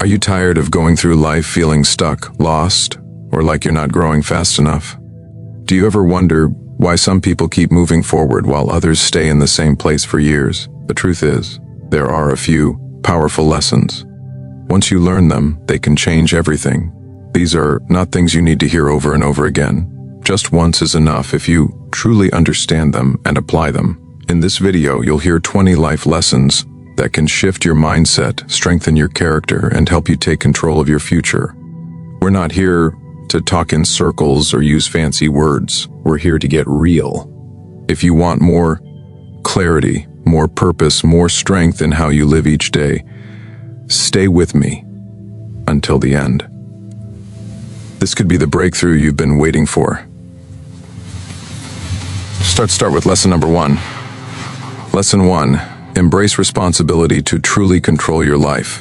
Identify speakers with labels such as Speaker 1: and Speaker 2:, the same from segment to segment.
Speaker 1: Are you tired of going through life feeling stuck, lost, or like you're not growing fast enough? Do you ever wonder why some people keep moving forward while others stay in the same place for years? The truth is, there are a few powerful lessons. Once you learn them, they can change everything. These are not things you need to hear over and over again. Just once is enough if you truly understand them and apply them. In this video, you'll hear 20 life lessons that can shift your mindset, strengthen your character, and help you take control of your future. We're not here to talk in circles or use fancy words. We're here to get real. If you want more clarity, more purpose, more strength in how you live each day, stay with me until the end. This could be the breakthrough you've been waiting for. Start with lesson number 1. Lesson 1. Embrace responsibility to truly control your life.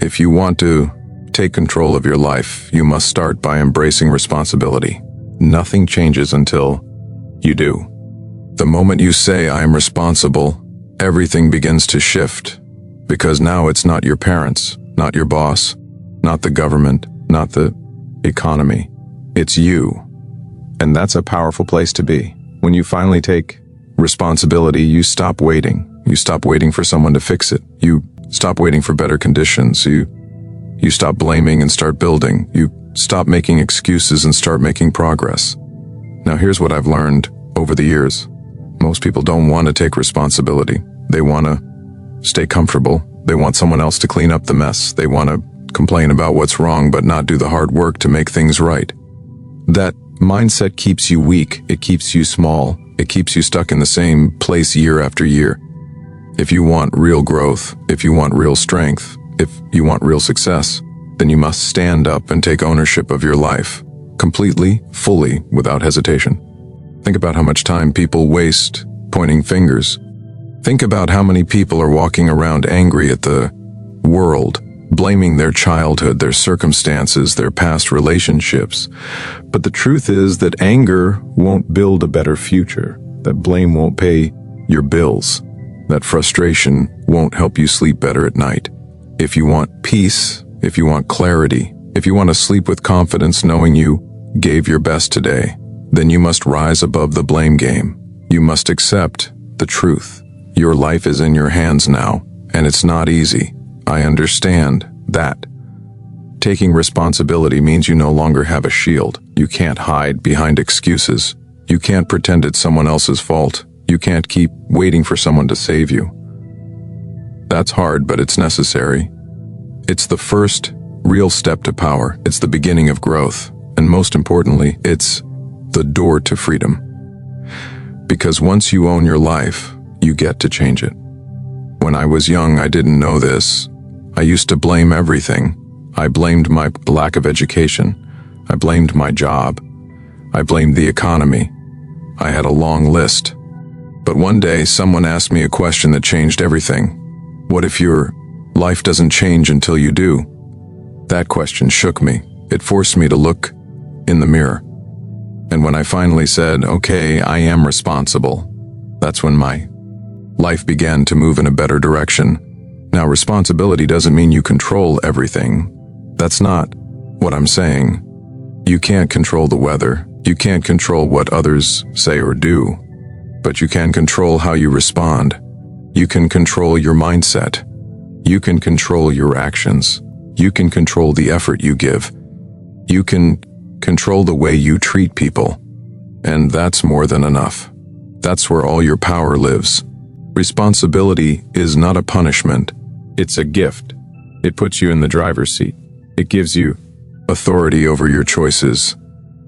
Speaker 1: If you want to take control of your life, you must start by embracing responsibility. Nothing changes until you do. The moment you say, "I am responsible," everything begins to shift. Because now it's not your parents, not your boss, not the government, not the economy. It's you. And that's a powerful place to be. When you finally take responsibility, you stop waiting. You stop waiting for someone to fix it. You stop waiting for better conditions. You stop blaming and start building. You stop making excuses and start making progress. Now here's what I've learned over the years. Most people don't want to take responsibility. They want to stay comfortable. They want someone else to clean up the mess. They want to complain about what's wrong but not do the hard work to make things right. That mindset keeps you weak. It keeps you small. It keeps you stuck in the same place year after year. If you want real growth, if you want real strength, if you want real success, then you must stand up and take ownership of your life, completely, fully, without hesitation. Think about how much time people waste pointing fingers. Think about how many people are walking around angry at the world, blaming their childhood, their circumstances, their past relationships. But the truth is that anger won't build a better future. That blame won't pay your bills. That frustration won't help you sleep better at night. If you want peace, if you want clarity, if you want to sleep with confidence knowing you gave your best today, then you must rise above the blame game. You must accept the truth. Your life is in your hands now, and it's not easy. I understand that. Taking responsibility means you no longer have a shield. You can't hide behind excuses. You can't pretend it's someone else's fault. You can't keep waiting for someone to save you. That's hard, but it's necessary. It's the first real step to power. It's the beginning of growth. And most importantly, it's the door to freedom. Because once you own your life, you get to change it. When I was young, I didn't know this. I used to blame everything. I blamed my lack of education. I blamed my job. I blamed the economy. I had a long list. But one day, someone asked me a question that changed everything. What if your life doesn't change until you do? That question shook me. It forced me to look in the mirror. And when I finally said, okay, I am responsible, that's when my life began to move in a better direction. Now, responsibility doesn't mean you control everything. That's not what I'm saying. You can't control the weather. You can't control what others say or do. But you can control how you respond. You can control your mindset. You can control your actions. You can control the effort you give. You can control the way you treat people. And that's more than enough. That's where all your power lives. Responsibility is not a punishment. It's a gift. It puts you in the driver's seat. It gives you authority over your choices.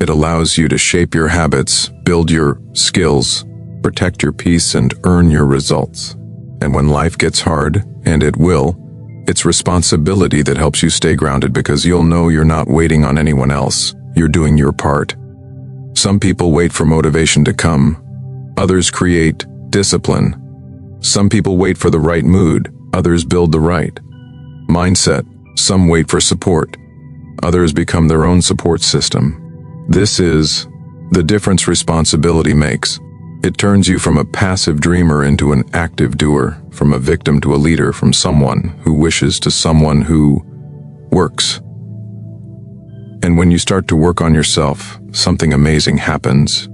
Speaker 1: It allows you to shape your habits, build your skills, protect your peace, and earn your results. And when life gets hard, and it will, it's responsibility that helps you stay grounded because you'll know you're not waiting on anyone else. You're doing your part. Some people wait for motivation to come. Others create discipline. Some people wait for the right mood. Others build the right mindset. Some wait for support. Others become their own support system. This is the difference responsibility makes. It turns you from a passive dreamer into an active doer, from a victim to a leader, from someone who wishes to someone who works. And when you start to work on yourself, something amazing happens.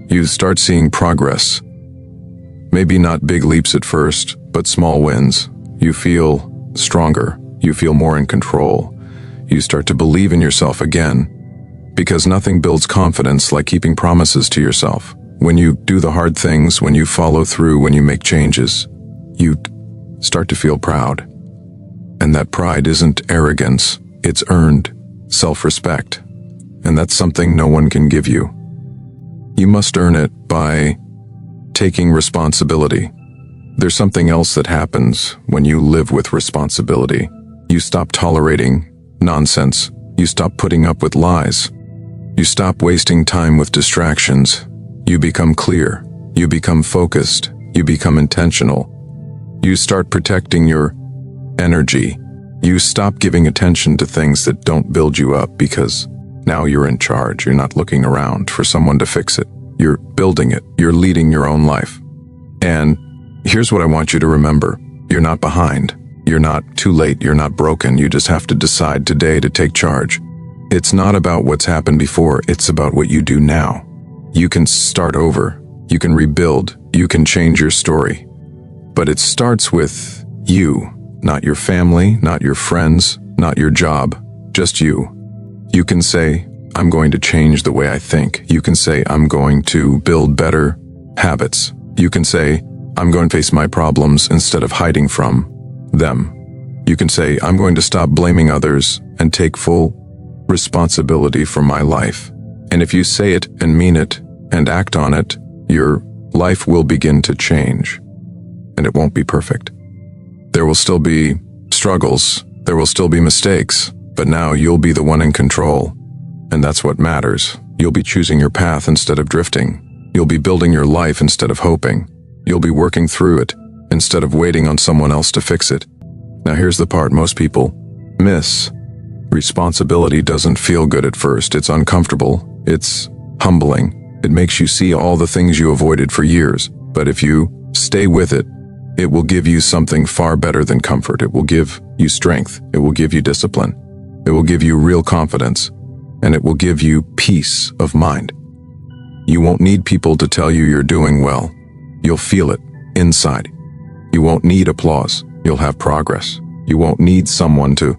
Speaker 1: You start seeing progress. Maybe not big leaps at first, but small wins. You feel stronger. You feel more in control. You start to believe in yourself again. Because nothing builds confidence like keeping promises to yourself. When you do the hard things, when you follow through, when you make changes, you start to feel proud. And that pride isn't arrogance, it's earned self-respect. And that's something no one can give you. You must earn it by taking responsibility. There's something else that happens when you live with responsibility. You stop tolerating nonsense. You stop putting up with lies. You stop wasting time with distractions. You become clear. You become focused. You become intentional. You start protecting your energy. You stop giving attention to things that don't build you up because now you're in charge. You're not looking around for someone to fix it. You're building it. You're leading your own life. And here's what I want you to remember. You're not behind. You're not too late. You're not broken. You just have to decide today to take charge. It's not about what's happened before. It's about what you do now. You can start over. You can rebuild. You can change your story. But it starts with you, not your family, not your friends, not your job, just you. You can say, I'm going to change the way I think. You can say, I'm going to build better habits. You can say, I'm going to face my problems instead of hiding from them. You can say, I'm going to stop blaming others and take full responsibility for my life. And if you say it and mean it and act on it, your life will begin to change. And it won't be perfect. There will still be struggles. There will still be mistakes. But now you'll be the one in control. And that's what matters. You'll be choosing your path instead of drifting. You'll be building your life instead of hoping. You'll be working through it instead of waiting on someone else to fix it. Now here's the part most people miss. Responsibility doesn't feel good at first. It's uncomfortable. It's humbling. It makes you see all the things you avoided for years. But if you stay with it, it will give you something far better than comfort. It will give you strength. It will give you discipline. It will give you real confidence. And it will give you peace of mind. You won't need people to tell you you're doing well. You'll feel it inside. You won't need applause. You'll have progress. You won't need someone to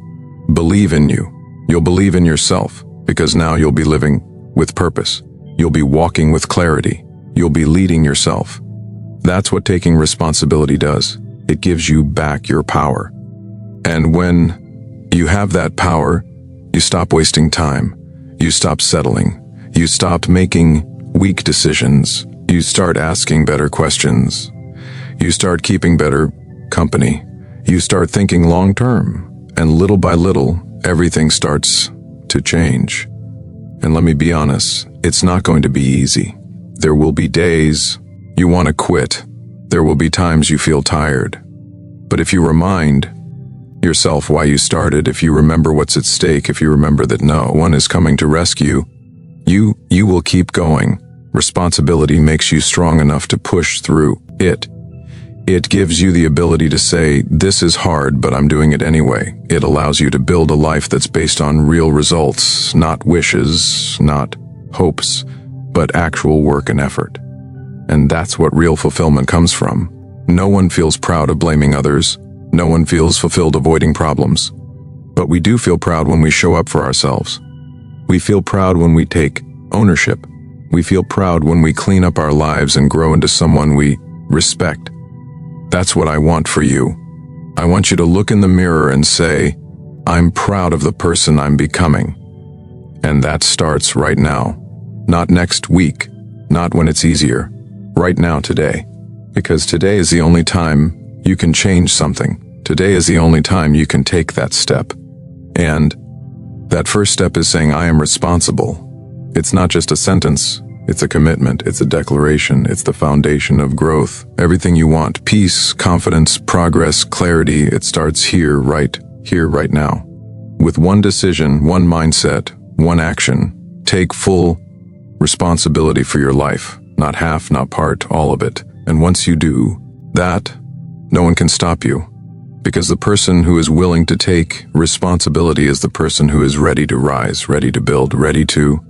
Speaker 1: believe in you. You'll believe in yourself because now you'll be living with purpose. You'll be walking with clarity. You'll be leading yourself. That's what taking responsibility does. It gives you back your power. And when you have that power, you stop wasting time. You stop settling. You stop making weak decisions. You start asking better questions. You start keeping better company. You start thinking long term. And little by little, everything starts to change. And let me be honest, it's not going to be easy. There will be days you want to quit. There will be times you feel tired. But if you remind yourself why you started, if you remember what's at stake, if you remember that no one is coming to rescue, you will keep going. Responsibility makes you strong enough to push through it. It gives you the ability to say, this is hard, but I'm doing it anyway. It allows you to build a life that's based on real results, not wishes, not hopes, but actual work and effort. And that's what real fulfillment comes from. No one feels proud of blaming others. No one feels fulfilled avoiding problems. But we do feel proud when we show up for ourselves. We feel proud when we take ownership. We feel proud when we clean up our lives and grow into someone we respect. That's what I want for you. I want you to look in the mirror and say, I'm proud of the person I'm becoming. And that starts right now. Not next week. Not when it's easier. Right now, today. Because today is the only time you can change something. Today is the only time you can take that step. And that first step is saying, I am responsible. It's not just a sentence. It's a commitment. It's a declaration. It's the foundation of growth. Everything you want, peace, confidence, progress, clarity, it starts here, right now. With one decision, one mindset, one action, take full responsibility for your life. Not half, not part, all of it. And once you do that, no one can stop you. Because the person who is willing to take responsibility is the person who is ready to rise, ready to build, ready to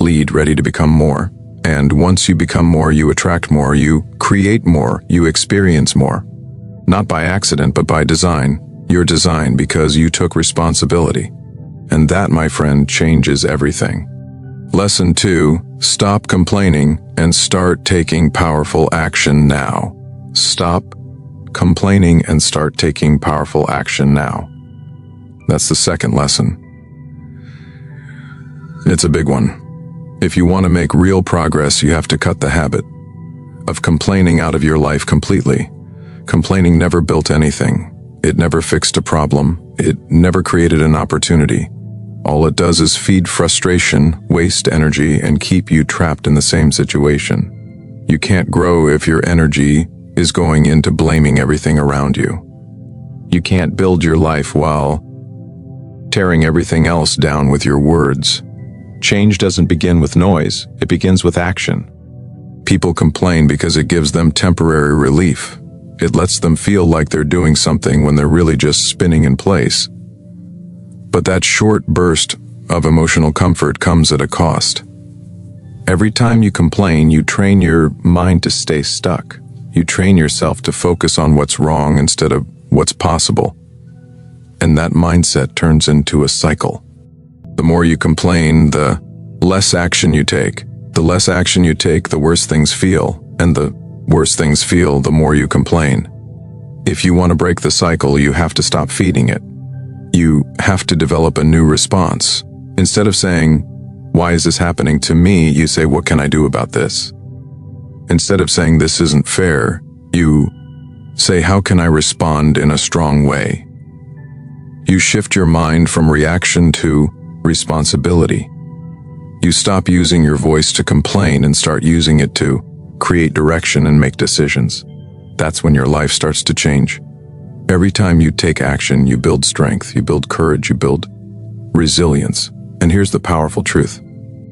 Speaker 1: lead, ready to become more. And once you become more, you attract more, you create more, you experience more. Not by accident, but by design. You're designed because you took responsibility. And that, my friend, changes everything. Lesson 2, stop complaining and start taking powerful action now. Stop complaining and start taking powerful action now. That's the second lesson. It's a big one. If you want to make real progress, you have to cut the habit of complaining out of your life completely. Complaining never built anything. It never fixed a problem. It never created an opportunity. All it does is feed frustration, waste energy, and keep you trapped in the same situation. You can't grow if your energy is going into blaming everything around you. You can't build your life while tearing everything else down with your words. Change doesn't begin with noise, it begins with action. People complain because it gives them temporary relief. It lets them feel like they're doing something when they're really just spinning in place. But that short burst of emotional comfort comes at a cost. Every time you complain, you train your mind to stay stuck. You train yourself to focus on what's wrong instead of what's possible. And that mindset turns into a cycle. The more you complain, the less action you take. The less action you take, the worse things feel. And the worse things feel, the more you complain. If you want to break the cycle, you have to stop feeding it. You have to develop a new response. Instead of saying, "Why is this happening to me?" you say, "What can I do about this?" Instead of saying, "This isn't fair," you say, "How can I respond in a strong way?" You shift your mind from reaction to responsibility. You stop using your voice to complain and start using it to create direction and make decisions. That's when your life starts to change. Every time you take action, you build strength, you build courage, you build resilience. And here's the powerful truth.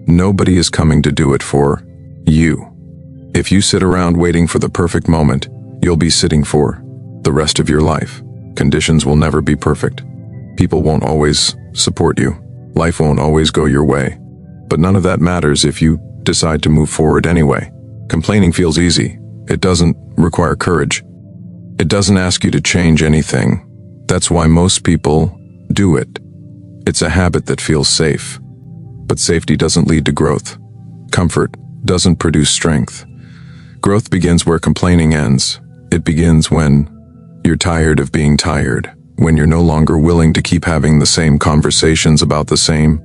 Speaker 1: Nobody is coming to do it for you. If you sit around waiting for the perfect moment, you'll be sitting for the rest of your life. Conditions will never be perfect. People won't always support you. Life won't always go your way. But none of that matters if you decide to move forward anyway. Complaining feels easy. It doesn't require courage. It doesn't ask you to change anything. That's why most people do it. It's a habit that feels safe. But safety doesn't lead to growth. Comfort doesn't produce strength. Growth begins where complaining ends. It begins when you're tired of being tired, when you're no longer willing to keep having the same conversations about the same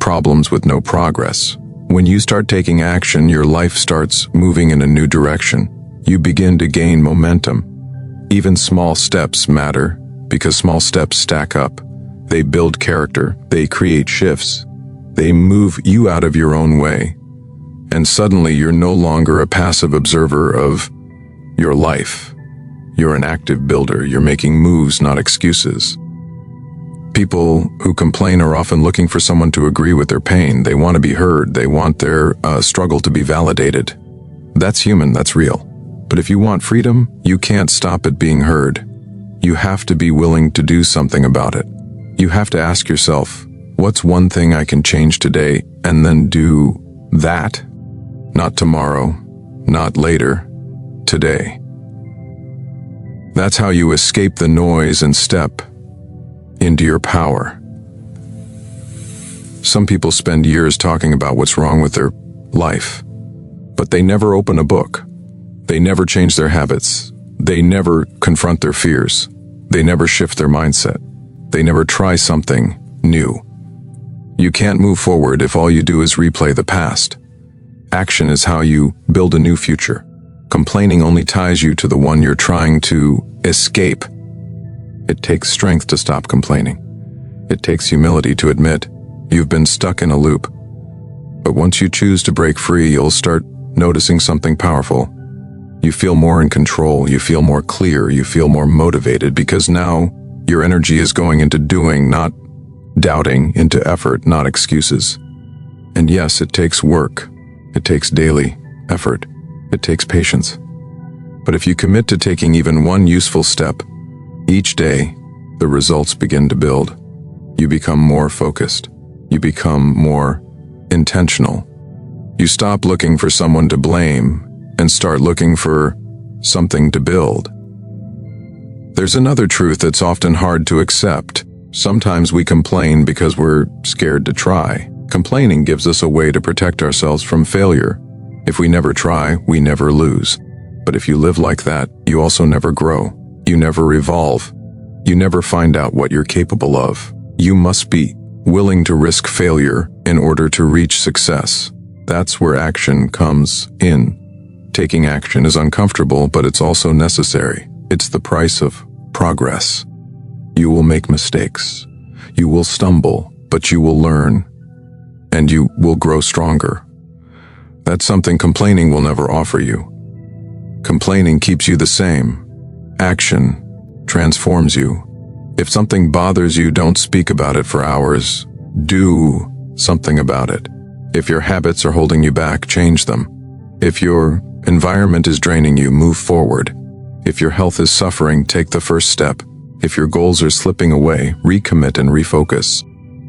Speaker 1: problems with no progress. When you start taking action, your life starts moving in a new direction. You begin to gain momentum. Even small steps matter because small steps stack up. They build character. They create shifts. They move you out of your own way. And suddenly you're no longer a passive observer of your life. You're an active builder. You're making moves, not excuses. People who complain are often looking for someone to agree with their pain. They want to be heard. They want their struggle to be validated. That's human. That's real. But if you want freedom, you can't stop at being heard. You have to be willing to do something about it. You have to ask yourself, what's one thing I can change today, and then do that? Not tomorrow, not later, today. That's how you escape the noise and step into your power. Some people spend years talking about what's wrong with their life, but they never open a book. They never change their habits. They never confront their fears. They never shift their mindset. They never try something new. You can't move forward if all you do is replay the past. Action is how you build a new future. Complaining only ties you to the one you're trying to escape. It takes strength to stop complaining. It takes humility to admit you've been stuck in a loop. But once you choose to break free, you'll start noticing something powerful. You feel more in control, you feel more clear, you feel more motivated because now your energy is going into doing, not doubting, into effort, not excuses. And yes, it takes work. It takes daily effort. It takes patience. But if you commit to taking even one useful step, Each day, the results begin to build. You become more focused. You become more intentional. You stop looking for someone to blame and start looking for something to build. There's another truth that's often hard to accept. Sometimes we complain because we're scared to try. Complaining gives us a way to protect ourselves from failure. If we never try, we never lose. But if you live like that, you also never grow. You never evolve. You never find out what you're capable of. You must be willing to risk failure in order to reach success. That's where action comes in. Taking action is uncomfortable, but it's also necessary. It's the price of progress. You will make mistakes. You will stumble, but you will learn. And you will grow stronger. That's something complaining will never offer you. Complaining keeps you the same. Action transforms you. If something bothers you, don't speak about it for hours. Do something about it. If your habits are holding you back, change them. If your environment is draining you, move forward. If your health is suffering, take the first step. If your goals are slipping away, recommit and refocus.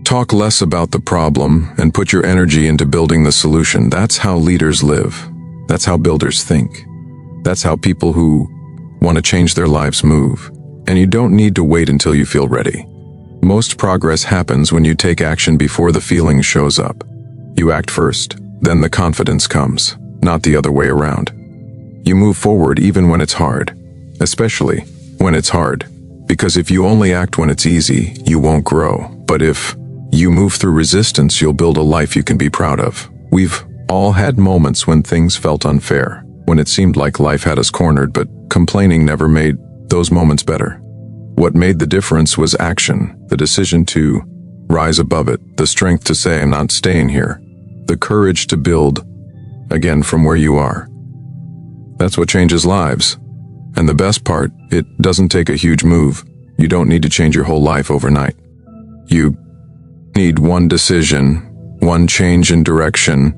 Speaker 1: Talk less about the problem and put your energy into building the solution. That's how leaders live. That's how builders think. That's how people who want to change their lives move. And you don't need to wait until you feel ready. Most progress happens when you take action before the feeling shows up. You act first, then the confidence comes, not the other way around. You move forward even when it's hard, especially when it's hard. Because if you only act when it's easy, you won't grow. But if you move through resistance, you'll build a life you can be proud of. We've all had moments when things felt unfair, when it seemed like life had us cornered, but complaining never made those moments better. What made the difference was action, the decision to rise above it, the strength to say, I'm not staying here, the courage to build again from where you are. That's what changes lives. And the best part, it doesn't take a huge move. You don't need to change your whole life overnight. You need one decision, one change in direction,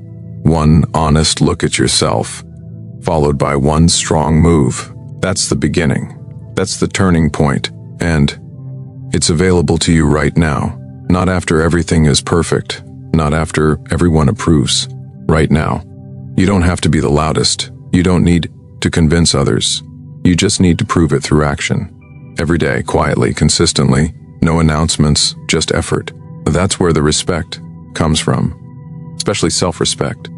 Speaker 1: one honest look at yourself, followed by one strong move. That's the beginning. That's the turning point. And it's available to you right now. Not after everything is perfect. Not after everyone approves. Right now. You don't have to be the loudest. You don't need to convince others. You just need to prove it through action. Every day, quietly, consistently. No announcements, just effort. That's where the respect comes from. Especially self-respect.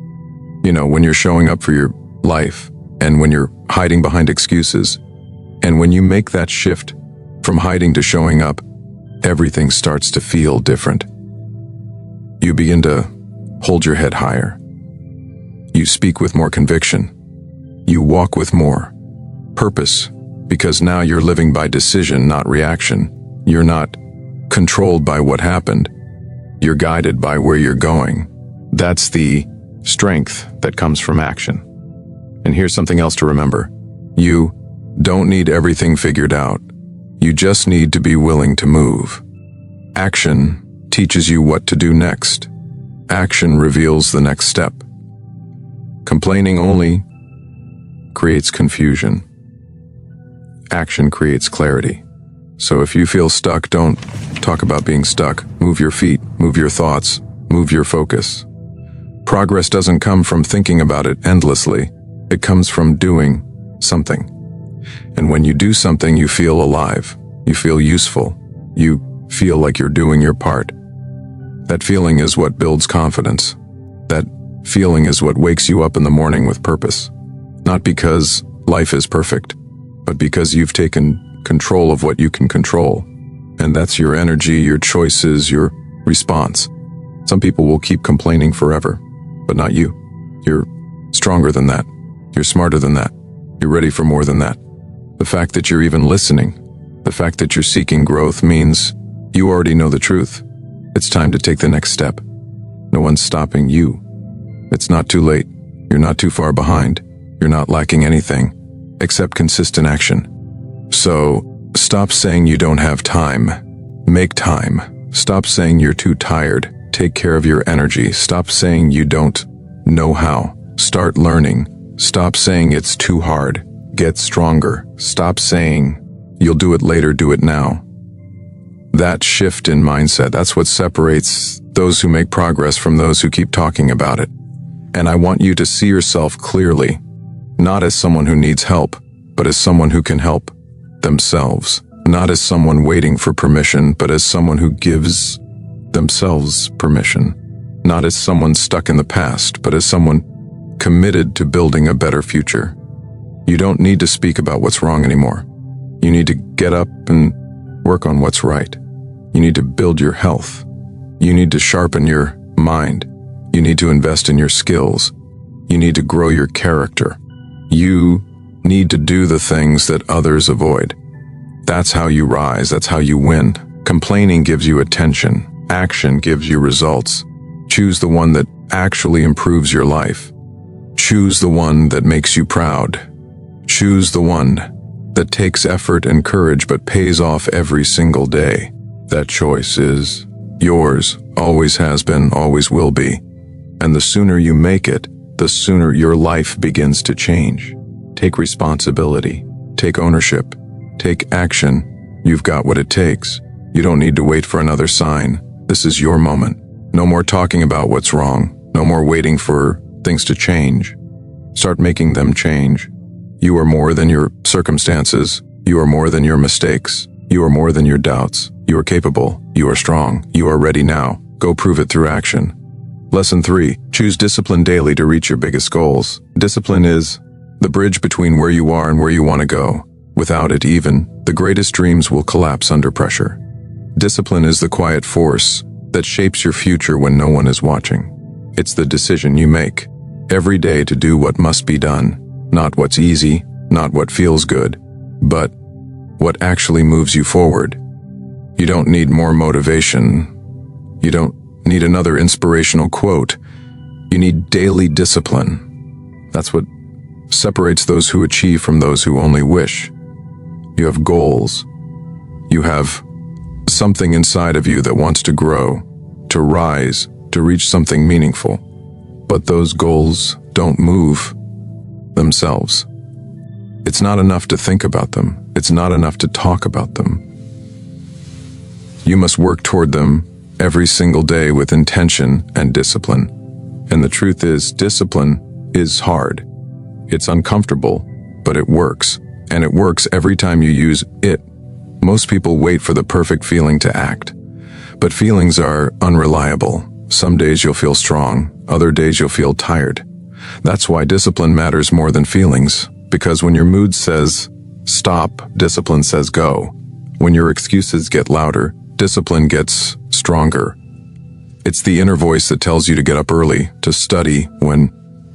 Speaker 1: You know, when you're showing up for your life, and when you're hiding behind excuses, and when you make that shift from hiding to showing up, everything starts to feel different. You begin to hold your head higher. You speak with more conviction. You walk with more purpose, because now you're living by decision, not reaction. You're not controlled by what happened. You're guided by where you're going. That's the strength that comes from action. And here's something else to remember. You don't need everything figured out. You just need to be willing to move. Action teaches you what to do next. Action reveals the next step. Complaining only creates confusion. Action creates clarity. So if you feel stuck, don't talk about being stuck. Move your feet, move your thoughts, move your focus. Progress doesn't come from thinking about it endlessly. It comes from doing something. And when you do something, you feel alive. You feel useful. You feel like you're doing your part. That feeling is what builds confidence. That feeling is what wakes you up in the morning with purpose. Not because life is perfect, but because you've taken control of what you can control. And that's your energy, your choices, your response. Some people will keep complaining forever, but not you. You're stronger than that. You're smarter than that. You're ready for more than that. The fact that you're even listening, the fact that you're seeking growth means you already know the truth. It's time to take the next step. No one's stopping you. It's not too late. You're not too far behind. You're not lacking anything except consistent action. So stop saying you don't have time. Make time. Stop saying you're too tired. Take care of your energy. Stop saying you don't know how. Start learning. Stop saying it's too hard. Get stronger. Stop saying You'll do it later, do it now. That shift in mindset, that's what separates those who make progress from those who keep talking about it. And I want you to see yourself clearly, not as someone who needs help, but as someone who can help themselves. Not as someone waiting for permission, but as someone who gives themselves permission. Not as someone stuck in the past, but as someone committed to building a better future. You don't need to speak about what's wrong anymore. You need to get up and work on what's right. You need to build your health. You need to sharpen your mind. You need to invest in your skills. You need to grow your character. You need to do the things that others avoid. That's how you rise. That's how you win. Complaining gives you attention. Action gives you results. Choose the one that actually improves your life. Choose the one that makes you proud. Choose the one that takes effort and courage but pays off every single day. That choice is yours, always has been, always will be. And the sooner you make it, the sooner your life begins to change. Take responsibility. Take ownership. Take action. You've got what it takes. You don't need to wait for another sign. This is your moment. No more talking about what's wrong. No more waiting for things to change. Start making them change. You are more than your circumstances. You are more than your mistakes. You are more than your doubts. You are capable. You are strong. You are ready now. Go prove it through action. Lesson 3. Choose discipline daily to reach your biggest goals. Discipline is the bridge between where you are and where you want to go. Without it, even the greatest dreams will collapse under pressure. Discipline is the quiet force that shapes your future when no one is watching. It's the decision you make every day to do what must be done, not what's easy, not what feels good, but what actually moves you forward. You don't need more motivation. You don't need another inspirational quote. You need daily discipline. That's what separates those who achieve from those who only wish. You have goals. You have something inside of you that wants to grow, to rise, to reach something meaningful. But those goals don't move themselves. It's not enough to think about them. It's not enough to talk about them. You must work toward them every single day with intention and discipline. And the truth is, discipline is hard. It's uncomfortable, but it works. And it works every time you use it. Most people wait for the perfect feeling to act. But feelings are unreliable. Some days you'll feel strong, other days you'll feel tired. That's why discipline matters more than feelings, because when your mood says stop, discipline says go. When your excuses get louder, discipline gets stronger. It's the inner voice that tells you to get up early, to study when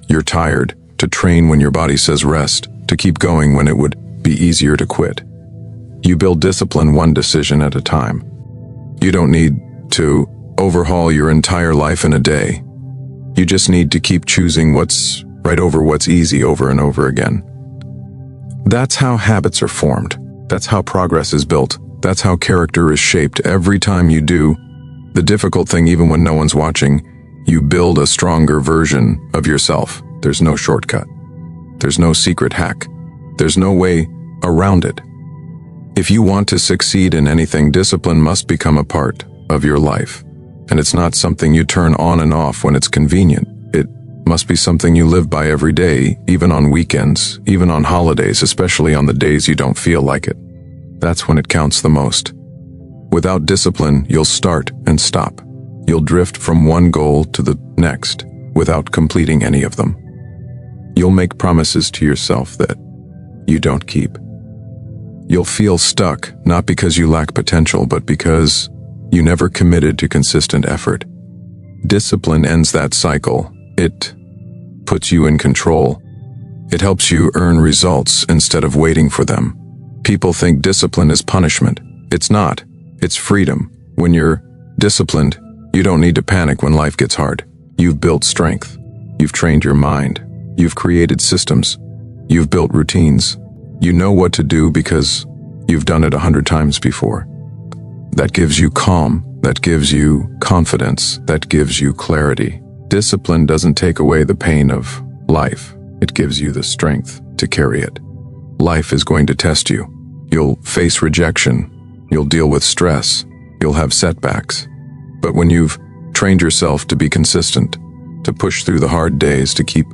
Speaker 1: you're tired, to train when your body says rest, to keep going when it would be easier to quit. You build discipline one decision at a time. You don't need to overhaul your entire life in a day. You just need to keep choosing what's right over what's easy over and over again. That's how habits are formed. That's how progress is built. That's how character is shaped. Every time you do the difficult thing, even when no one's watching, you build a stronger version of yourself. There's no shortcut. There's no secret hack. There's no way around it. If you want to succeed in anything, discipline must become a part of your life. And it's not something you turn on and off when it's convenient. It must be something you live by every day, even on weekends, even on holidays, especially on the days you don't feel like it. That's when it counts the most. Without discipline, you'll start and stop. You'll drift from one goal to the next without completing any of them. You'll make promises to yourself that you don't keep. You'll feel stuck, not because you lack potential, but because you never committed to consistent effort. Discipline ends that cycle. It puts you in control. It helps you earn results instead of waiting for them. People think discipline is punishment. It's not. It's freedom. When you're disciplined, you don't need to panic when life gets hard. You've built strength. You've trained your mind. You've created systems. You've built routines. You know what to do because you've done it 100 times before. That gives you calm. That gives you confidence. That gives you clarity. Discipline doesn't take away the pain of life. It gives you the strength to carry it. Life is going to test you. You'll face rejection. You'll deal with stress. You'll have setbacks. But when you've trained yourself to be consistent, to push through the hard days, to keep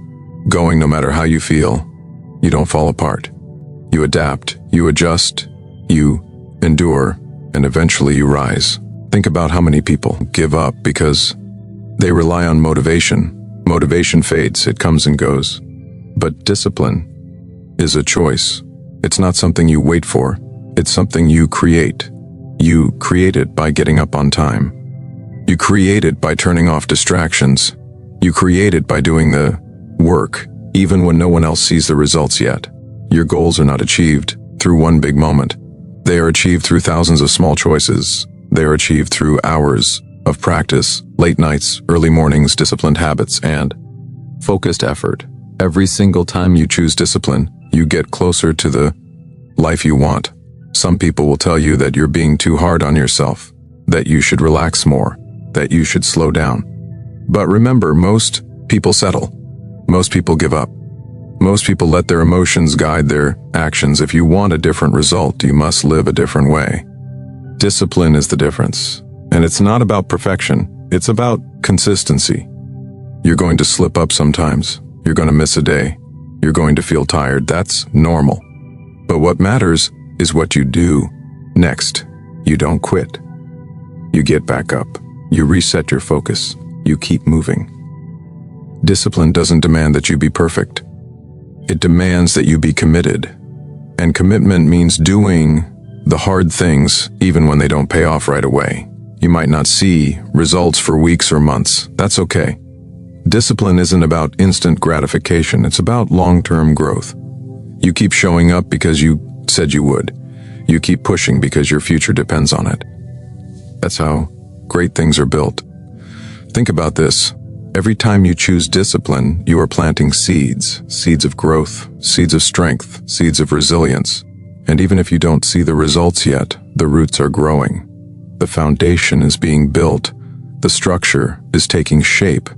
Speaker 1: going no matter how you feel, you don't fall apart. You adapt, you adjust, you endure, and eventually you rise. Think about how many people give up because they rely on motivation. Motivation fades, it comes and goes. But discipline is a choice. It's not something you wait for. It's something you create. You create it by getting up on time. You create it by turning off distractions. You create it by doing the work, even when no one else sees the results yet. Your goals are not achieved through one big moment. They are achieved through thousands of small choices. They are achieved through hours of practice, late nights, early mornings, disciplined habits, and focused effort. Every single time you choose discipline, you get closer to the life you want. Some people will tell you that you're being too hard on yourself, that you should relax more, that you should slow down. But remember, most people settle. Most people give up. Most people let their emotions guide their actions. If you want a different result, you must live a different way. Discipline is the difference. And it's not about perfection. It's about consistency. You're going to slip up sometimes. You're going to miss a day. You're going to feel tired. That's normal. But what matters is what you do next. You don't quit. You get back up. You reset your focus. You keep moving. Discipline doesn't demand that you be perfect. It demands that you be committed. And commitment means doing the hard things even when they don't pay off right away. You might not see results for weeks or months. That's okay. Discipline isn't about instant gratification. It's about long-term growth. You keep showing up because you said you would. You keep pushing because your future depends on it. That's how great things are built. Think about this. Every time you choose discipline, you are planting seeds. Seeds of growth, seeds of strength, seeds of resilience. And even if you don't see the results yet, the roots are growing. The foundation is being built. The structure is taking shape.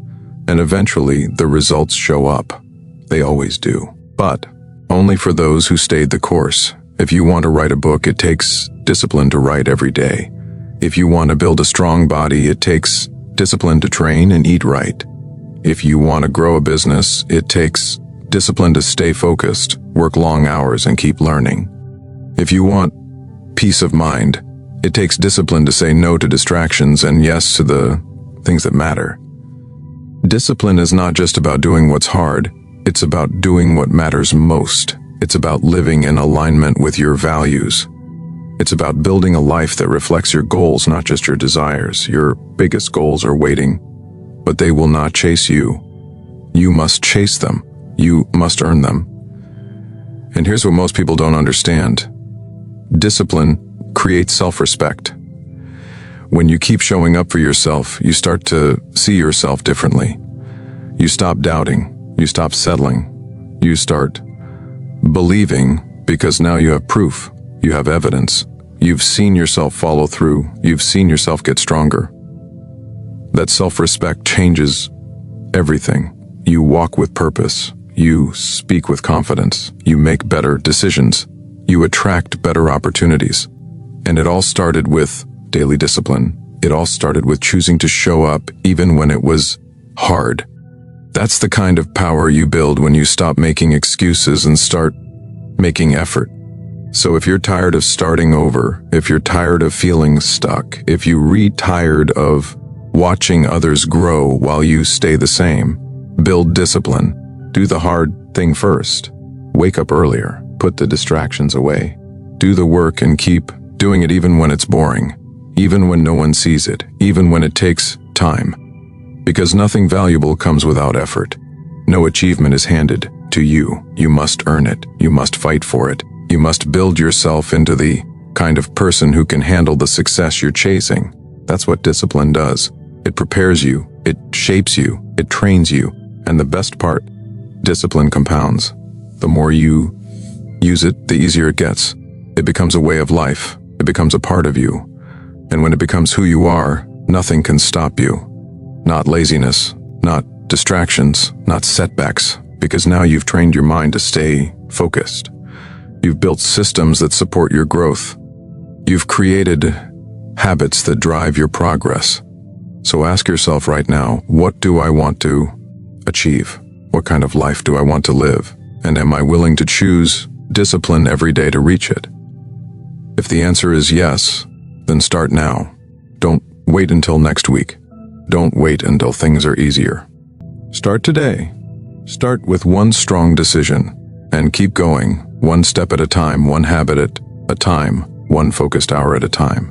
Speaker 1: And eventually, the results show up. They always do. But only for those who stayed the course. If you want to write a book, it takes discipline to write every day. If you want to build a strong body, it takes discipline to train and eat right. If you want to grow a business, it takes discipline to stay focused, work long hours, and keep learning. If you want peace of mind, it takes discipline to say no to distractions and yes to the things that matter. Discipline is not just about doing what's hard, it's about doing what matters most. It's about living in alignment with your values. It's about building a life that reflects your goals, not just your desires. Your biggest goals are waiting, but they will not chase you. You must chase them. You must earn them. And here's what most people don't understand. Discipline creates self-respect. When you keep showing up for yourself, you start to see yourself differently. You stop doubting. You stop settling. You start believing because now you have proof. You have evidence. You've seen yourself follow through. You've seen yourself get stronger. That self-respect changes everything. You walk with purpose. You speak with confidence. You make better decisions. You attract better opportunities. And it all started with daily discipline. It all started with choosing to show up even when it was hard. That's the kind of power you build when you stop making excuses and start making effort. So if you're tired of starting over, if you're tired of feeling stuck, if you're tired of watching others grow while you stay the same, build discipline. Do the hard thing first. Wake up earlier. Put the distractions away. Do the work and keep doing it even when it's boring, even when no one sees it, even when it takes time. Because nothing valuable comes without effort. No achievement is handed to you. You must earn it. You must fight for it. You must build yourself into the kind of person who can handle the success you're chasing. That's what discipline does. It prepares you. It shapes you. It trains you. And the best part, discipline compounds. The more you use it, the easier it gets. It becomes a way of life. It becomes a part of you. And when it becomes who you are, nothing can stop you. Not laziness, not distractions, not setbacks, because now you've trained your mind to stay focused. You've built systems that support your growth. You've created habits that drive your progress. So ask yourself right now, what do I want to achieve? What kind of life do I want to live? And am I willing to choose discipline every day to reach it? If the answer is yes, then start now. Don't wait until next week. Don't wait until things are easier. Start today. Start with one strong decision and keep going, one step at a time, one habit at a time, one focused hour at a time.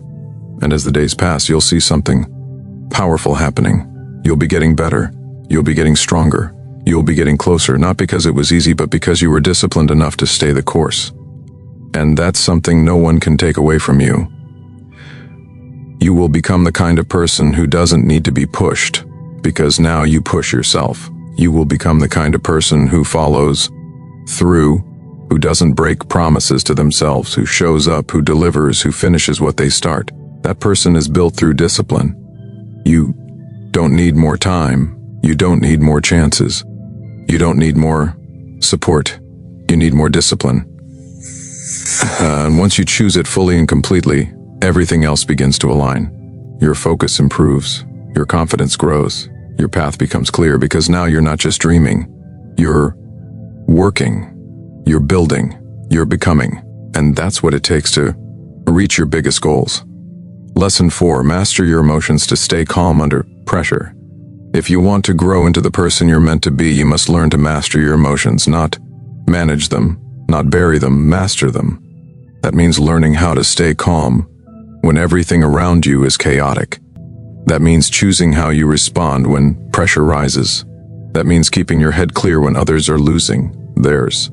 Speaker 1: And as the days pass, you'll see something powerful happening. You'll be getting better. You'll be getting stronger. You'll be getting closer, not because it was easy, but because you were disciplined enough to stay the course. And that's something no one can take away from you. You will become the kind of person who doesn't need to be pushed, because now you push yourself. You will become the kind of person who follows through, who doesn't break promises to themselves, who shows up, who delivers, who finishes what they start. That person is built through discipline. You don't need more time. You don't need more chances. You don't need more support. You need more discipline. And once you choose it fully and completely, everything else begins to align. Your focus improves. Your confidence grows. Your path becomes clear because now you're not just dreaming. You're working. You're building. You're becoming. And that's what it takes to reach your biggest goals. Lesson 4, master your emotions to stay calm under pressure. If you want to grow into the person you're meant to be, you must learn to master your emotions, not manage them, not bury them, master them. That means learning how to stay calm when everything around you is chaotic. That means choosing how you respond when pressure rises. That means keeping your head clear when others are losing theirs.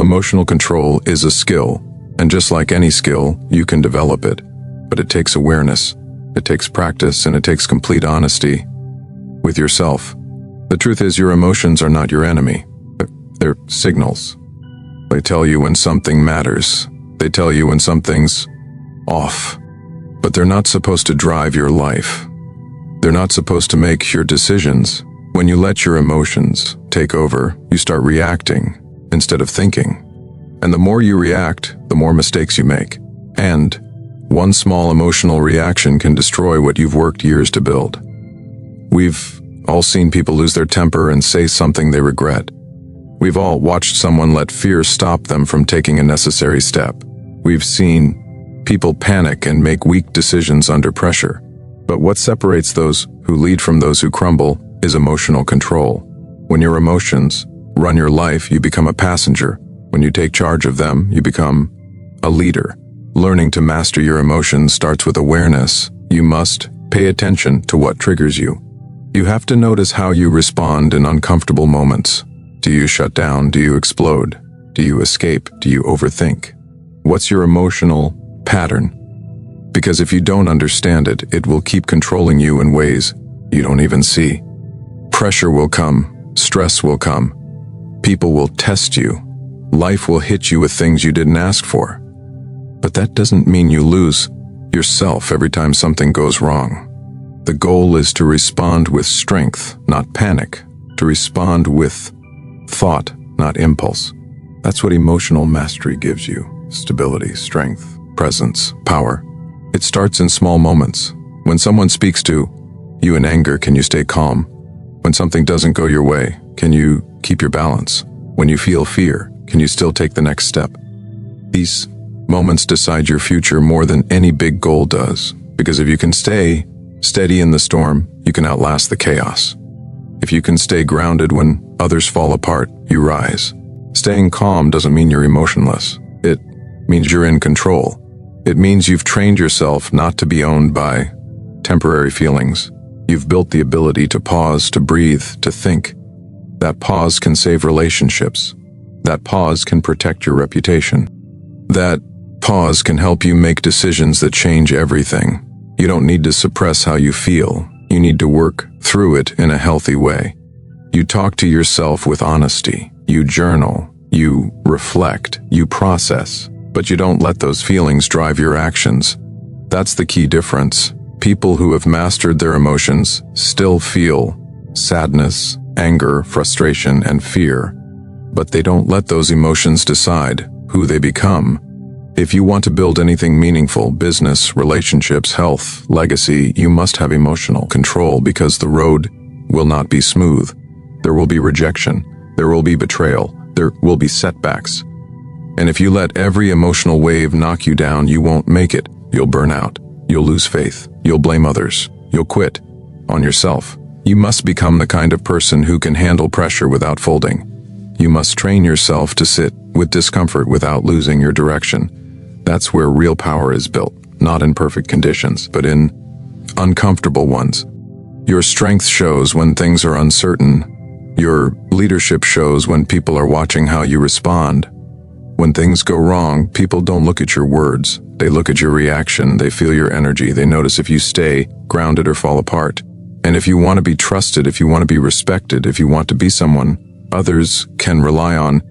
Speaker 1: Emotional control is a skill, and just like any skill, you can develop it. But it takes awareness, it takes practice, and it takes complete honesty with yourself. The truth is, your emotions are not your enemy. They're signals. They tell you when something matters. They tell you when something's off. But they're not supposed to drive your life. They're not supposed to make your decisions. When you let your emotions take over, you start reacting instead of thinking. And the more you react, the more mistakes you make. And one small emotional reaction can destroy what you've worked years to build. We've all seen people lose their temper and say something they regret. We've all watched someone let fear stop them from taking a necessary step. We've seen people panic and make weak decisions under pressure. But what separates those who lead from those who crumble is emotional control. When your emotions run your life, you become a passenger. When you take charge of them, you become a leader. Learning to master your emotions starts with awareness. You must pay attention to what triggers you. You have to notice how you respond in uncomfortable moments. Do you shut down? Do you explode? Do you escape? Do you overthink? What's your emotional pattern? Because if you don't understand it, it will keep controlling you in ways you don't even see. Pressure will come. Stress will come. People will test you. Life will hit you with things you didn't ask for. But that doesn't mean you lose yourself every time something goes wrong. The goal is to respond with strength, not panic. To respond with thought, not impulse. That's what emotional mastery gives you. Stability, strength, presence, power. It starts in small moments. When someone speaks to you in anger, can you stay calm? When something doesn't go your way, can you keep your balance? When you feel fear, can you still take the next step? These moments decide your future more than any big goal does. Because if you can stay steady in the storm, you can outlast the chaos. If you can stay grounded when others fall apart, you rise. Staying calm doesn't mean you're emotionless. It means you're in control. It means you've trained yourself not to be owned by temporary feelings. You've built the ability to pause, to breathe, to think. That pause can save relationships. That pause can protect your reputation. That pause can help you make decisions that change everything. You don't need to suppress how you feel. You need to work through it in a healthy way. You talk to yourself with honesty. You journal. You reflect. You process. But you don't let those feelings drive your actions. That's the key difference. People who have mastered their emotions still feel sadness, anger, frustration, and fear. But they don't let those emotions decide who they become. If you want to build anything meaningful, business, relationships, health, legacy, you must have emotional control, because the road will not be smooth. There will be rejection. There will be betrayal. There will be setbacks. And if you let every emotional wave knock you down, you won't make it. You'll burn out. You'll lose faith. You'll blame others. You'll quit on yourself. You must become the kind of person who can handle pressure without folding. You must train yourself to sit with discomfort without losing your direction. That's where real power is built, not in perfect conditions, but in uncomfortable ones. Your strength shows when things are uncertain. Your leadership shows when people are watching how you respond. When things go wrong, people don't look at your words. They look at your reaction. They feel your energy. They notice if you stay grounded or fall apart. And if you want to be trusted, if you want to be respected, if you want to be someone others can rely on,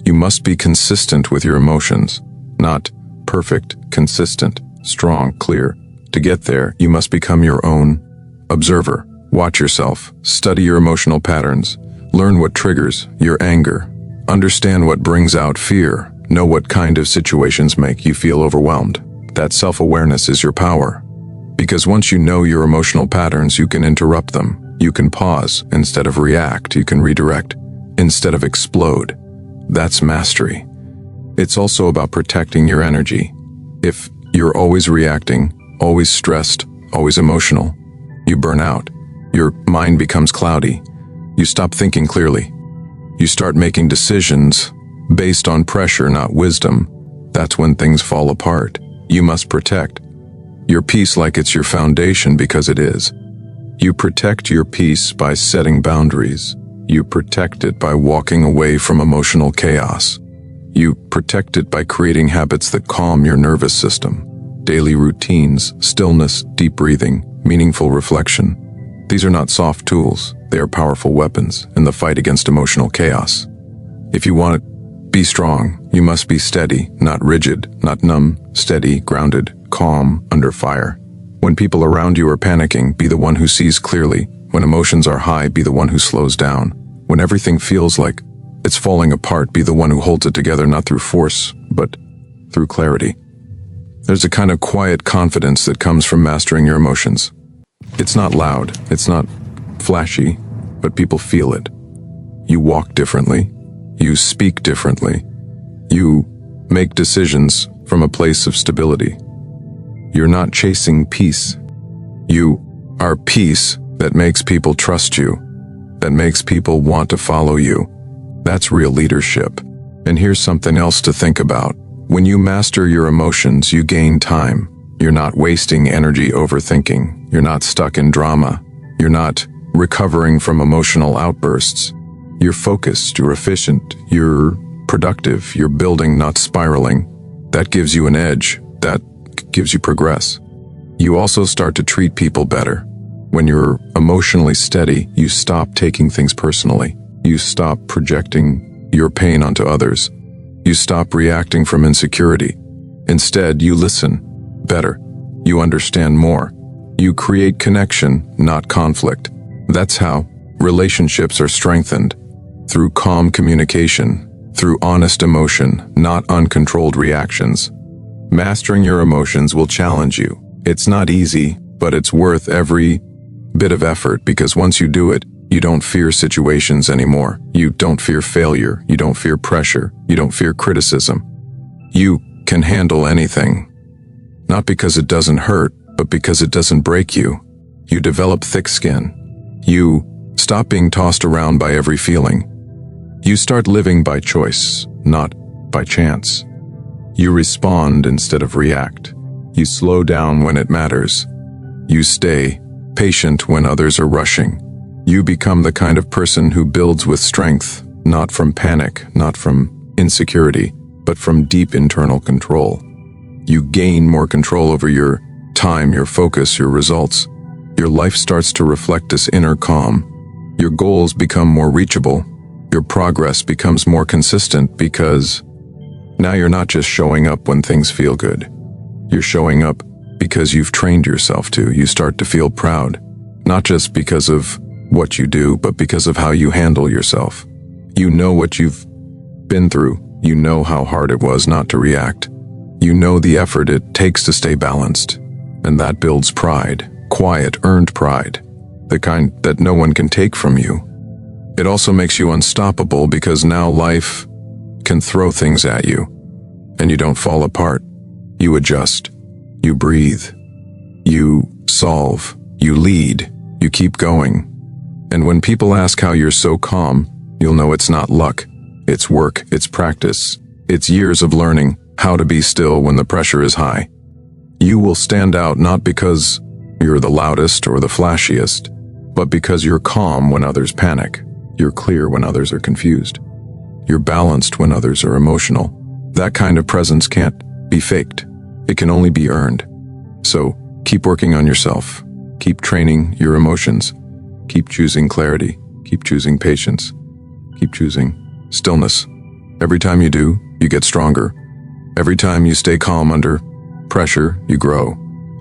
Speaker 1: you must be consistent with your emotions. Not perfect, consistent, strong, clear. To get there, you must become your own observer. Watch yourself. Study your emotional patterns. Learn what triggers your anger. Understand what brings out fear. Know what kind of situations make you feel overwhelmed. That self-awareness is your power. Because once you know your emotional patterns, you can interrupt them. You can pause instead of react. You can redirect instead of explode. That's mastery. It's also about protecting your energy. If you're always reacting, always stressed, always emotional, you burn out. Your mind becomes cloudy. You stop thinking clearly. You start making decisions based on pressure, not wisdom. That's when things fall apart. You must protect your peace like it's your foundation, because it is. You protect your peace by setting boundaries. You protect it by walking away from emotional chaos. You protect it by creating habits that calm your nervous system. Daily routines, stillness, deep breathing, meaningful reflection. These are not soft tools. They are powerful weapons in the fight against emotional chaos. If you want to be strong, you must be steady, not rigid, not numb, steady, grounded, calm, under fire. When people around you are panicking, be the one who sees clearly. When emotions are high, be the one who slows down. When everything feels like it's falling apart, be the one who holds it together, not through force, but through clarity. There's a kind of quiet confidence that comes from mastering your emotions. It's not loud, it's not flashy, but people feel it. You walk differently. You speak differently. You make decisions from a place of stability. You're not chasing peace. You are peace that makes people trust you, that makes people want to follow you. That's real leadership. And here's something else to think about. When you master your emotions, you gain time. You're not wasting energy overthinking. You're not stuck in drama. You're not recovering from emotional outbursts. You're focused, you're efficient, you're productive, you're building, not spiraling. That gives you an edge. That gives you progress. You also start to treat people better. When you're emotionally steady, you stop taking things personally. You stop projecting your pain onto others. You stop reacting from insecurity. Instead, you listen better. You understand more. You create connection, not conflict. That's how relationships are strengthened. Through calm communication, through honest emotion, not uncontrolled reactions. Mastering your emotions will challenge you. It's not easy, but it's worth every bit of effort, because once you do it, you don't fear situations anymore. You don't fear failure. You don't fear pressure. You don't fear criticism. You can handle anything. Not because it doesn't hurt, but because it doesn't break you. You develop thick skin. You stop being tossed around by every feeling. You start living by choice, not by chance. You respond instead of react. You slow down when it matters. You stay patient when others are rushing. You become the kind of person who builds with strength, not from panic, not from insecurity, but from deep internal control. You gain more control over your time, your focus, your results. Your life starts to reflect this inner calm. Your goals become more reachable. Your progress becomes more consistent, because now you're not just showing up when things feel good. You're showing up because you've trained yourself to. You start to feel proud, not just because of what you do, but because of how you handle yourself. You know what you've been through. You know how hard it was not to react. You know the effort it takes to stay balanced. And that builds pride, quiet, earned pride, the kind that no one can take from you. It also makes you unstoppable because now life can throw things at you, and you don't fall apart. You adjust. You breathe. You solve. You lead. You keep going. And when people ask how you're so calm, you'll know it's not luck. It's work. It's practice. It's years of learning how to be still when the pressure is high. You will stand out not because you're the loudest or the flashiest, but because you're calm when others panic. You're clear when others are confused. You're balanced when others are emotional. That kind of presence can't be faked. It can only be earned. So keep working on yourself. Keep training your emotions. Keep choosing clarity. Keep choosing patience. Keep choosing stillness. Every time you do, you get stronger. Every time you stay calm under pressure, you grow.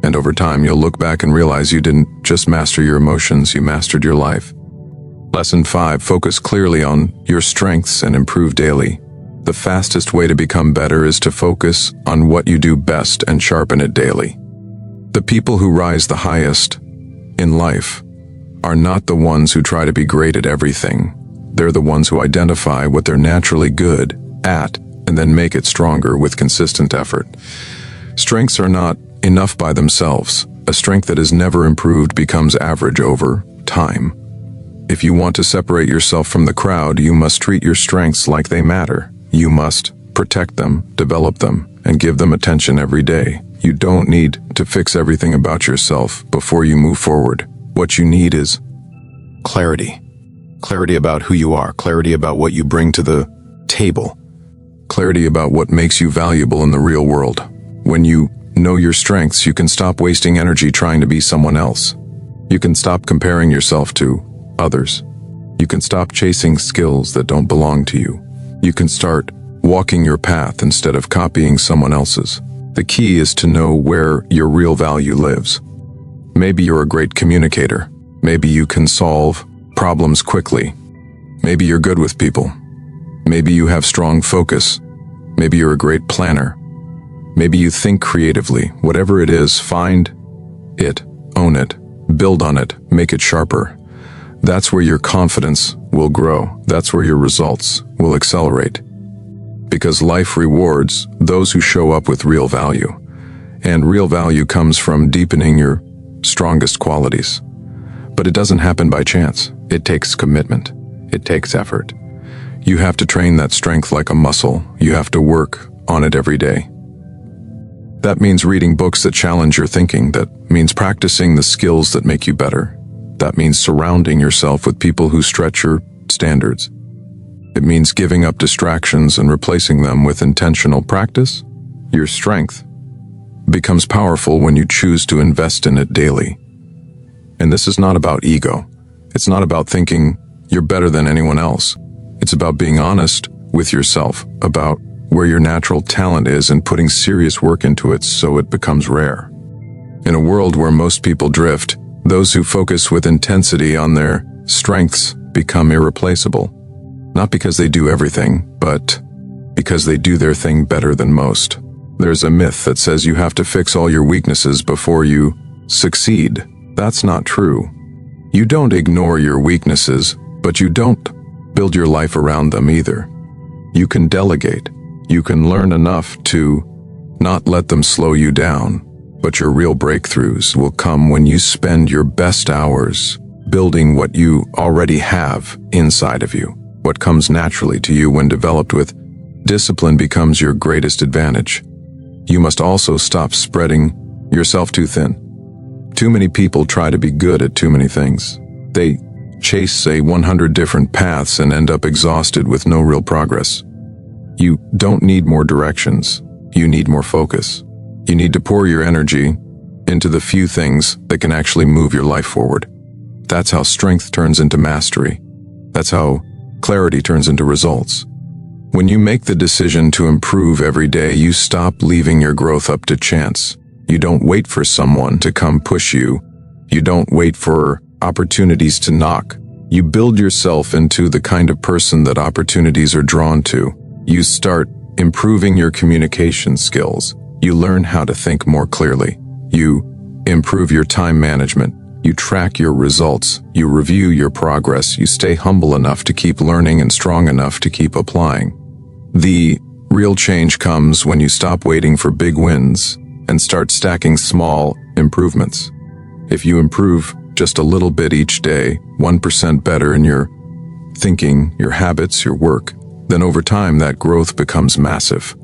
Speaker 1: And over time, you'll look back and realize you didn't just master your emotions, you mastered your life. Lesson 5, focus clearly on your strengths and improve daily. The fastest way to become better is to focus on what you do best and sharpen it daily. The people who rise the highest in life are not the ones who try to be great at everything. They're the ones who identify what they're naturally good at and then make it stronger with consistent effort. Strengths are not enough by themselves. A strength that is never improved becomes average over time. If you want to separate yourself from the crowd, you must treat your strengths like they matter. You must protect them, develop them, and give them attention every day. You don't need to fix everything about yourself before you move forward. What you need is clarity. Clarity about who you are, clarity about what you bring to the table, clarity about what makes you valuable in the real world. When you know your strengths, you can stop wasting energy trying to be someone else. You can stop comparing yourself to others. You can stop chasing skills that don't belong to you. You can start walking your path instead of copying someone else's. The key is to know where your real value lives. Maybe you're a great communicator. Maybe you can solve problems quickly. Maybe you're good with people. Maybe you have strong focus. Maybe you're a great planner. Maybe you think creatively. Whatever it is, find it, own it, build on it, make it sharper. That's where your confidence will grow. That's where your results will accelerate. Because life rewards those who show up with real value. And real value comes from deepening your strongest qualities. But it doesn't happen by chance. It takes commitment. It takes effort. You have to train that strength like a muscle. You have to work on it every day. That means reading books that challenge your thinking. That means practicing the skills that make you better. That means surrounding yourself with people who stretch your standards. It means giving up distractions and replacing them with intentional practice. Your strength becomes powerful when you choose to invest in it daily. And this is not about ego. It's not about thinking you're better than anyone else. It's about being honest with yourself about where your natural talent is and putting serious work into it so it becomes rare. In a world where most people drift, those who focus with intensity on their strengths become irreplaceable. Not because they do everything, but because they do their thing better than most. There's a myth that says you have to fix all your weaknesses before you succeed. That's not true. You don't ignore your weaknesses, but you don't build your life around them either. You can delegate. You can learn enough to not let them slow you down. But your real breakthroughs will come when you spend your best hours building what you already have inside of you. What comes naturally to you when developed with discipline becomes your greatest advantage. You must also stop spreading yourself too thin. Too many people try to be good at too many things. They chase, say, 100 different paths and end up exhausted with no real progress. You don't need more directions. You need more focus. You need to pour your energy into the few things that can actually move your life forward. That's how strength turns into mastery. That's how clarity turns into results. When you make the decision to improve every day, you stop leaving your growth up to chance. You don't wait for someone to come push you. You don't wait for opportunities to knock. You build yourself into the kind of person that opportunities are drawn to. You start improving your communication skills. You learn how to think more clearly. You improve your time management. You track your results. You review your progress. You stay humble enough to keep learning and strong enough to keep applying. The real change comes when you stop waiting for big wins and start stacking small improvements. If you improve just a little bit each day, 1% better in your thinking, your habits, your work, then over time that growth becomes massive.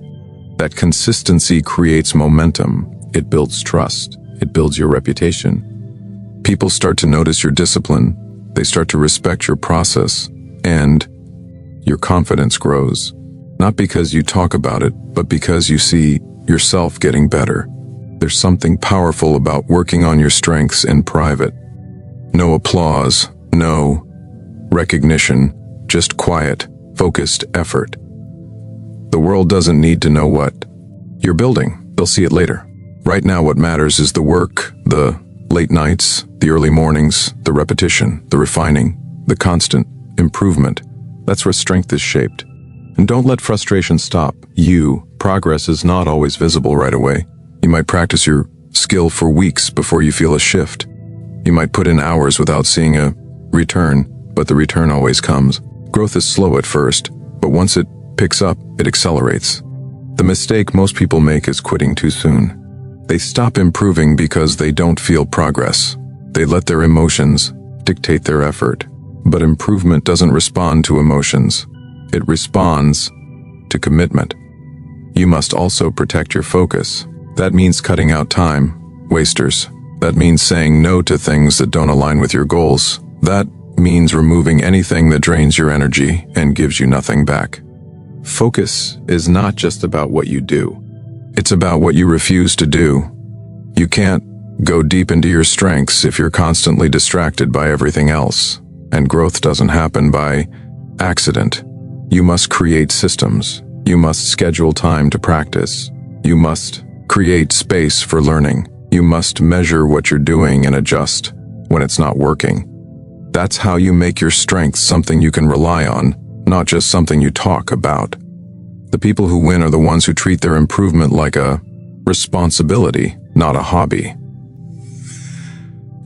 Speaker 1: That consistency creates momentum. It builds trust. It builds your reputation. People start to notice your discipline. They start to respect your process, and your confidence grows. Not because you talk about it, but because you see yourself getting better. There's something powerful about working on your strengths in private. No applause, no recognition, just quiet, focused effort. The world doesn't need to know what you're building. They'll see it later. Right now what matters is the work, the late nights, the early mornings, the repetition, the refining, the constant improvement. That's where strength is shaped. And don't let frustration stop you. Progress is not always visible right away. You might practice your skill for weeks before you feel a shift. You might put in hours without seeing a return, but the return always comes. Growth is slow at first, but once it picks up, it accelerates. The mistake most people make is quitting too soon. They stop improving because they don't feel progress. They let their emotions dictate their effort. But improvement doesn't respond to emotions. It responds to commitment. You must also protect your focus. That means cutting out time wasters. That means saying no to things that don't align with your goals. That means removing anything that drains your energy and gives you nothing back. Focus is not just about what you do. It's about what you refuse to do. You can't go deep into your strengths if you're constantly distracted by everything else. And growth doesn't happen by accident. You must create systems. You must schedule time to practice. You must create space for learning. You must measure what you're doing and adjust when it's not working. That's how you make your strengths something you can rely on, not just something you talk about. The people who win are the ones who treat their improvement like a responsibility, not a hobby.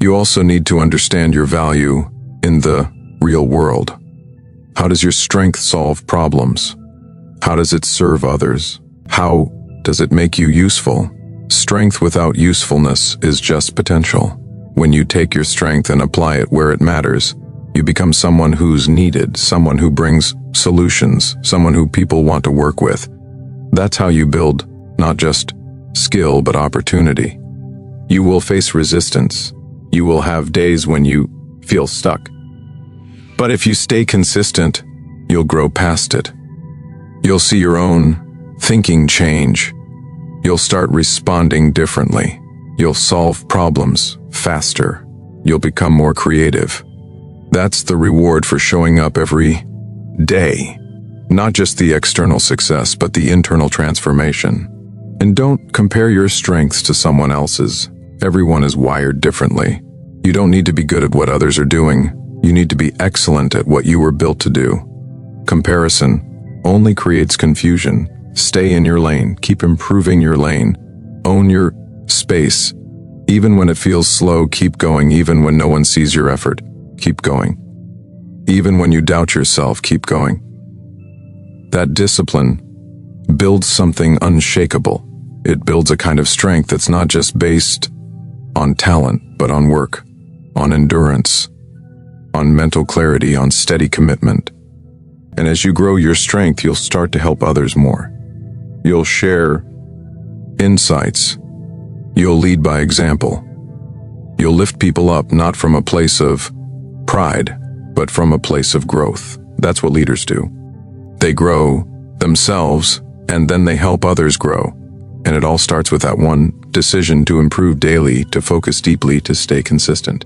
Speaker 1: You also need to understand your value in the real world. How does your strength solve problems? How does it serve others? How does it make you useful? Strength without usefulness is just potential. When you take your strength and apply it where it matters, you become someone who's needed, someone who brings solutions, someone who people want to work with. That's how you build not just skill but opportunity. You will face resistance. You will have days when you feel stuck. But if you stay consistent, you'll grow past it. You'll see your own thinking change. You'll start responding differently. You'll solve problems faster. You'll become more creative. That's the reward for showing up every day. Not just the external success, but the internal transformation. And don't compare your strengths to someone else's. Everyone is wired differently. You don't need to be good at what others are doing. You need to be excellent at what you were built to do. Comparison only creates confusion. Stay in your lane. Keep improving your lane. Own your space. Even when it feels slow, keep going. Even when no one sees your effort, keep going. Even when you doubt yourself, keep going. That discipline builds something unshakable. It builds a kind of strength that's not just based on talent, but on work, on endurance, on mental clarity, on steady commitment. And as you grow your strength, you'll start to help others more. You'll share insights. You'll lead by example. You'll lift people up not from a place of pride, but from a place of growth. That's what leaders do. They grow themselves, and then they help others grow. And it all starts with that one decision to improve daily, to focus deeply, to stay consistent.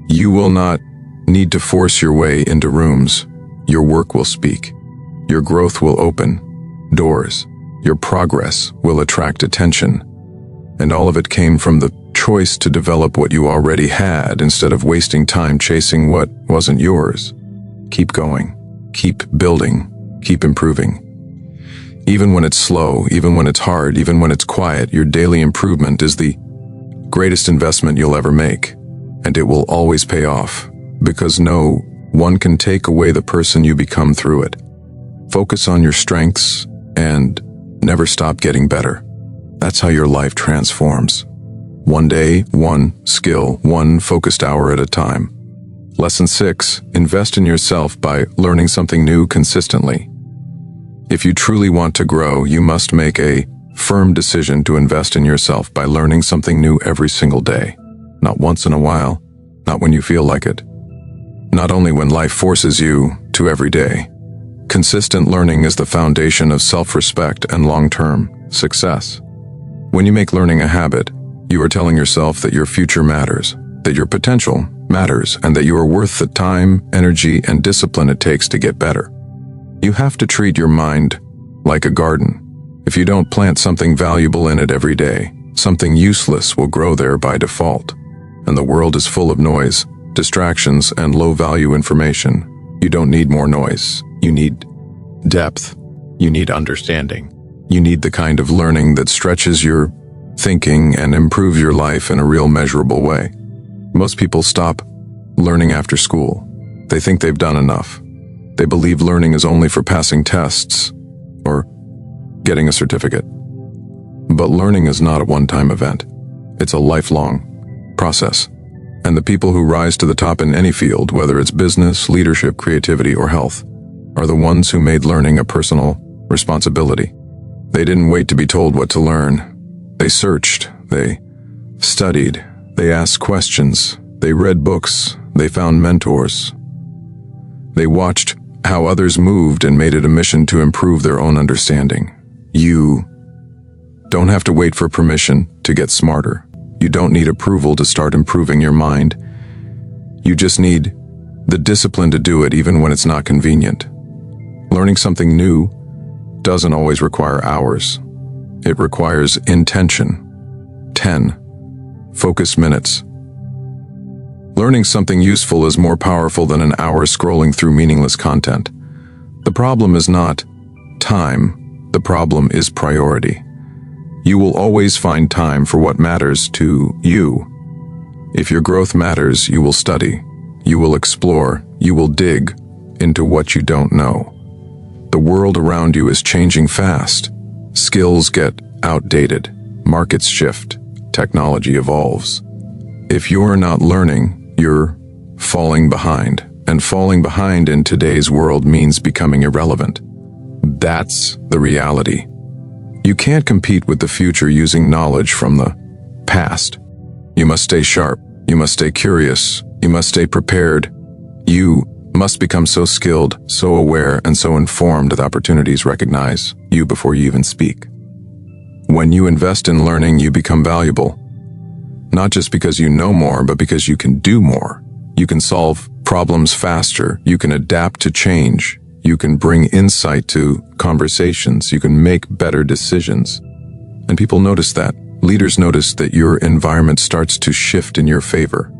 Speaker 1: You will not need to force your way into rooms. Your work will speak. Your growth will open doors. Your progress will attract attention. And all of it came from the choice to develop what you already had instead of wasting time chasing what wasn't yours. Keep going. Keep building. Keep improving. Even when it's slow, even when it's hard, even when it's quiet, your daily improvement is the greatest investment you'll ever make. And it will always pay off, because no one can take away the person you become through it. Focus on your strengths and never stop getting better. That's how your life transforms. One day, one skill, one focused hour at a time. Lesson 6, invest in yourself by learning something new consistently. If you truly want to grow, you must make a firm decision to invest in yourself by learning something new every single day. Not once in a while, not when you feel like it. Not only when life forces you to every day. Consistent learning is the foundation of self-respect and long-term success. When you make learning a habit, you are telling yourself that your future matters, that your potential matters, and that you are worth the time, energy, and discipline it takes to get better. You have to treat your mind like a garden. If you don't plant something valuable in it every day, something useless will grow there by default. And the world is full of noise, distractions, and low-value information. You don't need more noise. You need depth. You need understanding. You need the kind of learning that stretches your thinking and improves your life in a real measurable way. Most people stop learning after school. They think they've done enough. They believe learning is only for passing tests or getting a certificate. But learning is not a one-time event. It's a lifelong process. And the people who rise to the top in any field, whether it's business, leadership, creativity, or health, are the ones who made learning a personal responsibility. They didn't wait to be told what to learn. They searched, they studied, they asked questions, they read books, they found mentors. They watched how others moved and made it a mission to improve their own understanding. You don't have to wait for permission to get smarter. You don't need approval to start improving your mind. You just need the discipline to do it even when it's not convenient. Learning something new doesn't always require hours. It requires intention. 10 focused minutes. Learning something useful is more powerful than an hour scrolling through meaningless content. The problem is not time. The problem is priority. You will always find time for what matters to you. If your growth matters, you will study, you will explore, you will dig into what you don't know. The world around you is changing fast. Skills get outdated, markets shift, technology evolves. If you're not learning, you're falling behind, and falling behind in today's world means becoming irrelevant. That's the reality. You can't compete with the future using knowledge from the past. You must stay sharp. You must stay curious. You must stay prepared. You must become so skilled, so aware, and so informed that opportunities recognize you before you even speak. When you invest in learning, you become valuable. Not just because you know more, but because you can do more. You can solve problems faster. You can adapt to change. You can bring insight to conversations. You can make better decisions. And people notice that. Leaders notice that your environment starts to shift in your favor.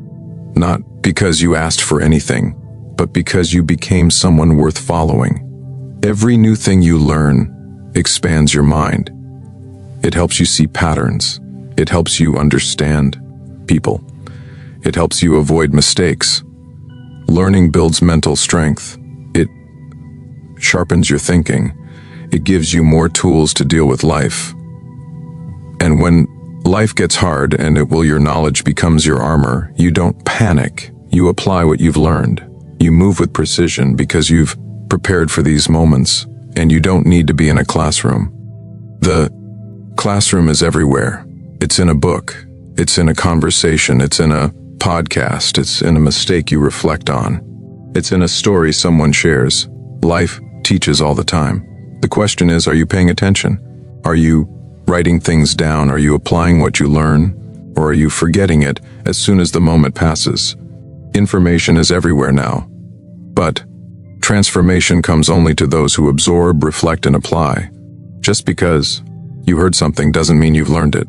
Speaker 1: Not because you asked for anything, but because you became someone worth following. Every new thing you learn expands your mind. It helps you see patterns. It helps you understand people. It helps you avoid mistakes. Learning builds mental strength. It sharpens your thinking. It gives you more tools to deal with life. And when life gets hard and your knowledge becomes your armor, you don't panic. You apply what you've learned. You move with precision because you've prepared for these moments, and you don't need to be in a classroom. The classroom is everywhere. It's in a book. It's in a conversation. It's in a podcast. It's in a mistake you reflect on. It's in a story someone shares. Life teaches all the time. The question is, are you paying attention? Are you writing things down? Are you applying what you learn? Or are you forgetting it as soon as the moment passes? Information is everywhere now. But transformation comes only to those who absorb, reflect, and apply. Just because you heard something doesn't mean you've learned it.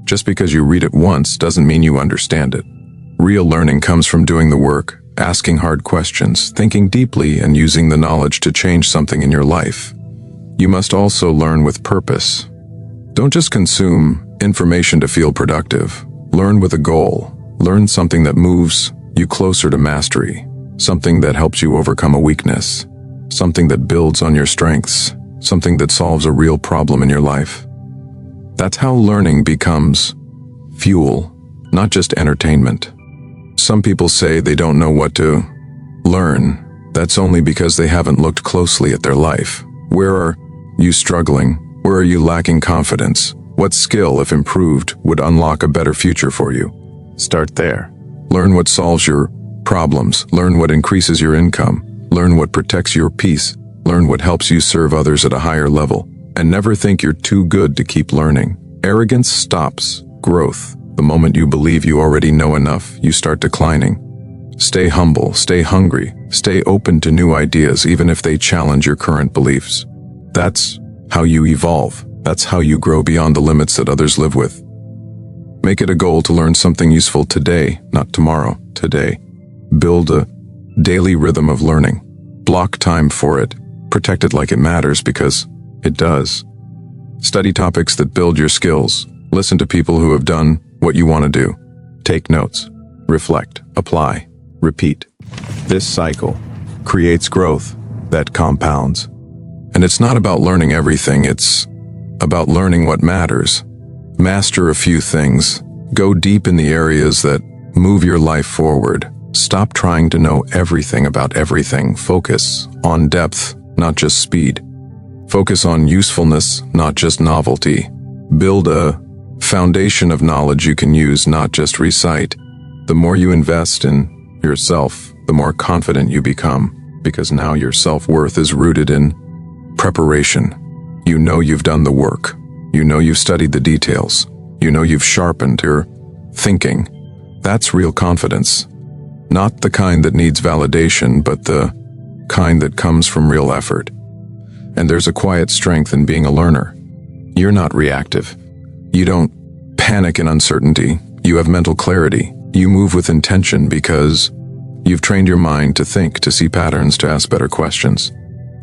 Speaker 1: Just because you read it once doesn't mean you understand it. Real learning comes from doing the work, asking hard questions, thinking deeply, and using the knowledge to change something in your life. You must also learn with purpose. Don't just consume information to feel productive. Learn with a goal. Learn something that moves you closer to mastery, something that helps you overcome a weakness, something that builds on your strengths, something that solves a real problem in your life. That's how learning becomes fuel, not just entertainment. Some people say they don't know what to learn. That's only because they haven't looked closely at their life. Where are you struggling? Where are you lacking confidence? What skill, if improved, would unlock a better future for you? Start there. Learn what solves your problems. Learn what increases your income. Learn what protects your peace. Learn what helps you serve others at a higher level. And never think you're too good to keep learning. Arrogance stops growth. The moment you believe you already know enough, you start declining. Stay humble, stay hungry, stay open to new ideas even if they challenge your current beliefs. That's how you evolve. That's how you grow beyond the limits that others live with. Make it a goal to learn something useful today, not tomorrow, today. Build a daily rhythm of learning. Block time for it. Protect it like it matters because it does. Study topics that build your skills. Listen to people who have done what you want to do. Take notes. Reflect. Apply. Repeat. This cycle creates growth that compounds. And it's not about learning everything, it's about learning what matters. Master a few things. Go deep in the areas that move your life forward. Stop trying to know everything about everything. Focus on depth, not just speed. Focus on usefulness, not just novelty. Build a foundation of knowledge you can use, not just recite. The more you invest in yourself, the more confident you become, because now your self-worth is rooted in preparation. You know you've done the work. You know you've studied the details. You know you've sharpened your thinking. That's real confidence. Not the kind that needs validation, but the kind that comes from real effort. And there's a quiet strength in being a learner. You're not reactive. You don't panic in uncertainty. You have mental clarity. You move with intention because you've trained your mind to think, to see patterns, to ask better questions.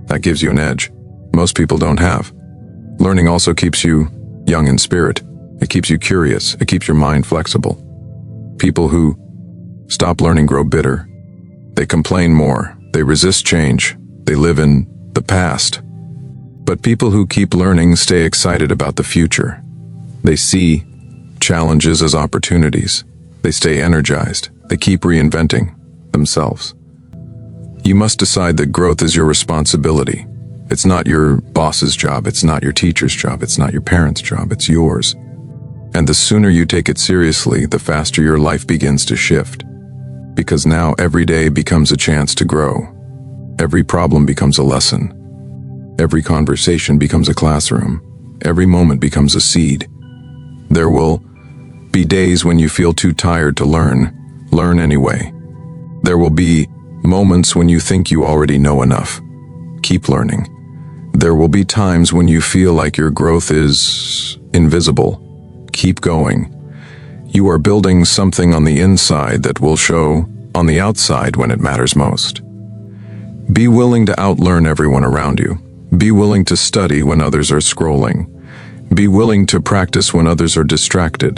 Speaker 1: That gives you an edge most people don't have. Learning also keeps you young in spirit. It keeps you curious. It keeps your mind flexible. People who stop learning grow bitter. They complain more. They resist change. They live in the past. But people who keep learning stay excited about the future. They see challenges as opportunities. They stay energized. They keep reinventing themselves. You must decide that growth is your responsibility. It's not your boss's job. It's not your teacher's job. It's not your parents' job. It's yours. And the sooner you take it seriously, the faster your life begins to shift. Because now every day becomes a chance to grow. Every problem becomes a lesson. Every conversation becomes a classroom. Every moment becomes a seed. There will be days when you feel too tired to learn. Learn anyway. There will be moments when you think you already know enough. Keep learning. There will be times when you feel like your growth is invisible. Keep going. You are building something on the inside that will show on the outside when it matters most. Be willing to outlearn everyone around you. Be willing to study when others are scrolling. Be willing to practice when others are distracted.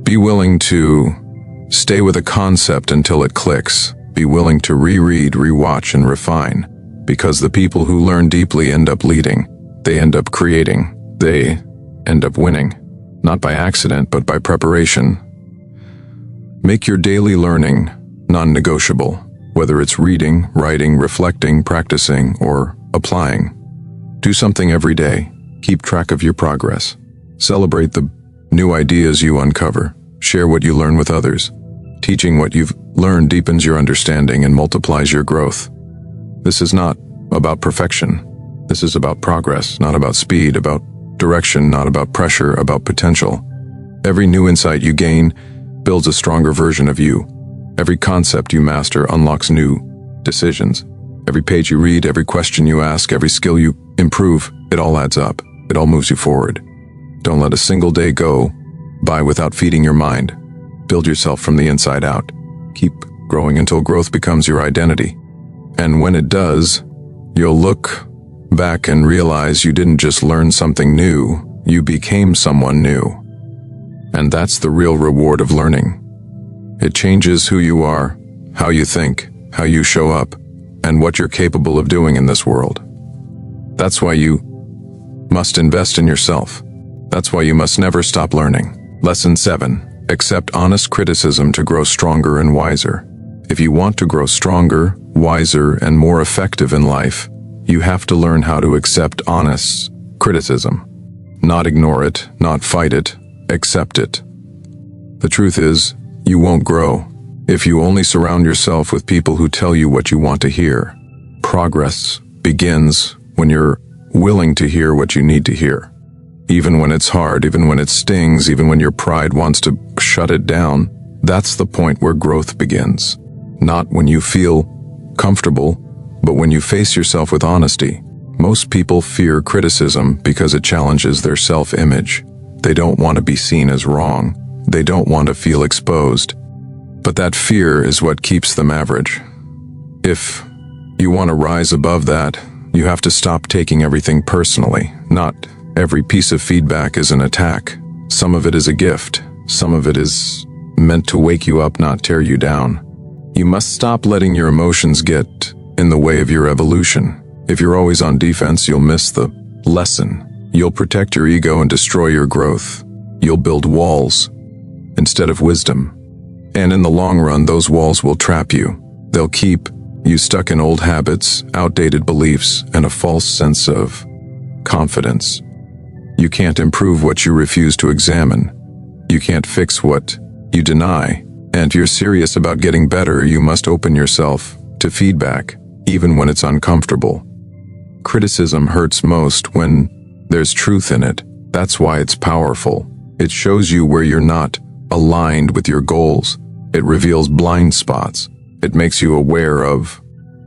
Speaker 1: Be willing to stay with a concept until it clicks. Be willing to reread, rewatch, and refine. Because the people who learn deeply end up leading. They end up creating. They end up winning. Not by accident, but by preparation. Make your daily learning non-negotiable, whether it's reading, writing, reflecting, practicing, or applying. Do something every day. Keep track of your progress. Celebrate the new ideas you uncover. Share what you learn with others. Teaching what you've learned deepens your understanding and multiplies your growth. This is not about perfection. This is about progress, not about speed, about direction, not about pressure, about potential. Every new insight you gain builds a stronger version of you. Every concept you master unlocks new decisions. Every page you read, every question you ask, every skill you improve, it all adds up. It all moves you forward. Don't let a single day go by without feeding your mind. Build yourself from the inside out. Keep growing until growth becomes your identity. And when it does, you'll look back and realize you didn't just learn something new, you became someone new. And that's the real reward of learning. It changes who you are, how you think, how you show up, and what you're capable of doing in this world. That's why you must invest in yourself. That's why you must never stop learning. Lesson 7. Accept honest criticism to grow stronger and wiser. If you want to grow stronger, wiser, and more effective in life, you have to learn how to accept honest criticism. Not ignore it, not fight it, accept it. The truth is, you won't grow if you only surround yourself with people who tell you what you want to hear. Progress begins when you're willing to hear what you need to hear. Even when it's hard, even when it stings, even when your pride wants to shut it down, that's the point where growth begins. Not when you feel comfortable, but when you face yourself with honesty. Most people fear criticism because it challenges their self-image. They don't want to be seen as wrong. They don't want to feel exposed. But that fear is what keeps them average. If you want to rise above that, you have to stop taking everything personally. Not every piece of feedback is an attack. Some of it is a gift. Some of it is meant to wake you up, not tear you down. You must stop letting your emotions get in the way of your evolution. If you're always on defense, you'll miss the lesson. You'll protect your ego and destroy your growth. You'll build walls instead of wisdom. And in the long run, those walls will trap you. They'll keep you stuck in old habits, outdated beliefs, and a false sense of confidence. You can't improve what you refuse to examine. You can't fix what you deny. And if you're serious about getting better, you must open yourself to feedback, even when it's uncomfortable. Criticism hurts most when there's truth in it. That's why it's powerful. It shows you where you're not aligned with your goals. It reveals blind spots. It makes you aware of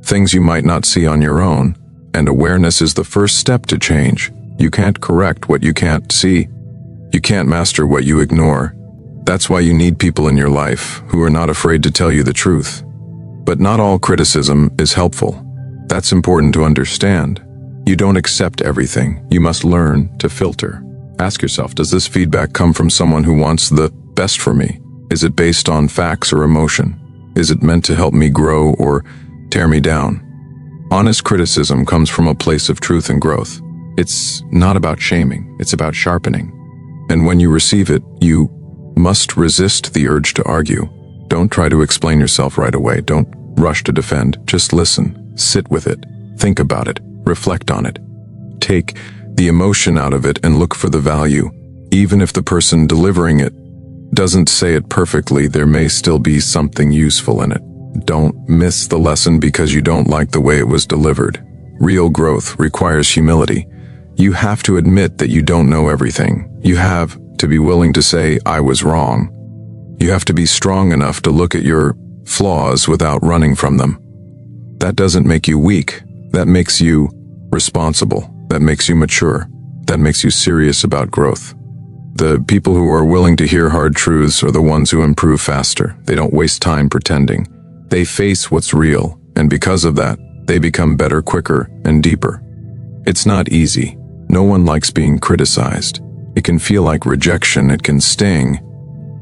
Speaker 1: things you might not see on your own. And awareness is the first step to change. You can't correct what you can't see. You can't master what you ignore. That's why you need people in your life who are not afraid to tell you the truth. But not all criticism is helpful. That's important to understand. You don't accept everything. You must learn to filter. Ask yourself, does this feedback come from someone who wants the best for me? Is it based on facts or emotion? Is it meant to help me grow or tear me down? Honest criticism comes from a place of truth and growth. It's not about shaming, it's about sharpening. And when you receive it, you must resist the urge to argue. Don't try to explain yourself right away. Don't rush to defend. Just listen, sit with it, think about it, reflect on it. Take the emotion out of it and look for the value. Even if the person delivering it doesn't say it perfectly, there may still be something useful in it. Don't miss the lesson because you don't like the way it was delivered. Real growth requires humility. You have to admit that you don't know everything. You have to be willing to say, I was wrong. You have to be strong enough to look at your flaws without running from them. That doesn't make you weak. That makes you responsible. That makes you mature. That makes you serious about growth. The people who are willing to hear hard truths are the ones who improve faster. They don't waste time pretending. They face what's real, and because of that, they become better quicker and deeper. It's not easy. No one likes being criticized. It can feel like rejection, it can sting.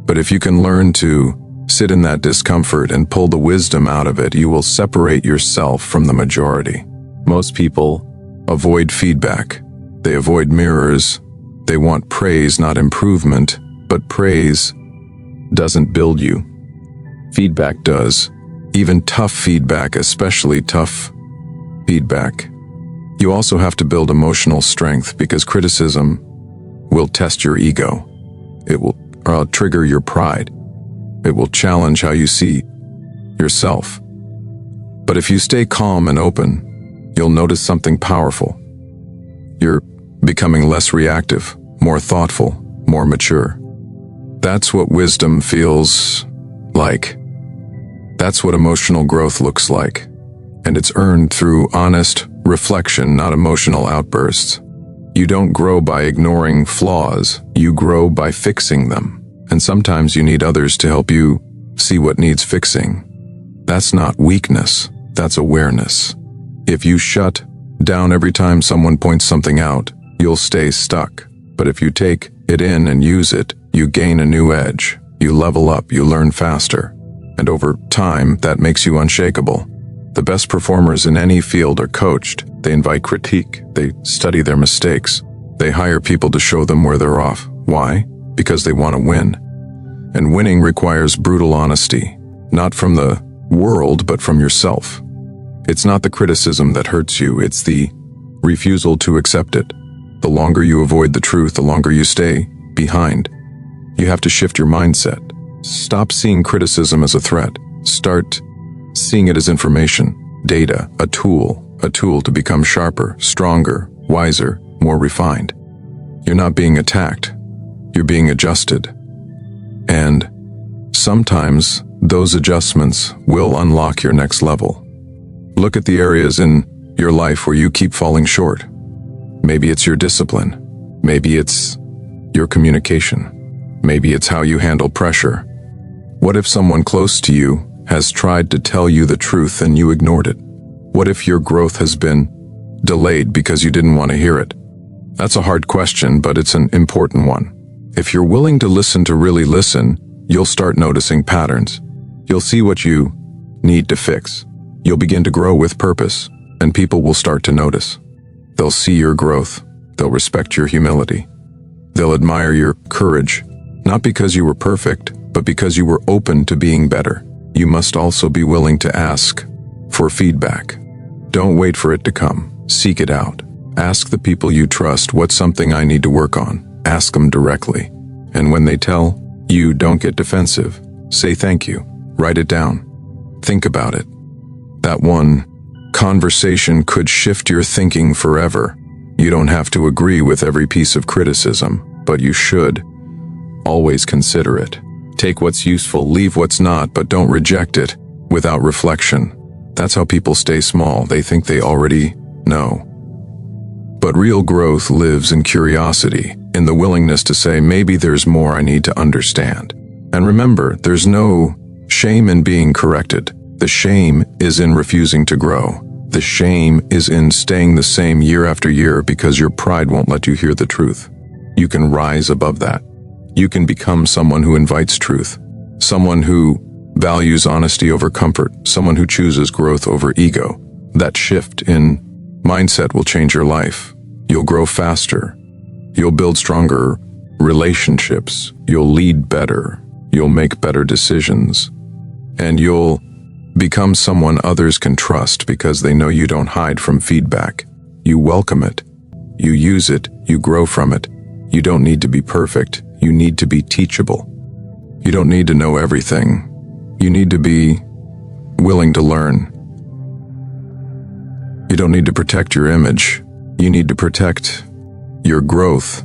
Speaker 1: But if you can learn to sit in that discomfort and pull the wisdom out of it, you will separate yourself from the majority. Most people avoid feedback. They avoid mirrors. They want praise, not improvement, but praise doesn't build you. Feedback does. Even tough feedback, especially tough feedback. You also have to build emotional strength because criticism will test your ego. It will trigger your pride. It will challenge how you see yourself. But if you stay calm and open, you'll notice something powerful. You're becoming less reactive, more thoughtful, more mature. That's what wisdom feels like. That's what emotional growth looks like. And it's earned through honest reflection, not emotional outbursts. You don't grow by ignoring flaws. You grow by fixing them. And sometimes you need others to help you see what needs fixing. That's not weakness. That's awareness. If you shut down every time someone points something out, you'll stay stuck. But if you take it in and use it, you gain a new edge. You level up, you learn faster. And over time, that makes you unshakable. The best performers in any field are coached. They invite critique. They study their mistakes. They hire people to show them where they're off. Why? Because they want to win. And winning requires brutal honesty, not from the world, but from yourself. It's not the criticism that hurts you, it's the refusal to accept it. The longer you avoid the truth, the longer you stay behind. You have to shift your mindset. Stop seeing criticism as a threat. Start seeing it as information, data, a tool to become sharper, stronger, wiser, more refined. You're not being attacked, you're being adjusted. And sometimes those adjustments will unlock your next level. Look at the areas in your life where you keep falling short. Maybe it's your discipline. Maybe it's your communication. Maybe it's how you handle pressure. What if someone close to you has tried to tell you the truth and you ignored it? What if your growth has been delayed because you didn't want to hear it? That's a hard question, but it's an important one. If you're willing to listen to really listen, you'll start noticing patterns. You'll see what you need to fix. You'll begin to grow with purpose, and people will start to notice. They'll see your growth. They'll respect your humility. They'll admire your courage, not because you were perfect, but because you were open to being better. You must also be willing to ask for feedback. Don't wait for it to come. Seek it out. Ask the people you trust, what's something I need to work on? Ask them directly. And when they tell you, don't get defensive. Say thank you. Write it down. Think about it. That one conversation could shift your thinking forever. You don't have to agree with every piece of criticism, but you should always consider it. Take what's useful, leave what's not, but don't reject it without reflection. That's how people stay small. They think they already know. But real growth lives in curiosity, in the willingness to say, maybe there's more I need to understand. And remember, there's no shame in being corrected. The shame is in refusing to grow. The shame is in staying the same year after year because your pride won't let you hear the truth. You can rise above that. You can become someone who invites truth, someone who values honesty over comfort, someone who chooses growth over ego. That shift in mindset will change your life. You'll grow faster. You'll build stronger relationships. You'll lead better. You'll make better decisions. And you'll become someone others can trust because they know you don't hide from feedback. You welcome it. You use it. You grow from it. You don't need to be perfect. You need to be teachable. You don't need to know everything. You need to be willing to learn. You don't need to protect your image. You need to protect your growth.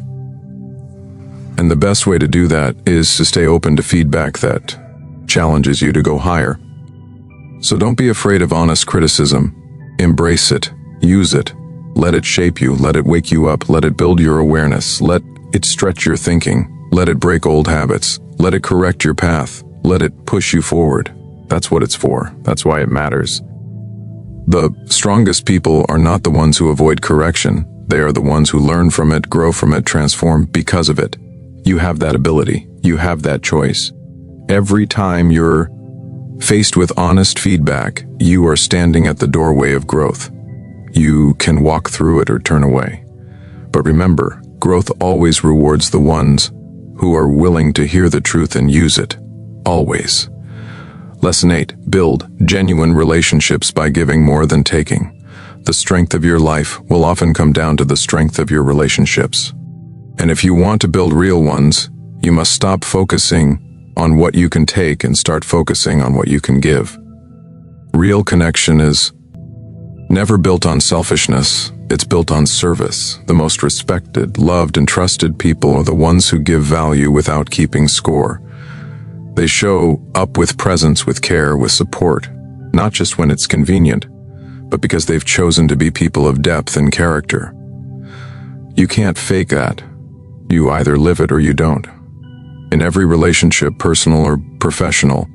Speaker 1: And the best way to do that is to stay open to feedback that challenges you to go higher. So don't be afraid of honest criticism. Embrace it. Use it. Let it shape you. Let it wake you up. Let it build your awareness. Let it stretch your thinking. Let it break old habits. Let it correct your path. Let it push you forward. That's what it's for. That's why it matters. The strongest people are not the ones who avoid correction. They are the ones who learn from it, grow from it, transform because of it. You have that ability. You have that choice. Every time you're faced with honest feedback, you are standing at the doorway of growth. You can walk through it or turn away. But remember, growth always rewards the ones who are willing to hear the truth and use it. Always. Lesson 8. Build genuine relationships by giving more than taking. The strength of your life will often come down to the strength of your relationships. And if you want to build real ones, you must stop focusing on what you can take and start focusing on what you can give. Real connection is never built on selfishness. It's built on service. The most respected, loved, and trusted people are the ones who give value without keeping score. They show up with presence, with care, with support, not just when it's convenient, but because they've chosen to be people of depth and character. You can't fake that. You either live it or you don't. In every relationship, personal or professional,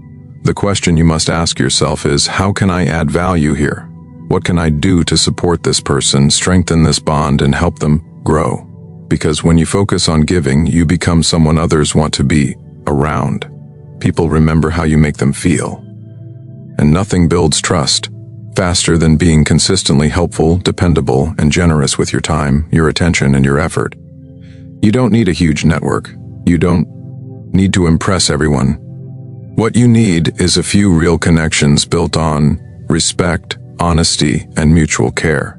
Speaker 1: the question you must ask yourself is, how can I add value here? What can I do to support this person, strengthen this bond, and help them grow? Because when you focus on giving, you become someone others want to be around. People remember how you make them feel. And nothing builds trust faster than being consistently helpful, dependable, and generous with your time, your attention, and your effort. You don't need a huge network. You don't need to impress everyone. What you need is a few real connections built on respect, honesty, and mutual care.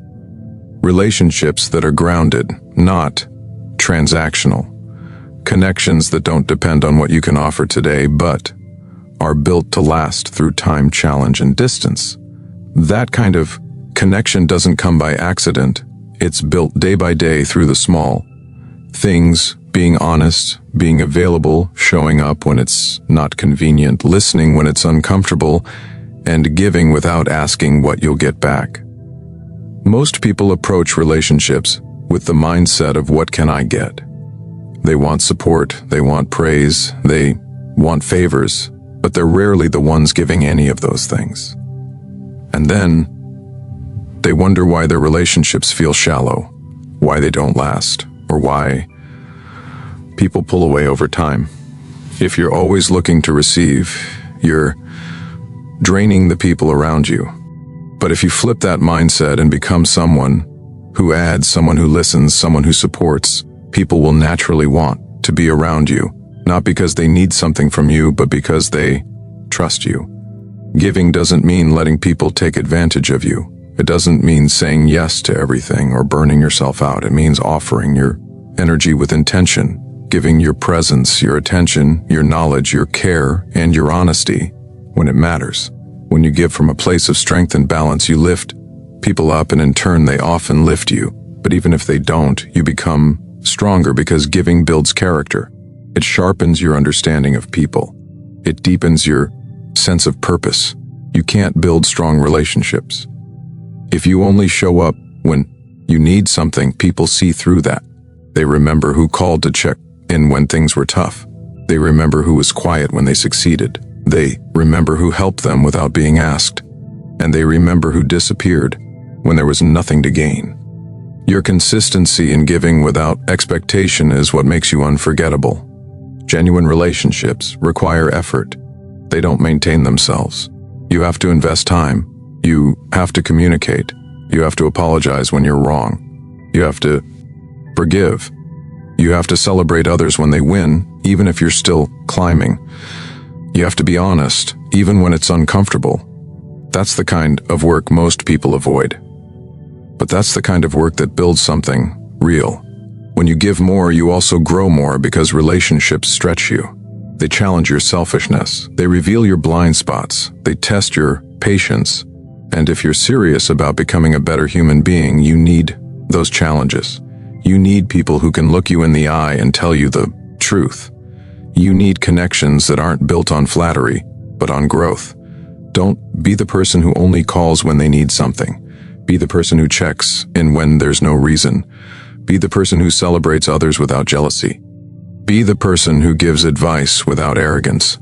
Speaker 1: Relationships that are grounded, not transactional. Connections that don't depend on what you can offer today, but are built to last through time, challenge, and distance. That kind of connection doesn't come by accident. It's built day by day through the small things: being honest, being available, showing up when it's not convenient, listening when it's uncomfortable, and giving without asking what you'll get back. Most people approach relationships with the mindset of what can I get? They want support, they want praise, they want favors, but they're rarely the ones giving any of those things. And then they wonder why their relationships feel shallow, why they don't last, or why people pull away over time. If you're always looking to receive, you're draining the people around you. But if you flip that mindset and become someone who adds, someone who listens, someone who supports, people will naturally want to be around you, not because they need something from you, but because they trust you. Giving doesn't mean letting people take advantage of you. It doesn't mean saying yes to everything or burning yourself out. It means offering your energy with intention, giving your presence, your attention, your knowledge, your care, and your honesty when it matters. When you give from a place of strength and balance, you lift people up, and in turn they often lift you. But even if they don't, you become stronger, because giving builds character. It sharpens your understanding of people. It deepens your sense of purpose. You can't build strong relationships if you only show up when you need something. People see through that. They remember who called to check in when things were tough. They remember who was quiet when they succeeded. They remember who helped them without being asked. And they remember who disappeared when there was nothing to gain. Your consistency in giving without expectation is what makes you unforgettable. Genuine relationships require effort. They don't maintain themselves. You have to invest time. You have to communicate. You have to apologize when you're wrong. You have to forgive. You have to celebrate others when they win, even if you're still climbing. You have to be honest, even when it's uncomfortable. That's the kind of work most people avoid. But that's the kind of work that builds something real. When you give more, you also grow more, because relationships stretch you. They challenge your selfishness. They reveal your blind spots. They test your patience. And if you're serious about becoming a better human being, you need those challenges. You need people who can look you in the eye and tell you the truth. You need connections that aren't built on flattery, but on growth. Don't be the person who only calls when they need something. Be the person who checks in when there's no reason. Be the person who celebrates others without jealousy. Be the person who gives advice without arrogance.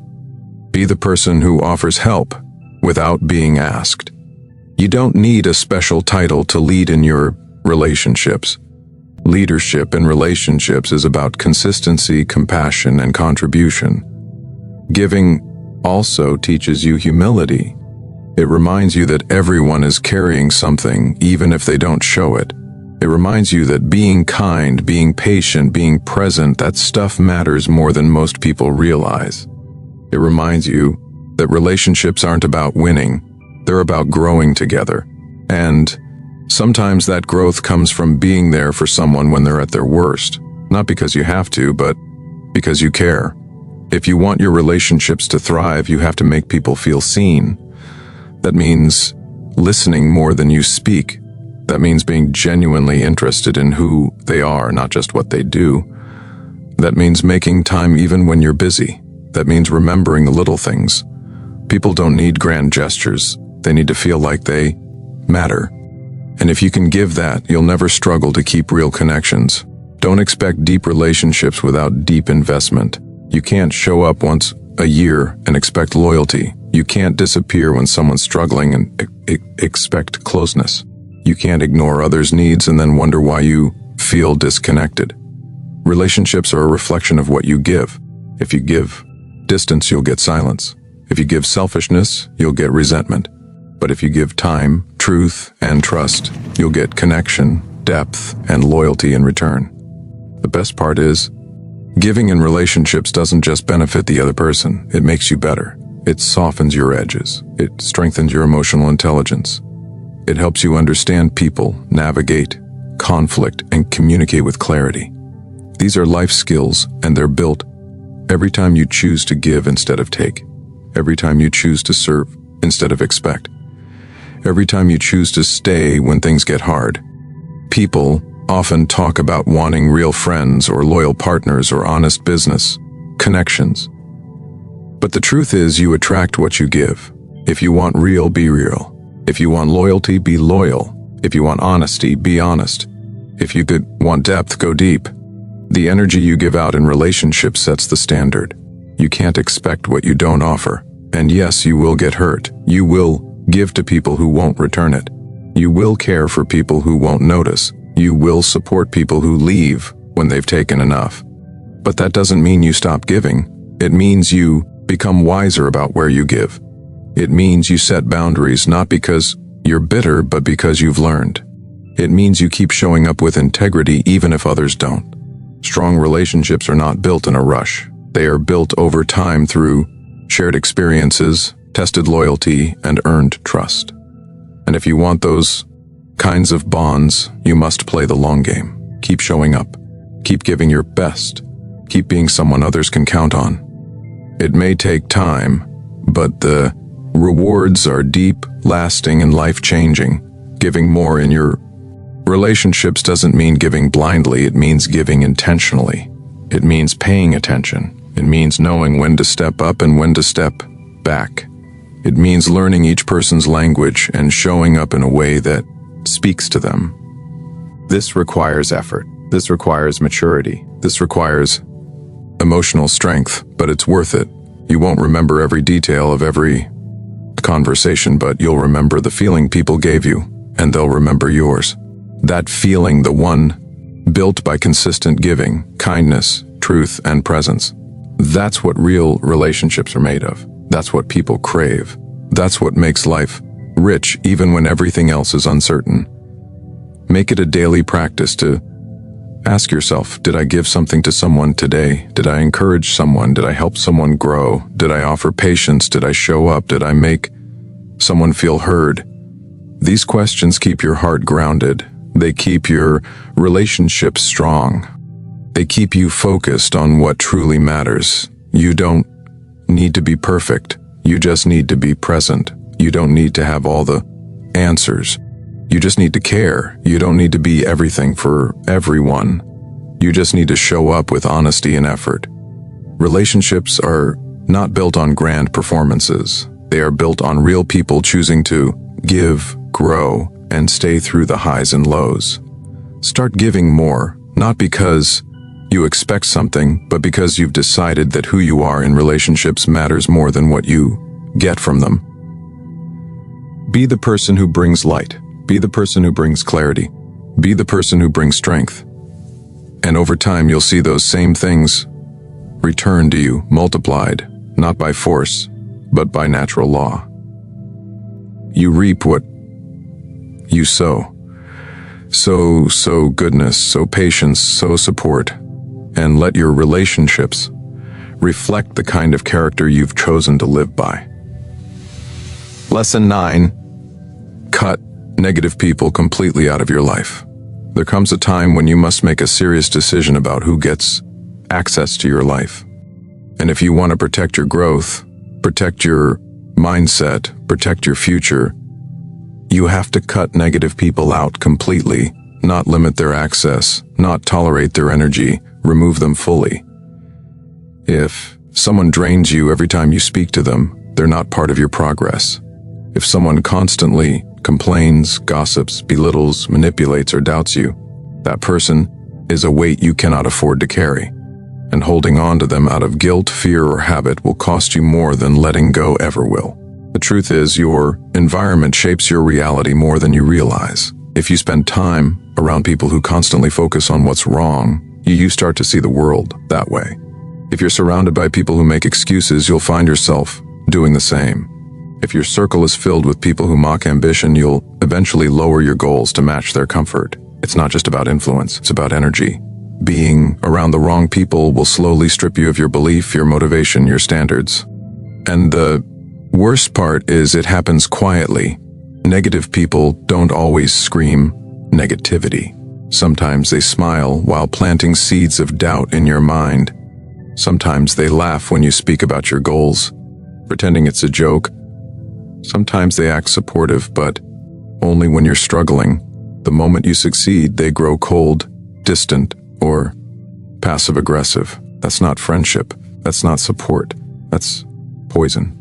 Speaker 1: Be the person who offers help without being asked. You don't need a special title to lead in your relationships. Leadership in relationships is about consistency, compassion, and contribution. Giving also teaches you humility. It reminds you that everyone is carrying something, even if they don't show it. It reminds you that being kind, being patient, being present, that stuff matters more than most people realize. It reminds you that relationships aren't about winning, they're about growing together. And sometimes that growth comes from being there for someone when they're at their worst, not because you have to, but because you care. If you want your relationships to thrive, you have to make people feel seen. That means listening more than you speak. That means being genuinely interested in who they are, not just what they do. That means making time even when you're busy. That means remembering the little things. People don't need grand gestures. They need to feel like they matter. And if you can give that, you'll never struggle to keep real connections. Don't expect deep relationships without deep investment. You can't show up once a year and expect loyalty. You can't disappear when someone's struggling and expect closeness. You can't ignore others' needs and then wonder why you feel disconnected. Relationships are a reflection of what you give. If you give distance, you'll get silence. If you give selfishness, you'll get resentment. But if you give time, truth, and trust, you'll get connection, depth, and loyalty in return. The best part is, giving in relationships doesn't just benefit the other person, it makes you better. It softens your edges. It strengthens your emotional intelligence. It helps you understand people, navigate conflict, and communicate with clarity. These are life skills, and they're built every time you choose to give instead of take. Every time you choose to serve instead of expect. Every time you choose to stay when things get hard. People often talk about wanting real friends or loyal partners or honest business connections. But the truth is, you attract what you give. If you want real, be real. If you want loyalty, be loyal. If you want honesty, be honest. If you want depth, go deep. The energy you give out in relationships sets the standard. You can't expect what you don't offer. And yes, you will get hurt. You will give to people who won't return it. You will care for people who won't notice. You will support people who leave when they've taken enough. But that doesn't mean you stop giving. It means you become wiser about where you give. It means you set boundaries not because you're bitter, but because you've learned. It means you keep showing up with integrity even if others don't. Strong relationships are not built in a rush. They are built over time through shared experiences, tested loyalty, and earned trust. And if you want those kinds of bonds, you must play the long game. Keep showing up. Keep giving your best. Keep being someone others can count on. It may take time, but the rewards are deep, lasting, and life-changing. Giving more in your relationships doesn't mean giving blindly. It means giving intentionally. It means paying attention. It means knowing when to step up and when to step back. It means learning each person's language and showing up in a way that speaks to them. This requires effort. This requires maturity. This requires emotional strength, but it's worth it. You won't remember every detail of every conversation, but you'll remember the feeling people gave you, and they'll remember yours. That feeling, the one built by consistent giving, kindness, truth, and presence. That's what real relationships are made of. That's what people crave. That's what makes life rich even when everything else is uncertain. Make it a daily practice to ask yourself, did I give something to someone today? Did I encourage someone? Did I help someone grow? Did I offer patience? Did I show up? Did I make someone feel heard? These questions keep your heart grounded. They keep your relationships strong. They keep you focused on what truly matters. You don't need to be perfect. You just need to be present. You don't need to have all the answers. You just need to care. You don't need to be everything for everyone. You just need to show up with honesty and effort. Relationships are not built on grand performances. They are built on real people choosing to give, grow, and stay through the highs and lows. Start giving more, not because you expect something, but because you've decided that who you are in relationships matters more than what you get from them. Be the person who brings light. Be the person who brings clarity. Be the person who brings strength. And over time, you'll see those same things return to you, multiplied, not by force, but by natural law. You reap what you sow. Sow goodness, sow patience, sow support, and let your relationships reflect the kind of character you've chosen to live by. Lesson 9. Cut negative people completely out of your life. There comes a time when you must make a serious decision about who gets access to your life. And if you want to protect your growth, protect your mindset, protect your future, you have to cut negative people out completely, not limit their access, not tolerate their energy, remove them fully. If someone drains you every time you speak to them, they're not part of your progress. If someone constantly complains, gossips, belittles, manipulates, or doubts you, that person is a weight you cannot afford to carry. and holding on to them out of guilt, fear, or habit will cost you more than letting go ever will. The truth is, your environment shapes your reality more than you realize. If you spend time around people who constantly focus on what's wrong, you start to see the world that way. If you're surrounded by people who make excuses, you'll find yourself doing the same. If your circle is filled with people who mock ambition, you'll eventually lower your goals to match their comfort. It's not just about influence, it's about energy. Being around the wrong people will slowly strip you of your belief, your motivation, your standards. And the worst part is it happens quietly. Negative people don't always scream negativity. Sometimes they smile while planting seeds of doubt in your mind. Sometimes they laugh when you speak about your goals, pretending it's a joke. Sometimes they act supportive, but only when you're struggling. The moment you succeed, they grow cold, distant, or passive-aggressive. That's not friendship. That's not support. That's poison.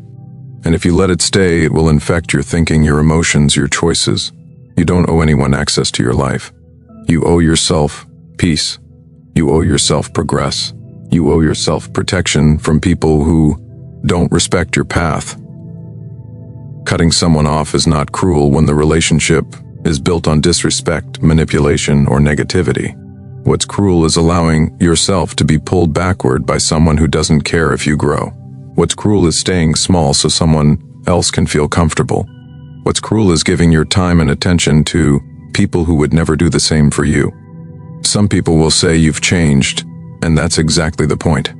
Speaker 1: And if you let it stay, it will infect your thinking, your emotions, your choices. You don't owe anyone access to your life. You owe yourself peace. You owe yourself progress. You owe yourself protection from people who don't respect your path. Cutting someone off is not cruel when the relationship is built on disrespect, manipulation, or negativity. What's cruel is allowing yourself to be pulled backward by someone who doesn't care if you grow. What's cruel is staying small so someone else can feel comfortable. What's cruel is giving your time and attention to people who would never do the same for you. Some people will say you've changed, and that's exactly the point.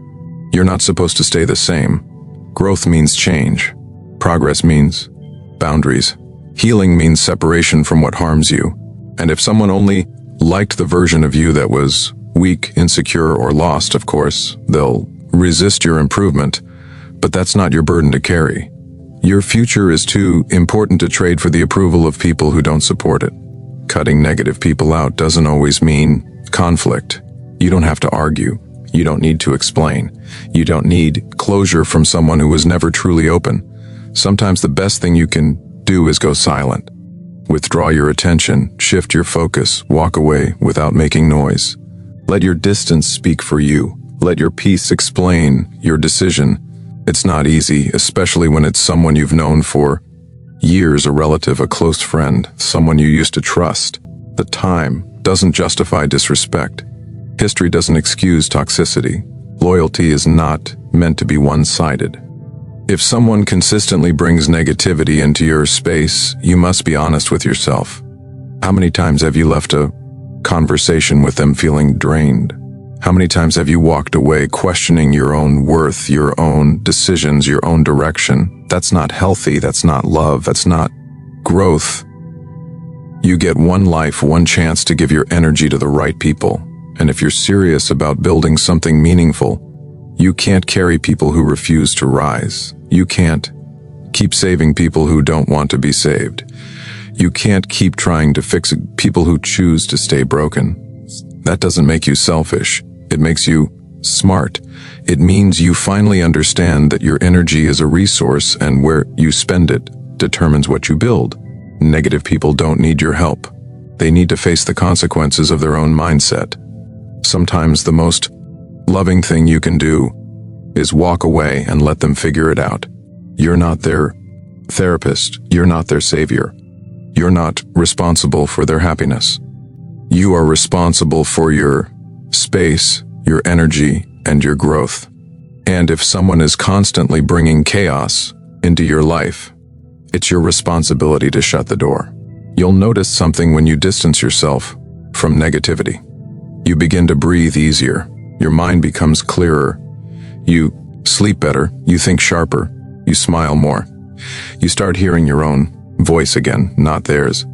Speaker 1: You're not supposed to stay the same. Growth means change. Progress means boundaries. Healing means separation from what harms you. And if someone only liked the version of you that was weak, insecure, or lost, of course, they'll resist your improvement. But that's not your burden to carry. Your future is too important to trade for the approval of people who don't support it. Cutting negative people out doesn't always mean conflict. You don't have to argue. You don't need to explain. You don't need closure from someone who was never truly open. Sometimes the best thing you can do is go silent. Withdraw your attention, shift your focus, walk away without making noise. Let your distance speak for you. Let your peace explain your decision. It's not easy, especially when it's someone you've known for years, a relative, a close friend, someone you used to trust. The time doesn't justify disrespect. History doesn't excuse toxicity. Loyalty is not meant to be one-sided. If someone consistently brings negativity into your space, you must be honest with yourself. How many times have you left a conversation with them feeling drained? How many times have you walked away questioning your own worth, your own decisions, your own direction? That's not healthy. That's not love. That's not growth. You get one life, one chance to give your energy to the right people. And if you're serious about building something meaningful, you can't carry people who refuse to rise. You can't keep saving people who don't want to be saved. You can't keep trying to fix people who choose to stay broken. That doesn't make you selfish. It makes you smart. It means you finally understand that your energy is a resource and where you spend it determines what you build. Negative people don't need your help. They need to face the consequences of their own mindset. Sometimes the most loving thing you can do is walk away and let them figure it out. You're not their therapist. You're not their savior. You're not responsible for their happiness. You are responsible for your space, your energy, and your growth. And if someone is constantly bringing chaos into your life, it's your responsibility to shut the door. You'll notice something when you distance yourself from negativity. You begin to breathe easier. Your mind becomes clearer. You sleep better. You think sharper. You smile more. You start hearing your own voice again, not theirs.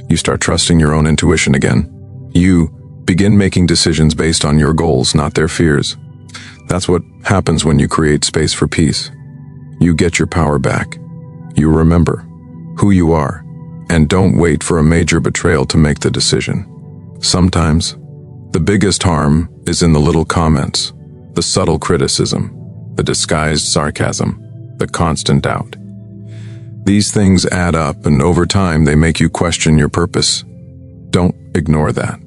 Speaker 1: You start trusting your own intuition again. You begin making decisions based on your goals, not their fears. That's what happens when you create space for peace. You get your power back. You remember who you are, and don't wait for a major betrayal to make the decision. Sometimes, the biggest harm is in the little comments, the subtle criticism, the disguised sarcasm, the constant doubt. These things add up, and over time they make you question your purpose. Don't ignore that.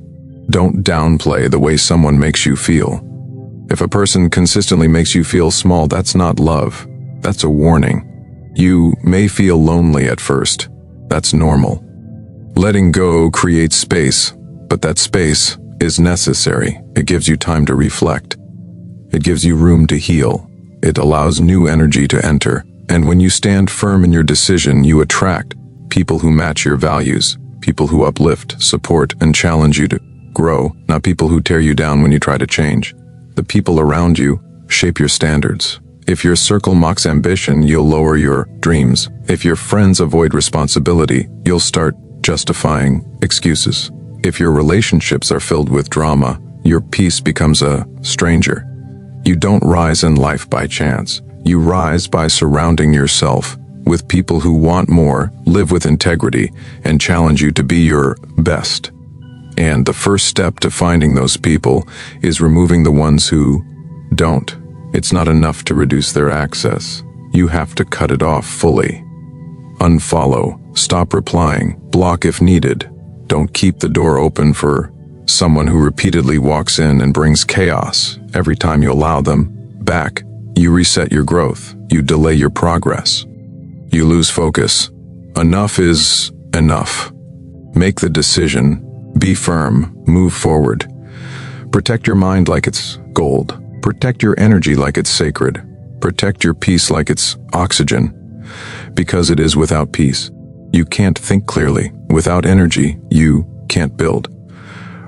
Speaker 1: Don't downplay the way someone makes you feel. If a person consistently makes you feel small, that's not love. That's a warning. You may feel lonely at first. That's normal. Letting go creates space, but that space is necessary. It gives you time to reflect. It gives you room to heal. It allows new energy to enter. And when you stand firm in your decision, you attract people who match your values, people who uplift, support, and challenge you to grow, not people who tear you down when you try to change. The people around you shape your standards. If your circle mocks ambition, you'll lower your dreams. If your friends avoid responsibility, you'll start justifying excuses. If your relationships are filled with drama, your peace becomes a stranger. You don't rise in life by chance. You rise by surrounding yourself with people who want more, live with integrity, and challenge you to be your best. And the first step to finding those people is removing the ones who don't. It's not enough to reduce their access. You have to cut it off fully. Unfollow, stop replying, block if needed. Don't keep the door open for someone who repeatedly walks in and brings chaos. Every time you allow them back, you reset your growth. You delay your progress. You lose focus. Enough is enough. Make the decision. Be firm. Move forward. Protect your mind like it's gold. Protect your energy like it's sacred. Protect your peace like it's oxygen. Because it is without peace, you can't think clearly. Without energy, you can't build.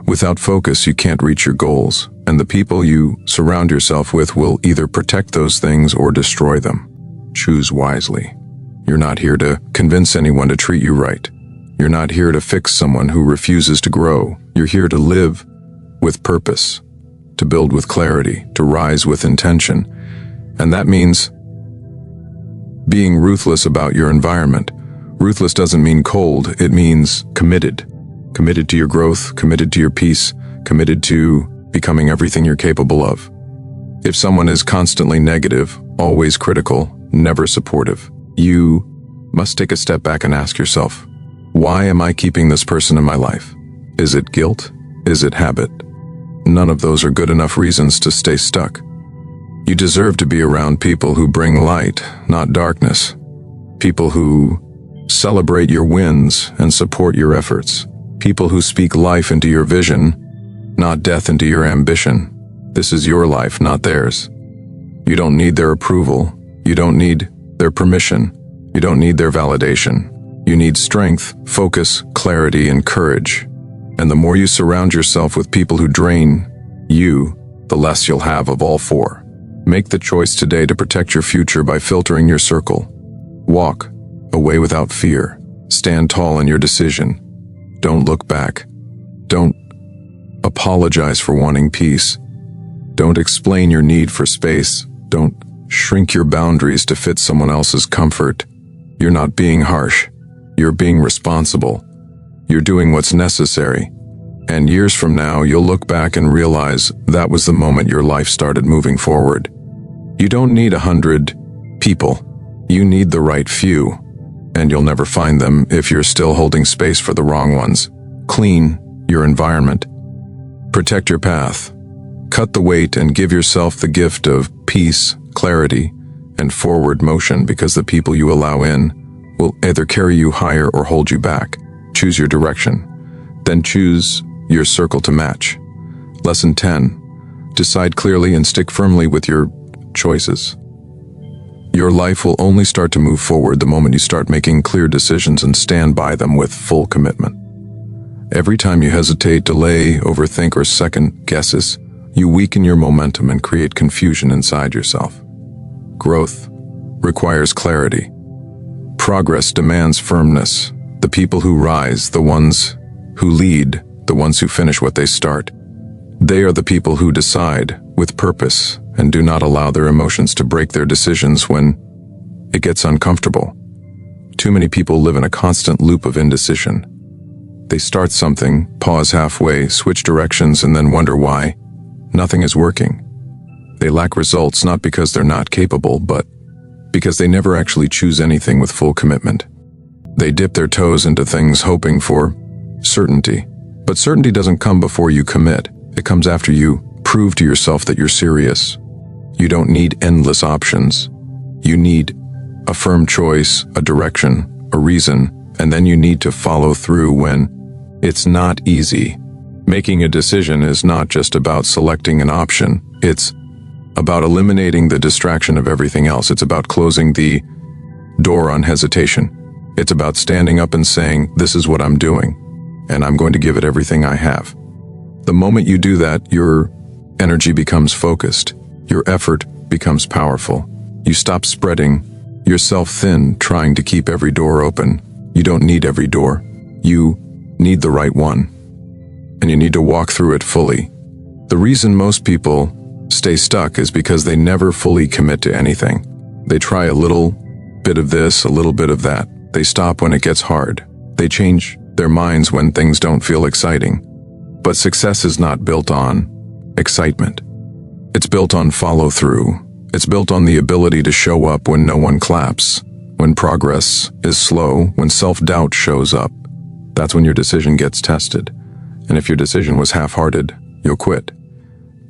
Speaker 1: Without focus, you can't reach your goals. And the people you surround yourself with will either protect those things or destroy them. Choose wisely. You're not here to convince anyone to treat you right. You're not here to fix someone who refuses to grow. You're here to live with purpose, to build with clarity, to rise with intention. And that means being ruthless about your environment. Ruthless doesn't mean cold, it means committed. Committed to your growth, committed to your peace, committed to becoming everything you're capable of. If someone is constantly negative, always critical, never supportive, you must take a step back and ask yourself, why am I keeping this person in my life? Is it guilt? Is it habit? None of those are good enough reasons to stay stuck. You deserve to be around people who bring light, not darkness. People who celebrate your wins and support your efforts. People who speak life into your vision, not death into your ambition. This is your life, not theirs. You don't need their approval. You don't need their permission. You don't need their validation. You need strength, focus, clarity, and courage. And the more you surround yourself with people who drain you, the less you'll have of all four. Make the choice today to protect your future by filtering your circle. Walk away without fear. Stand tall in your decision. Don't look back. Don't apologize for wanting peace. Don't explain your need for space. Don't shrink your boundaries to fit someone else's comfort. You're not being harsh. You're being responsible. You're doing what's necessary. And years from now, you'll look back and realize that was the moment your life started moving forward. You don't need 100 people. You need the right few. And you'll never find them if you're still holding space for the wrong ones. Clean your environment. Protect your path. Cut the weight and give yourself the gift of peace, clarity, and forward motion, because the people you allow in will either carry you higher or hold you back. Choose your direction. Then choose your circle to match. Lesson 10. Decide clearly and stick firmly with your choices. Your life will only start to move forward the moment you start making clear decisions and stand by them with full commitment. Every time you hesitate, delay, overthink, or second guesses, you weaken your momentum and create confusion inside yourself. Growth requires clarity. Progress demands firmness. The people who rise, the ones who lead, the ones who finish what they start. They are the people who decide with purpose and do not allow their emotions to break their decisions when it gets uncomfortable. Too many people live in a constant loop of indecision. They start something, pause halfway, switch directions, and then wonder why nothing is working. They lack results not because they're not capable, but because they never actually choose anything with full commitment. They dip their toes into things hoping for certainty. But certainty doesn't come before you commit. It comes after you prove prove to yourself that you're serious. You don't need endless options. You need a firm choice, a direction, a reason, and then you need to follow through when it's not easy. Making a decision is not just about selecting an option. It's about eliminating the distraction of everything else. It's about closing the door on hesitation. It's about standing up and saying, this is what I'm doing, and I'm going to give it everything I have. The moment you do that, your energy becomes focused. Your effort becomes powerful. You stop spreading yourself thin, trying to keep every door open. You don't need every door. You need the right one. And you need to walk through it fully. The reason most people stay stuck is because they never fully commit to anything. They try a little bit of this, a little bit of that. They stop when it gets hard. They change their minds when things don't feel exciting. But success is not built on excitement. It's built on follow-through. It's built on the ability to show up when no one claps, when progress is slow, when self-doubt shows up. That's when your decision gets tested. And if your decision was half-hearted, you'll quit.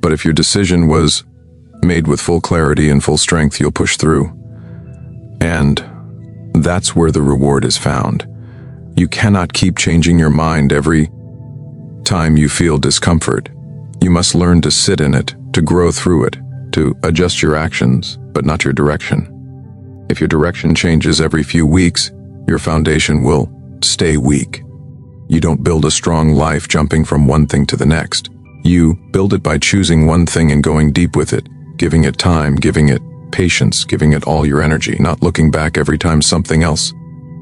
Speaker 1: But if your decision was made with full clarity and full strength, you'll push through. And that's where the reward is found. You cannot keep changing your mind every time you feel discomfort. You must learn to sit in it, to grow through it, to adjust your actions, but not your direction. If your direction changes every few weeks, your foundation will stay weak. You don't build a strong life jumping from one thing to the next. You build it by choosing one thing and going deep with it, giving it time, giving it patience, giving it all your energy, not looking back every time something else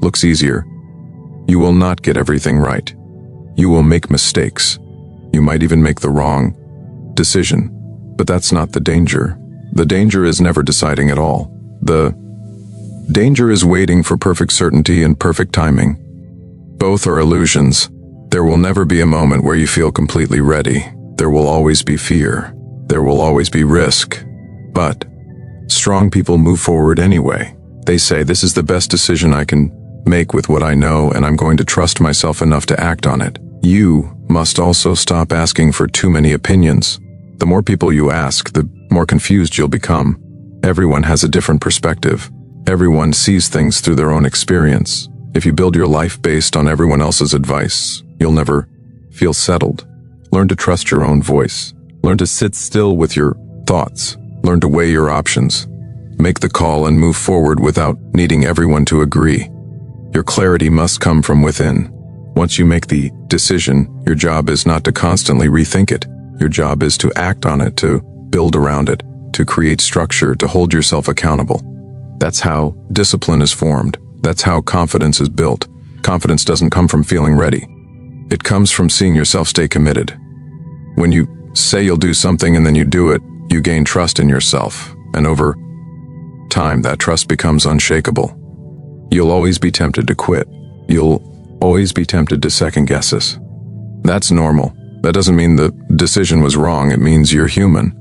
Speaker 1: looks easier. You will not get everything right. You will make mistakes. You might even make the wrong decision, but that's not the danger. The danger is never deciding at all. The danger is waiting for perfect certainty and perfect timing. Both are illusions. There will never be a moment where you feel completely ready. There will always be fear. There will always be risk. But strong people move forward anyway. They say, this is the best decision I can make with what I know, and I'm going to trust myself enough to act on it. You must also stop asking for too many opinions. The more people you ask, the more confused you'll become. Everyone has a different perspective. Everyone sees things through their own experience. If you build your life based on everyone else's advice, you'll never feel settled. Learn to trust your own voice. Learn to sit still with your thoughts. Learn to weigh your options. Make the call and move forward without needing everyone to agree. Your clarity must come from within. Once you make the decision, your job is not to constantly rethink it. Your job is to act on it, to build around it, to create structure, to hold yourself accountable. That's how discipline is formed. That's how confidence is built. Confidence doesn't come from feeling ready. It comes from seeing yourself stay committed. When you say you'll do something and then you do it, you gain trust in yourself. And over time, that trust becomes unshakable. You'll always be tempted to quit. You'll always be tempted to second guess us. That's normal. That doesn't mean the decision was wrong. It means you're human.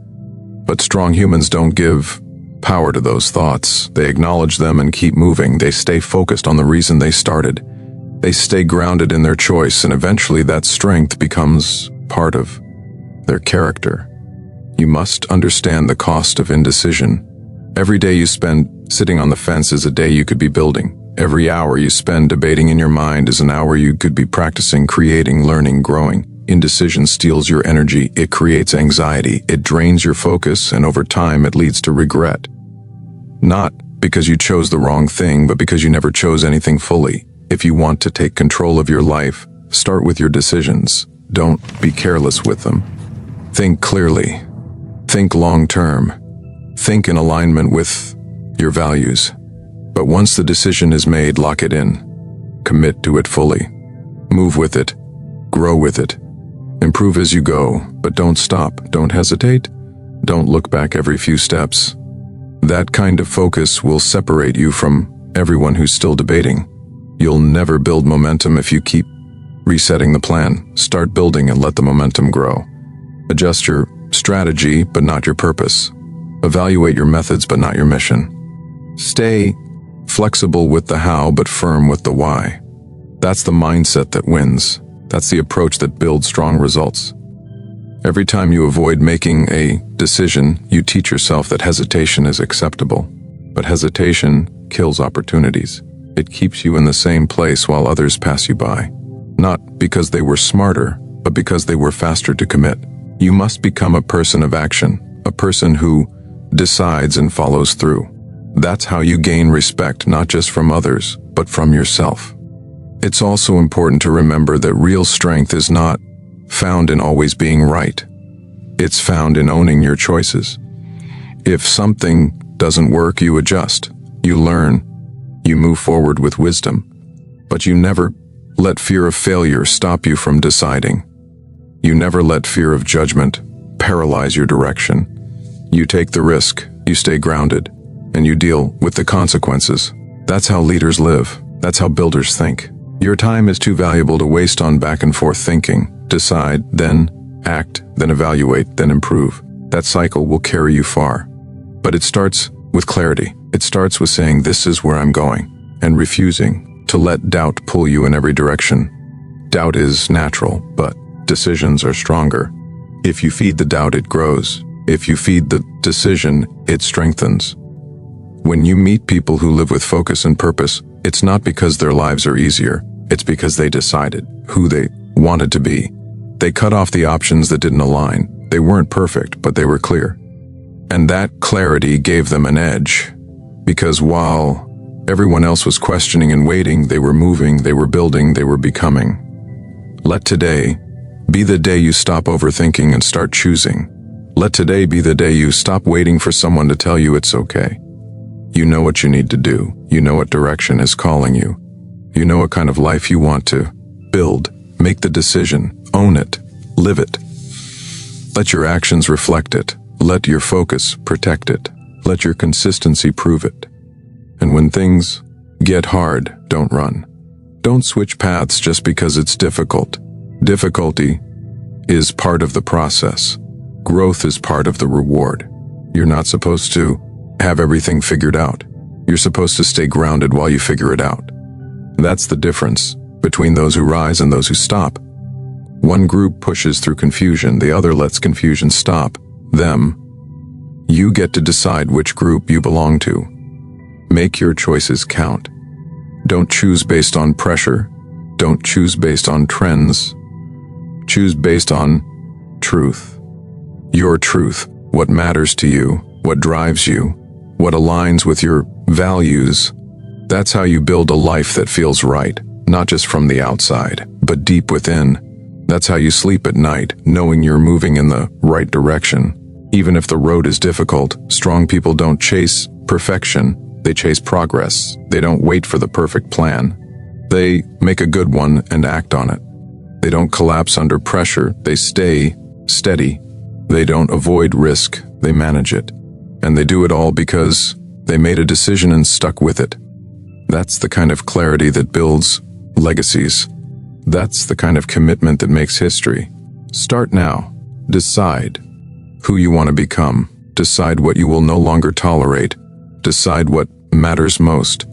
Speaker 1: But strong humans don't give power to those thoughts. They acknowledge them and keep moving. They stay focused on the reason they started. They stay grounded in their choice, and eventually that strength becomes part of their character. You must understand the cost of indecision. Every day you spend sitting on the fence is a day you could be building. Every hour you spend debating in your mind is an hour you could be practicing, creating, learning, growing. Indecision steals your energy. It creates anxiety. It drains your focus, and over time it leads to regret. Not because you chose the wrong thing, but because you never chose anything fully. If you want to take control of your life, start with your decisions. Don't be careless with them. Think clearly. Think long-term. Think in alignment with your values. But once the decision is made, lock it in. Commit to it fully. Move with it. Grow with it. Improve as you go, but don't stop. Don't hesitate. Don't look back every few steps. That kind of focus will separate you from everyone who's still debating. You'll never build momentum if you keep resetting the plan. Start building and let the momentum grow. Adjust your strategy, but not your purpose. Evaluate your methods, but not your mission. Stay flexible with the how, but firm with the why. That's the mindset that wins. That's the approach that builds strong results. Every time you avoid making a decision, you teach yourself that hesitation is acceptable. But hesitation kills opportunities. It keeps you in the same place while others pass you by. Not because they were smarter, but because they were faster to commit. You must become a person of action, a person who decides and follows through. That's how you gain respect, not just from others, but from yourself. It's also important to remember that real strength is not found in always being right. It's found in owning your choices. If something doesn't work, you adjust, you learn, you move forward with wisdom. But you never let fear of failure stop you from deciding. You never let fear of judgment paralyze your direction. You take the risk, you stay grounded, and you deal with the consequences. That's how leaders live. That's how builders think. Your time is too valuable to waste on back and forth thinking. Decide, then act, then evaluate, then improve. That cycle will carry you far. But it starts with clarity. It starts with saying, this is where I'm going, and refusing to let doubt pull you in every direction. Doubt is natural, but decisions are stronger. If you feed the doubt, it grows. If you feed the decision, it strengthens. When you meet people who live with focus and purpose, it's not because their lives are easier. It's because they decided who they wanted to be. They cut off the options that didn't align. They weren't perfect, but they were clear. And that clarity gave them an edge. Because while everyone else was questioning and waiting, they were moving, they were building, they were becoming. Let today be the day you stop overthinking and start choosing. Let today be the day you stop waiting for someone to tell you it's okay. You know what you need to do. You know what direction is calling you. You know what kind of life you want to build. Make the decision. Own it. Live it. Let your actions reflect it. Let your focus protect it. Let your consistency prove it. And when things get hard, don't run. Don't switch paths just because it's difficult. Difficulty is part of the process. Growth is part of the reward. You're not supposed to have everything figured out. You're supposed to stay grounded while you figure it out. That's the difference between those who rise and those who stop. One group pushes through confusion, the other lets confusion stop them. You get to decide which group you belong to. Make your choices count. Don't choose based on pressure. Don't choose based on trends. Choose based on truth. Your truth, what matters to you, what drives you, what aligns with your values. That's how you build a life that feels right, not just from the outside, but deep within. That's how you sleep at night, knowing you're moving in the right direction. Even if the road is difficult, strong people don't chase perfection, they chase progress. They don't wait for the perfect plan. They make a good one and act on it. They don't collapse under pressure, they stay steady. They don't avoid risk, they manage it. And they do it all because they made a decision and stuck with it. That's the kind of clarity that builds legacies. That's the kind of commitment that makes history. Start now. Decide who you want to become. Decide what you will no longer tolerate. Decide what matters most.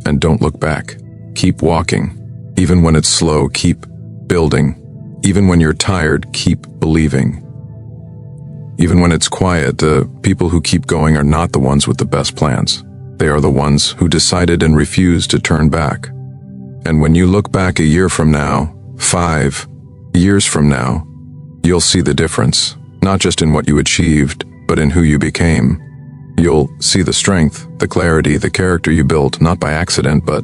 Speaker 1: And don't look back. Keep walking. Even when it's slow, keep building. Even when you're tired, keep believing. Even when it's quiet, the people who keep going are not the ones with the best plans. They are the ones who decided and refused to turn back. And when you look back a year from now, 5 years from now, you'll see the difference, not just in what you achieved, but in who you became. You'll see the strength, the clarity, the character you built, not by accident, but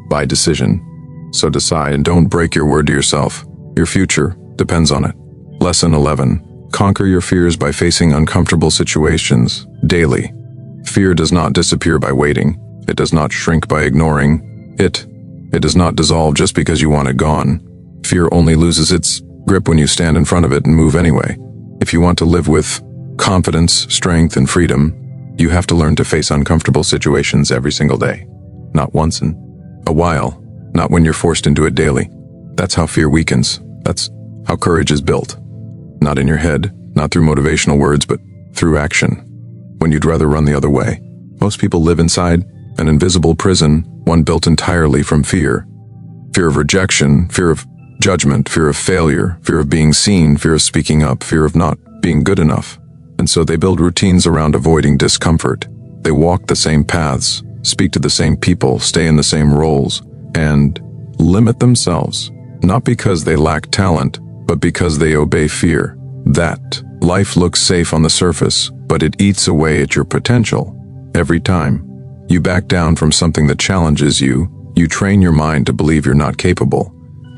Speaker 1: by decision. So decide and don't break your word to yourself. Your future depends on it. Lesson 11. Conquer your fears by facing uncomfortable situations daily. Fear does not disappear by waiting. It does not shrink by ignoring. It does not dissolve just because you want it gone. Fear only loses its grip when you stand in front of it and move anyway. If you want to live with confidence, strength, and freedom, you have to learn to face uncomfortable situations every single day. Not once in a while, not when you're forced into it daily. That's how fear weakens. That's how courage is built. Not in your head, not through motivational words, but through action. When you'd rather run the other way. Most people live inside an invisible prison, one built entirely from fear. Fear of rejection, fear of judgment, fear of failure, fear of being seen, fear of speaking up, fear of not being good enough. And so they build routines around avoiding discomfort. They walk the same paths, speak to the same people, stay in the same roles, and limit themselves, not because they lack talent, but because they obey fear. That life looks safe on the surface, but it eats away at your potential. Every time you back down from something that challenges you, you train your mind to believe you're not capable.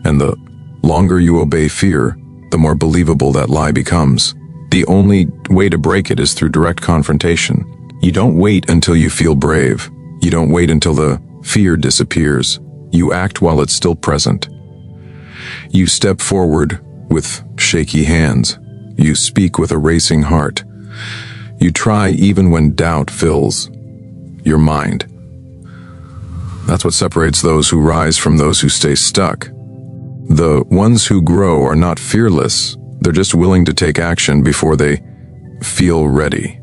Speaker 1: And the longer you obey fear, the more believable that lie becomes. The only way to break it is through direct confrontation. You don't wait until you feel brave. You don't wait until the fear disappears. You act while it's still present. You step forward with shaky hands. You speak with a racing heart. You try even when doubt fills your mind. That's what separates those who rise from those who stay stuck. The ones who grow are not fearless. They're just willing to take action before they feel ready.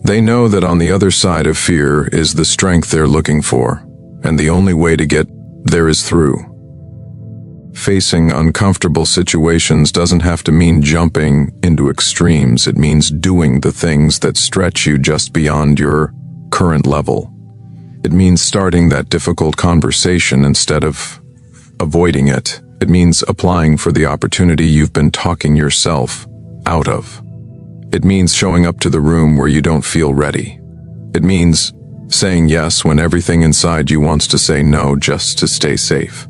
Speaker 1: They know that on the other side of fear is the strength they're looking for, and the only way to get there is through. Facing uncomfortable situations doesn't have to mean jumping into extremes. It means doing the things that stretch you just beyond your current level. It means starting that difficult conversation instead of avoiding it. It means applying for the opportunity you've been talking yourself out of. It means showing up to the room where you don't feel ready. It means saying yes when everything inside you wants to say no just to stay safe.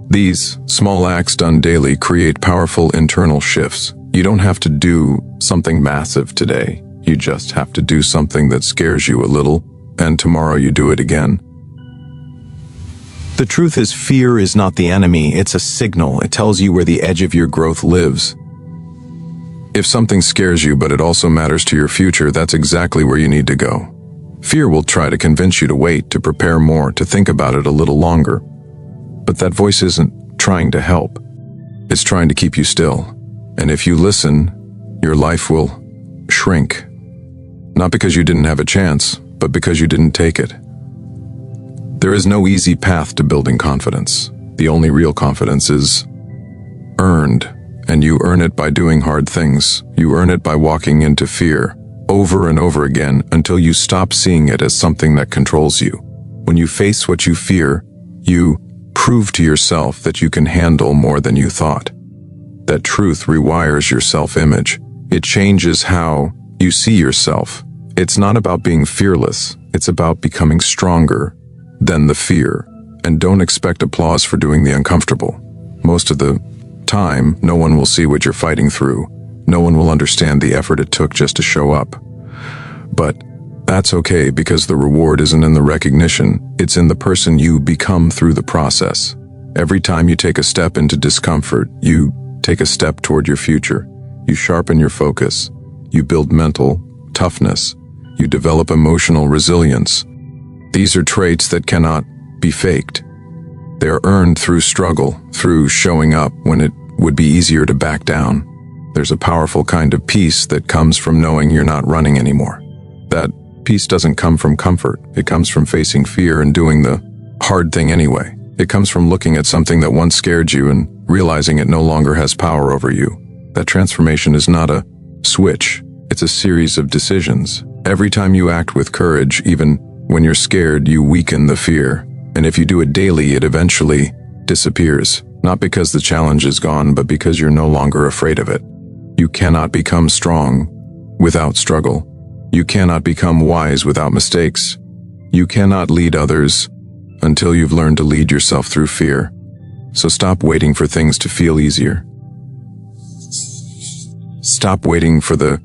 Speaker 1: These small acts done daily create powerful internal shifts. You don't have to do something massive today. You just have to do something that scares you a little, and tomorrow you do it again.
Speaker 2: The truth is, fear is not the enemy, it's a signal. It tells you where the edge of your growth lives.
Speaker 1: If something scares you but it also matters to your future, that's exactly where you need to go. Fear will try to convince you to wait, to prepare more, to think about it a little longer. But that voice isn't trying to help. It's trying to keep you still. And if you listen, your life will shrink. Not because you didn't have a chance, but because you didn't take it. There is no easy path to building confidence. The only real confidence is earned, and you earn it by doing hard things. You earn it by walking into fear over and over again until you stop seeing it as something that controls you. When you face what you fear, you prove to yourself that you can handle more than you thought. That truth rewires your self-image. It changes how you see yourself. It's not about being fearless. It's about becoming stronger than the fear. And don't expect applause for doing the uncomfortable. Most of the time, no one will see what you're fighting through. No one will understand the effort it took just to show up. But that's okay, because the reward isn't in the recognition. It's in the person you become through the process. Every time you take a step into discomfort, you take a step toward your future. You sharpen your focus. You build mental toughness. You develop emotional resilience. These are traits that cannot be faked. They are earned through struggle, through showing up when it would be easier to back down. There's a powerful kind of peace that comes from knowing you're not running anymore. That peace doesn't come from comfort. It comes from facing fear and doing the hard thing anyway. It comes from looking at something that once scared you and realizing it no longer has power over you. That transformation is not a switch. It's a series of decisions. Every time you act with courage, even when you're scared, you weaken the fear. And if you do it daily, it eventually disappears. Not because the challenge is gone, but because you're no longer afraid of it. You cannot become strong without struggle. You cannot become wise without mistakes. You cannot lead others until you've learned to lead yourself through fear. So stop waiting for things to feel easier. Stop waiting for the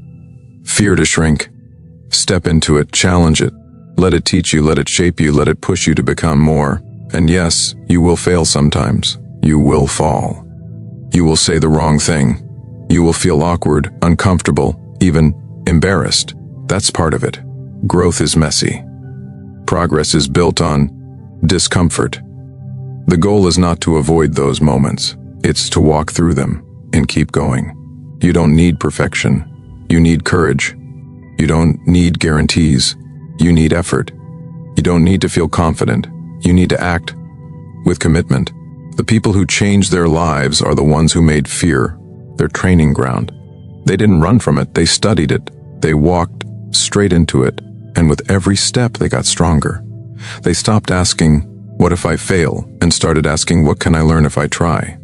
Speaker 1: fear to shrink. Step into it, challenge it. Let it teach you, let it shape you, let it push you to become more. And yes, you will fail sometimes. You will fall. You will say the wrong thing. You will feel awkward, uncomfortable, even embarrassed. That's part of it. Growth is messy. Progress is built on discomfort. The goal is not to avoid those moments. It's to walk through them and keep going. You don't need perfection. You need courage. You don't need guarantees. You need effort. You don't need to feel confident. You need to act with commitment. The people who change their lives are the ones who made fear their training ground. They didn't run from it, they studied it. They walked straight into it, and with every step they got stronger. They stopped asking, "What if I fail?" and started asking, "What can I learn if I try?"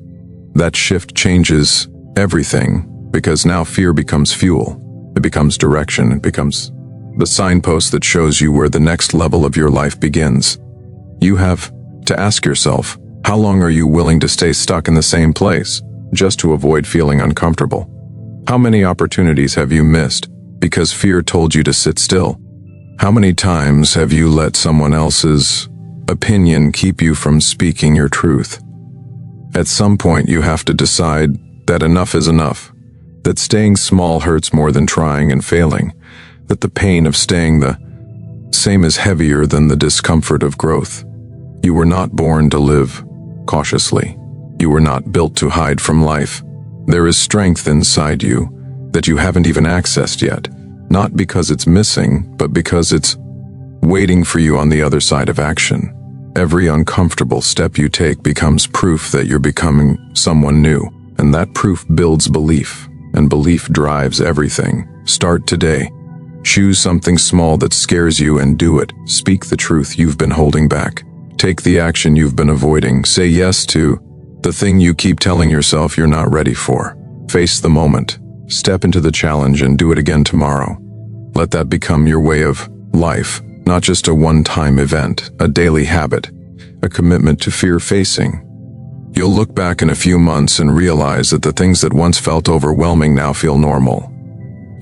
Speaker 1: That shift changes everything, because now fear becomes fuel. It becomes direction. It becomes the signpost that shows you where the next level of your life begins. You have to ask yourself, how long are you willing to stay stuck in the same place, just to avoid feeling uncomfortable? How many opportunities have you missed because fear told you to sit still? How many times have you let someone else's opinion keep you from speaking your truth? At some point, you have to decide that enough is enough, that staying small hurts more than trying and failing, that the pain of staying the same is heavier than the discomfort of growth. You were not born to live cautiously. You were not built to hide from life. There is strength inside you that you haven't even accessed yet, not because it's missing, but because it's waiting for you on the other side of action. Every uncomfortable step you take becomes proof that you're becoming someone new, and that proof builds belief, and belief drives everything. Start today. Choose something small that scares you and do it. Speak the truth you've been holding back. Take the action you've been avoiding. Say yes to the thing you keep telling yourself you're not ready for. Face the moment. Step into the challenge and do it again tomorrow. Let that become your way of life, not just a one-time event, a daily habit, a commitment to fear facing. You'll look back in a few months and realize that the things that once felt overwhelming now feel normal.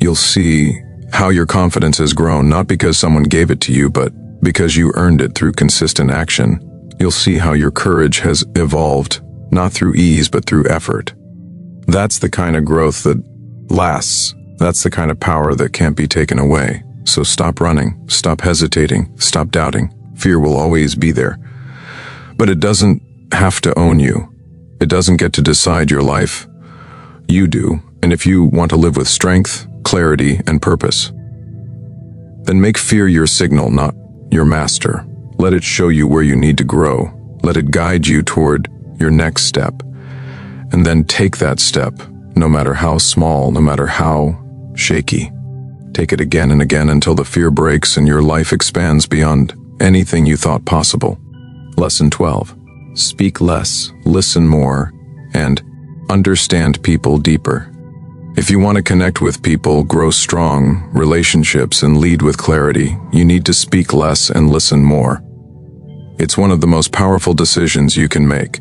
Speaker 1: You'll see how your confidence has grown, not because someone gave it to you, but because you earned it through consistent action. You'll see how your courage has evolved, not through ease, but through effort. That's the kind of growth that lasts. That's the kind of power that can't be taken away. So stop running, stop hesitating, stop doubting. Fear will always be there. But it doesn't have to own you. It doesn't get to decide your life. You do. And if you want to live with strength, clarity, and purpose, then make fear your signal, not your master. Let it show you where you need to grow. Let it guide you toward your next step. And then take that step, no matter how small, no matter how shaky. Take it again and again until the fear breaks and your life expands beyond anything you thought possible. Lesson 12. Speak less, listen more, and understand people deeper. If you want to connect with people, grow strong relationships, and lead with clarity, you need to speak less and listen more. It's one of the most powerful decisions you can make,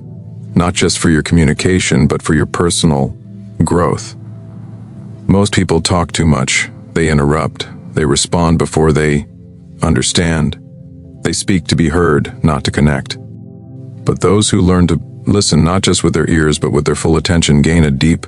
Speaker 1: not just for your communication, but for your personal growth. Most people talk too much. They interrupt. They respond before they understand. They speak to be heard, not to connect. But those who learn to listen not just with their ears, but with their full attention gain a deep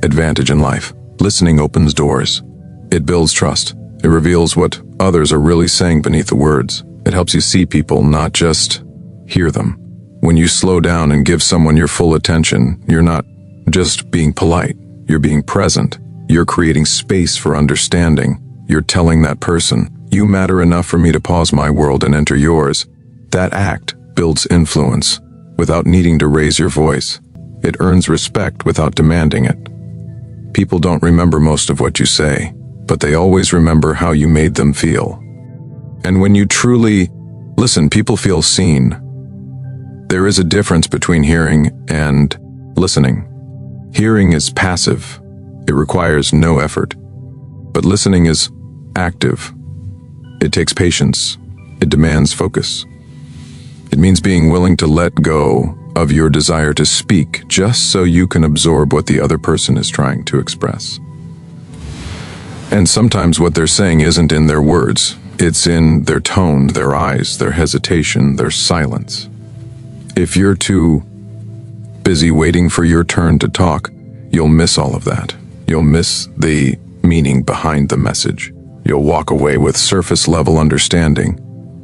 Speaker 1: advantage in life. Listening opens doors. It builds trust. It reveals what others are really saying beneath the words. It helps you see people, not just hear them. When you slow down and give someone your full attention, you're not just being polite. You're being present. You're creating space for understanding. You're telling that person, you matter enough for me to pause my world and enter yours. That act builds influence without needing to raise your voice. It earns respect without demanding it. People don't remember most of what you say, but they always remember how you made them feel. And when you truly listen, people feel seen. There is a difference between hearing and listening. Hearing is passive. It requires no effort. But listening is active. It takes patience. It demands focus. It means being willing to let go of your desire to speak just so you can absorb what the other person is trying to express. And sometimes what they're saying isn't in their words. It's in their tone, their eyes, their hesitation, their silence. If you're too busy waiting for your turn to talk, you'll miss all of that. You'll miss the meaning behind the message. You'll walk away with surface-level understanding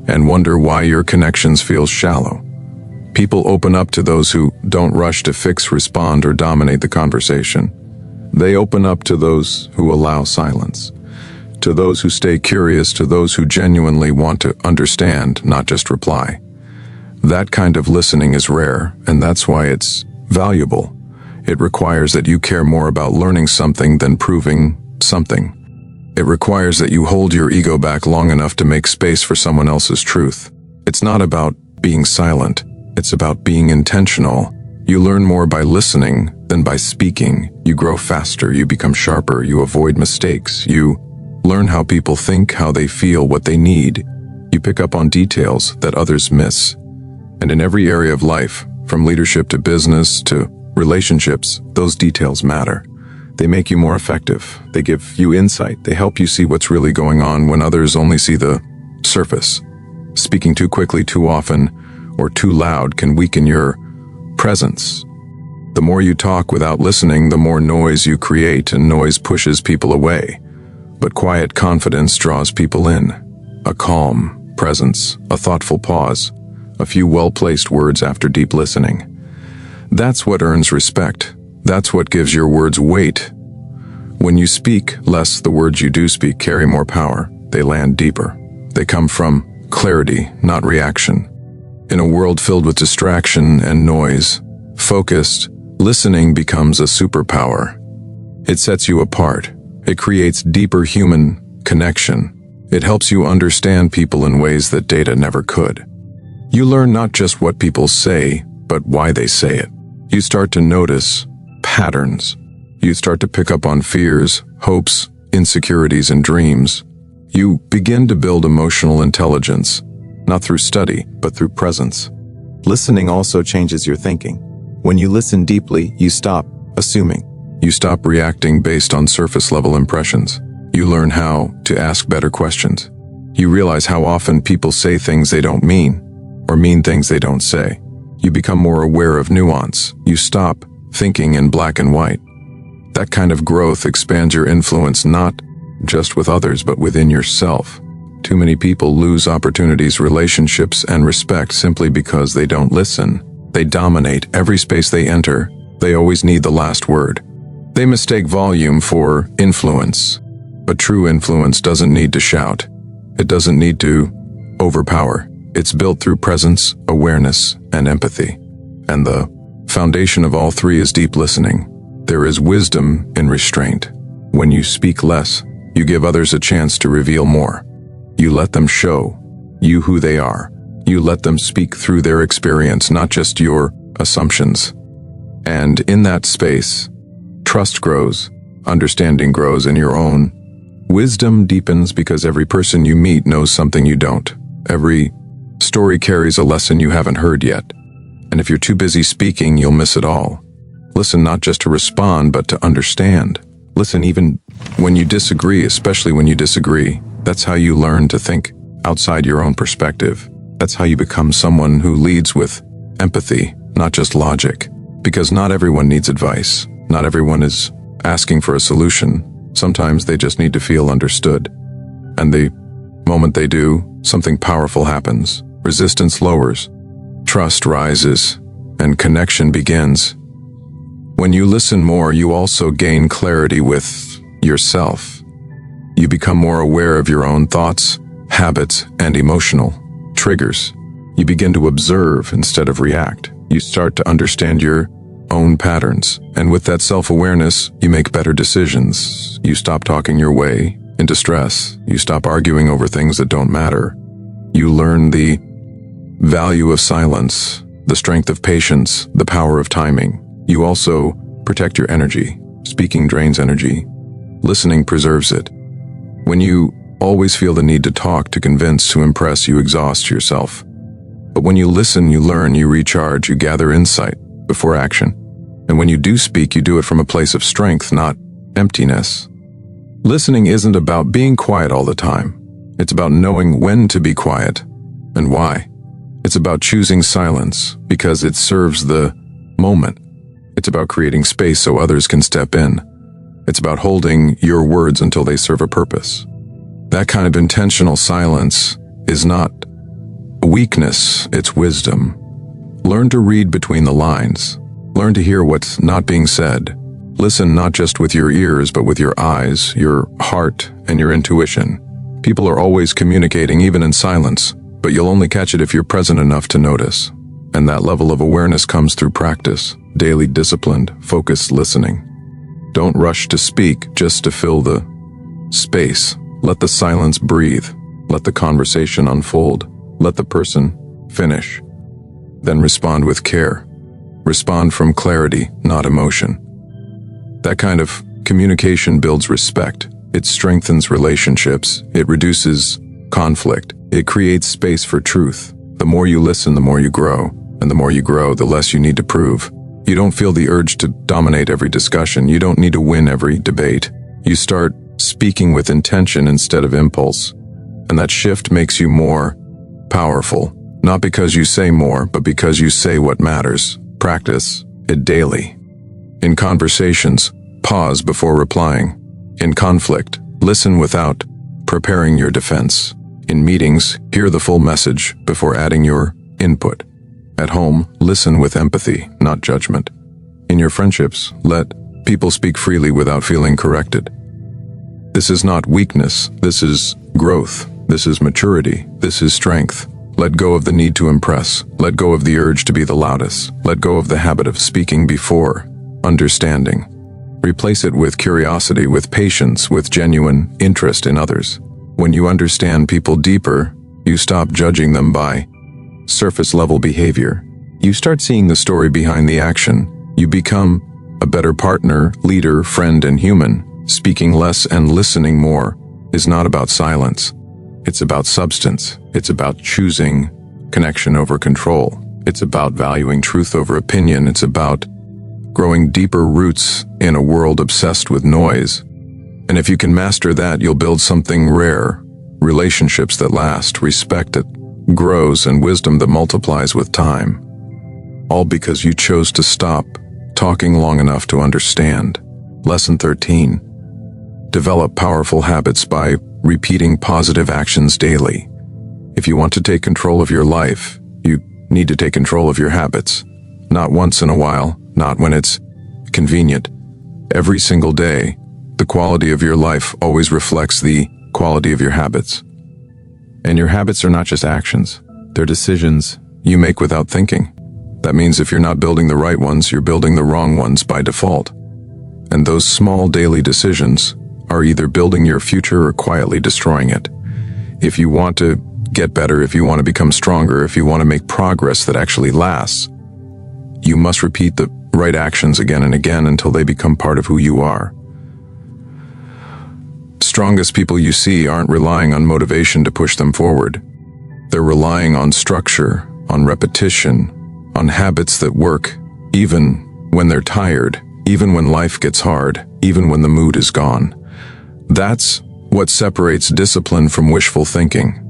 Speaker 1: and wonder why your connections feel shallow. People open up to those who don't rush to fix, respond, or dominate the conversation. They open up to those who allow silence, to those who stay curious, to those who genuinely want to understand, not just reply. That kind of listening is rare, and that's why it's valuable. It requires that you care more about learning something than proving something. It requires that you hold your ego back long enough to make space for someone else's truth. It's not about being silent. It's about being intentional. You learn more by listening than by speaking. You grow faster, you become sharper, you avoid mistakes. You learn how people think, how they feel, what they need. You pick up on details that others miss. And in every area of life, from leadership to business to relationships, those details matter. They make you more effective. They give you insight. They help you see what's really going on when others only see the surface. Speaking too quickly, too often, or too loud can weaken your presence. The more you talk without listening, the more noise you create, and noise pushes people away. But quiet confidence draws people in. A calm presence, a thoughtful pause, a few well-placed words after deep listening. That's what earns respect. That's what gives your words weight. When you speak less, the words you do speak carry more power. They land deeper. They come from clarity, not reaction. In a world filled with distraction and noise, focused, listening becomes a superpower. It sets you apart. It creates deeper human connection. It helps you understand people in ways that data never could. You learn not just what people say, but why they say it. You start to notice patterns. You start to pick up on fears, hopes, insecurities, and dreams. You begin to build emotional intelligence, not through study, but through presence.
Speaker 2: Listening also changes your thinking. When you listen deeply, you stop assuming.
Speaker 1: You stop reacting based on surface-level impressions. You learn how to ask better questions. You realize how often people say things they don't mean, or mean things they don't say. You become more aware of nuance. You stop thinking in black and white. That kind of growth expands your influence not just with others, but within yourself. Too many people lose opportunities, relationships, and respect simply because they don't listen. They dominate every space they enter. They always need the last word. They mistake volume for influence. But true influence doesn't need to shout. It doesn't need to overpower. It's built through presence, awareness, and empathy. And the foundation of all three is deep listening. There is wisdom in restraint. When you speak less, you give others a chance to reveal more. You let them show you who they are. You let them speak through their experience, not just your assumptions. And in that space, trust grows, understanding grows, and your own wisdom deepens because every person you meet knows something you don't. Every story carries a lesson you haven't heard yet. And if you're too busy speaking, you'll miss it all. Listen not just to respond, but to understand. Listen even when you disagree, especially when you disagree. That's how you learn to think outside your own perspective. That's how you become someone who leads with empathy, not just logic. Because not everyone needs advice. Not everyone is asking for a solution. Sometimes they just need to feel understood. And the moment they do, something powerful happens. Resistance lowers, trust rises, and connection begins. When you listen more, you also gain clarity with yourself. You become more aware of your own thoughts, habits, and emotional triggers. You begin to observe instead of react. You start to understand your own patterns, and with that self-awareness, you make better decisions. You stop talking your way into stress. You stop arguing over things that don't matter. You learn the value of silence, the strength of patience, the power of timing. You also protect your energy. Speaking drains energy. Listening preserves it. When you always feel the need to talk, to convince, to impress, you exhaust yourself. But when you listen, you learn, you recharge, you gather insight before action. And when you do speak, you do it from a place of strength, not emptiness. Listening isn't about being quiet all the time. It's about knowing when to be quiet and why. It's about choosing silence because it serves the moment. It's about creating space so others can step in. It's about holding your words until they serve a purpose. That kind of intentional silence is not a weakness, it's wisdom. Learn to read between the lines. Learn to hear what's not being said. Listen not just with your ears, but with your eyes, your heart, and your intuition. People are always communicating, even in silence, but you'll only catch it if you're present enough to notice. And that level of awareness comes through practice, daily disciplined, focused listening. Don't rush to speak just to fill the space. Let the silence breathe. Let the conversation unfold. Let the person finish. Then respond with care. Respond from clarity, not emotion. That kind of communication builds respect. It strengthens relationships. It reduces conflict. It creates space for truth. The more you listen, the more you grow. And the more you grow, the less you need to prove. You don't feel the urge to dominate every discussion. You don't need to win every debate. You start speaking with intention instead of impulse. And that shift makes you more powerful. Not because you say more, but because you say what matters. Practice it daily. In conversations, pause before replying. In conflict, listen without preparing your defense. In meetings, hear the full message before adding your input. At home, listen with empathy, not judgment. In your friendships, let people speak freely without feeling corrected. This is not weakness. This is growth. This is maturity. This is strength. Let go of the need to impress. Let go of the urge to be the loudest. Let go of the habit of speaking before understanding. Replace it with curiosity, with patience, with genuine interest in others. When you understand people deeper, you stop judging them by surface-level behavior. You start seeing the story behind the action. You become a better partner, leader, friend, and human. Speaking less and listening more is not about silence. It's about substance. It's about choosing connection over control. It's about valuing truth over opinion. It's about growing deeper roots in a world obsessed with noise. And if you can master that, you'll build something rare, relationships that last, respect that grows, and wisdom that multiplies with time. All because you chose to stop talking long enough to understand. Lesson 13. Develop powerful habits by repeating positive actions daily. If you want to take control of your life, you need to take control of your habits. Not once in a while, not when it's convenient. Every single day, the quality of your life always reflects the quality of your habits. And your habits are not just actions. They're decisions you make without thinking. That means if you're not building the right ones, you're building the wrong ones by default. And those small daily decisions are either building your future or quietly destroying it. If you want to get better, if you want to become stronger, if you want to make progress that actually lasts, you must repeat the right actions again and again until they become part of who you are. Strongest people you see aren't relying on motivation to push them forward. They're relying on structure, on repetition, on habits that work, even when they're tired, even when life gets hard, even when the mood is gone. That's what separates discipline from wishful thinking.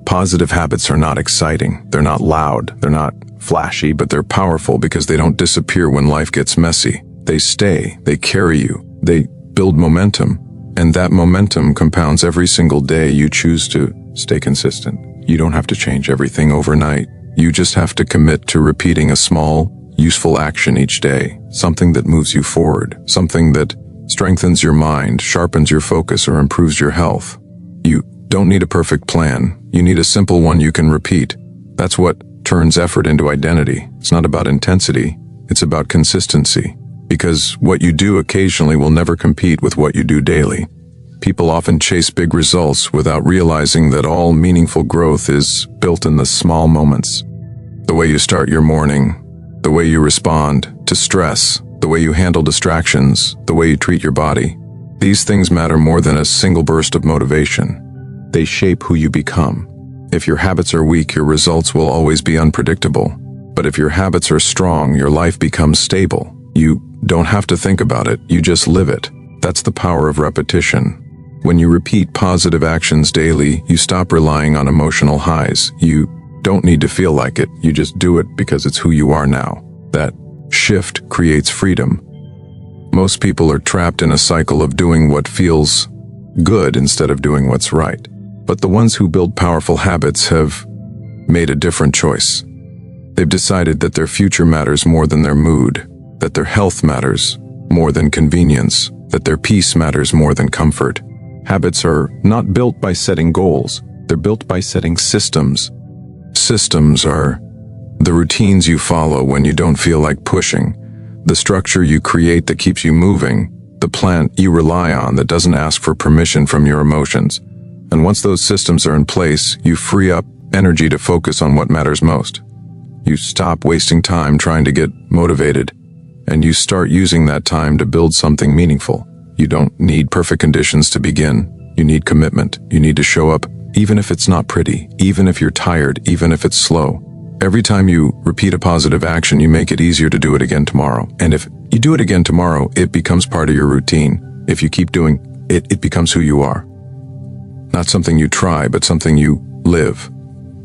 Speaker 1: Positive habits are not exciting. They're not loud. They're not flashy, but they're powerful because they don't disappear when life gets messy. They stay. They carry you. They build momentum. And that momentum compounds every single day you choose to stay consistent. You don't have to change everything overnight. You just have to commit to repeating a small, useful action each day. Something that moves you forward. Something that strengthens your mind, sharpens your focus, or improves your health. You don't need a perfect plan. You need a simple one you can repeat. That's what turns effort into identity. It's not about intensity. It's about consistency. Because what you do occasionally will never compete with what you do daily. People often chase big results without realizing that all meaningful growth is built in the small moments. The way you start your morning, the way you respond to stress, the way you handle distractions, the way you treat your body. These things matter more than a single burst of motivation. They shape who you become. If your habits are weak, your results will always be unpredictable. But if your habits are strong, your life becomes stable. You don't have to think about it, you just live it. That's the power of repetition. When you repeat positive actions daily, you stop relying on emotional highs. You don't need to feel like it, you just do it because it's who you are now. That shift creates freedom. Most people are trapped in a cycle of doing what feels good instead of doing what's right. But the ones who build powerful habits have made a different choice. They've decided that their future matters more than their mood, that their health matters more than convenience, that their peace matters more than comfort. Habits are not built by setting goals. They're built by setting systems. Systems are the routines you follow when you don't feel like pushing, the structure you create that keeps you moving, the plan you rely on that doesn't ask for permission from your emotions. And once those systems are in place, you free up energy to focus on what matters most. You stop wasting time trying to get motivated, and you start using that time to build something meaningful. You don't need perfect conditions to begin. You need commitment. You need to show up, even if it's not pretty, even if you're tired, even if it's slow. Every time you repeat a positive action, you make it easier to do it again tomorrow. And if you do it again tomorrow, it becomes part of your routine. If you keep doing it, it becomes who you are. Not something you try, but something you live.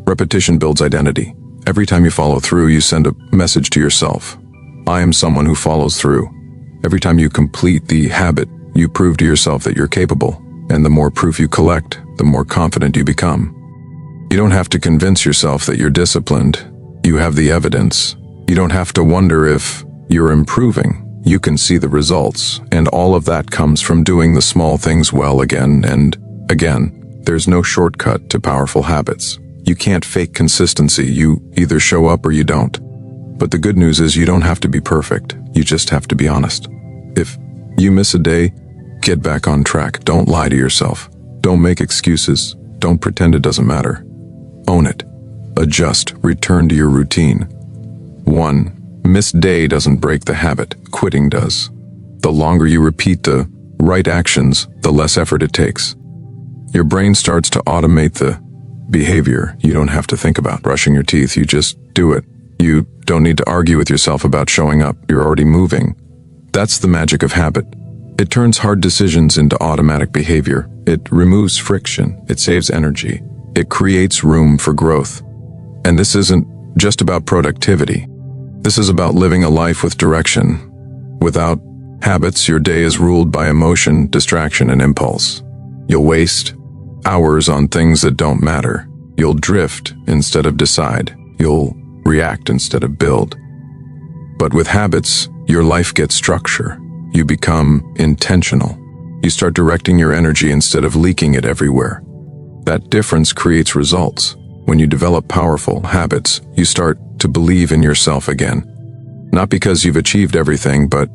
Speaker 1: Repetition builds identity. Every time you follow through, you send a message to yourself. I am someone who follows through. Every time you complete the habit, you prove to yourself that you're capable. And the more proof you collect, the more confident you become. You don't have to convince yourself that you're disciplined. You have the evidence. You don't have to wonder if you're improving. You can see the results, and all of that comes from doing the small things well again and again. There's no shortcut to powerful habits. You can't fake consistency. You either show up or you don't. But the good news is you don't have to be perfect. You just have to be honest. If you miss a day, get back on track. Don't lie to yourself. Don't make excuses. Don't pretend it doesn't matter. Own it. Adjust. Return to your routine. 1. Missed day doesn't break the habit. Quitting does. The longer you repeat the right actions, the less effort it takes. Your brain starts to automate the behavior you don't have to think about. Brushing your teeth, you just do it. You don't need to argue with yourself about showing up. You're already moving. That's the magic of habit. It turns hard decisions into automatic behavior. It removes friction. It saves energy. It creates room for growth. And this isn't just about productivity. This is about living a life with direction. Without habits, your day is ruled by emotion, distraction, and impulse. You'll waste hours on things that don't matter. You'll drift instead of decide. You'll react instead of build. But with habits, your life gets structure. You become intentional. You start directing your energy instead of leaking it everywhere. That difference creates results. When you develop powerful habits, you start to believe in yourself again. Not because you've achieved everything, but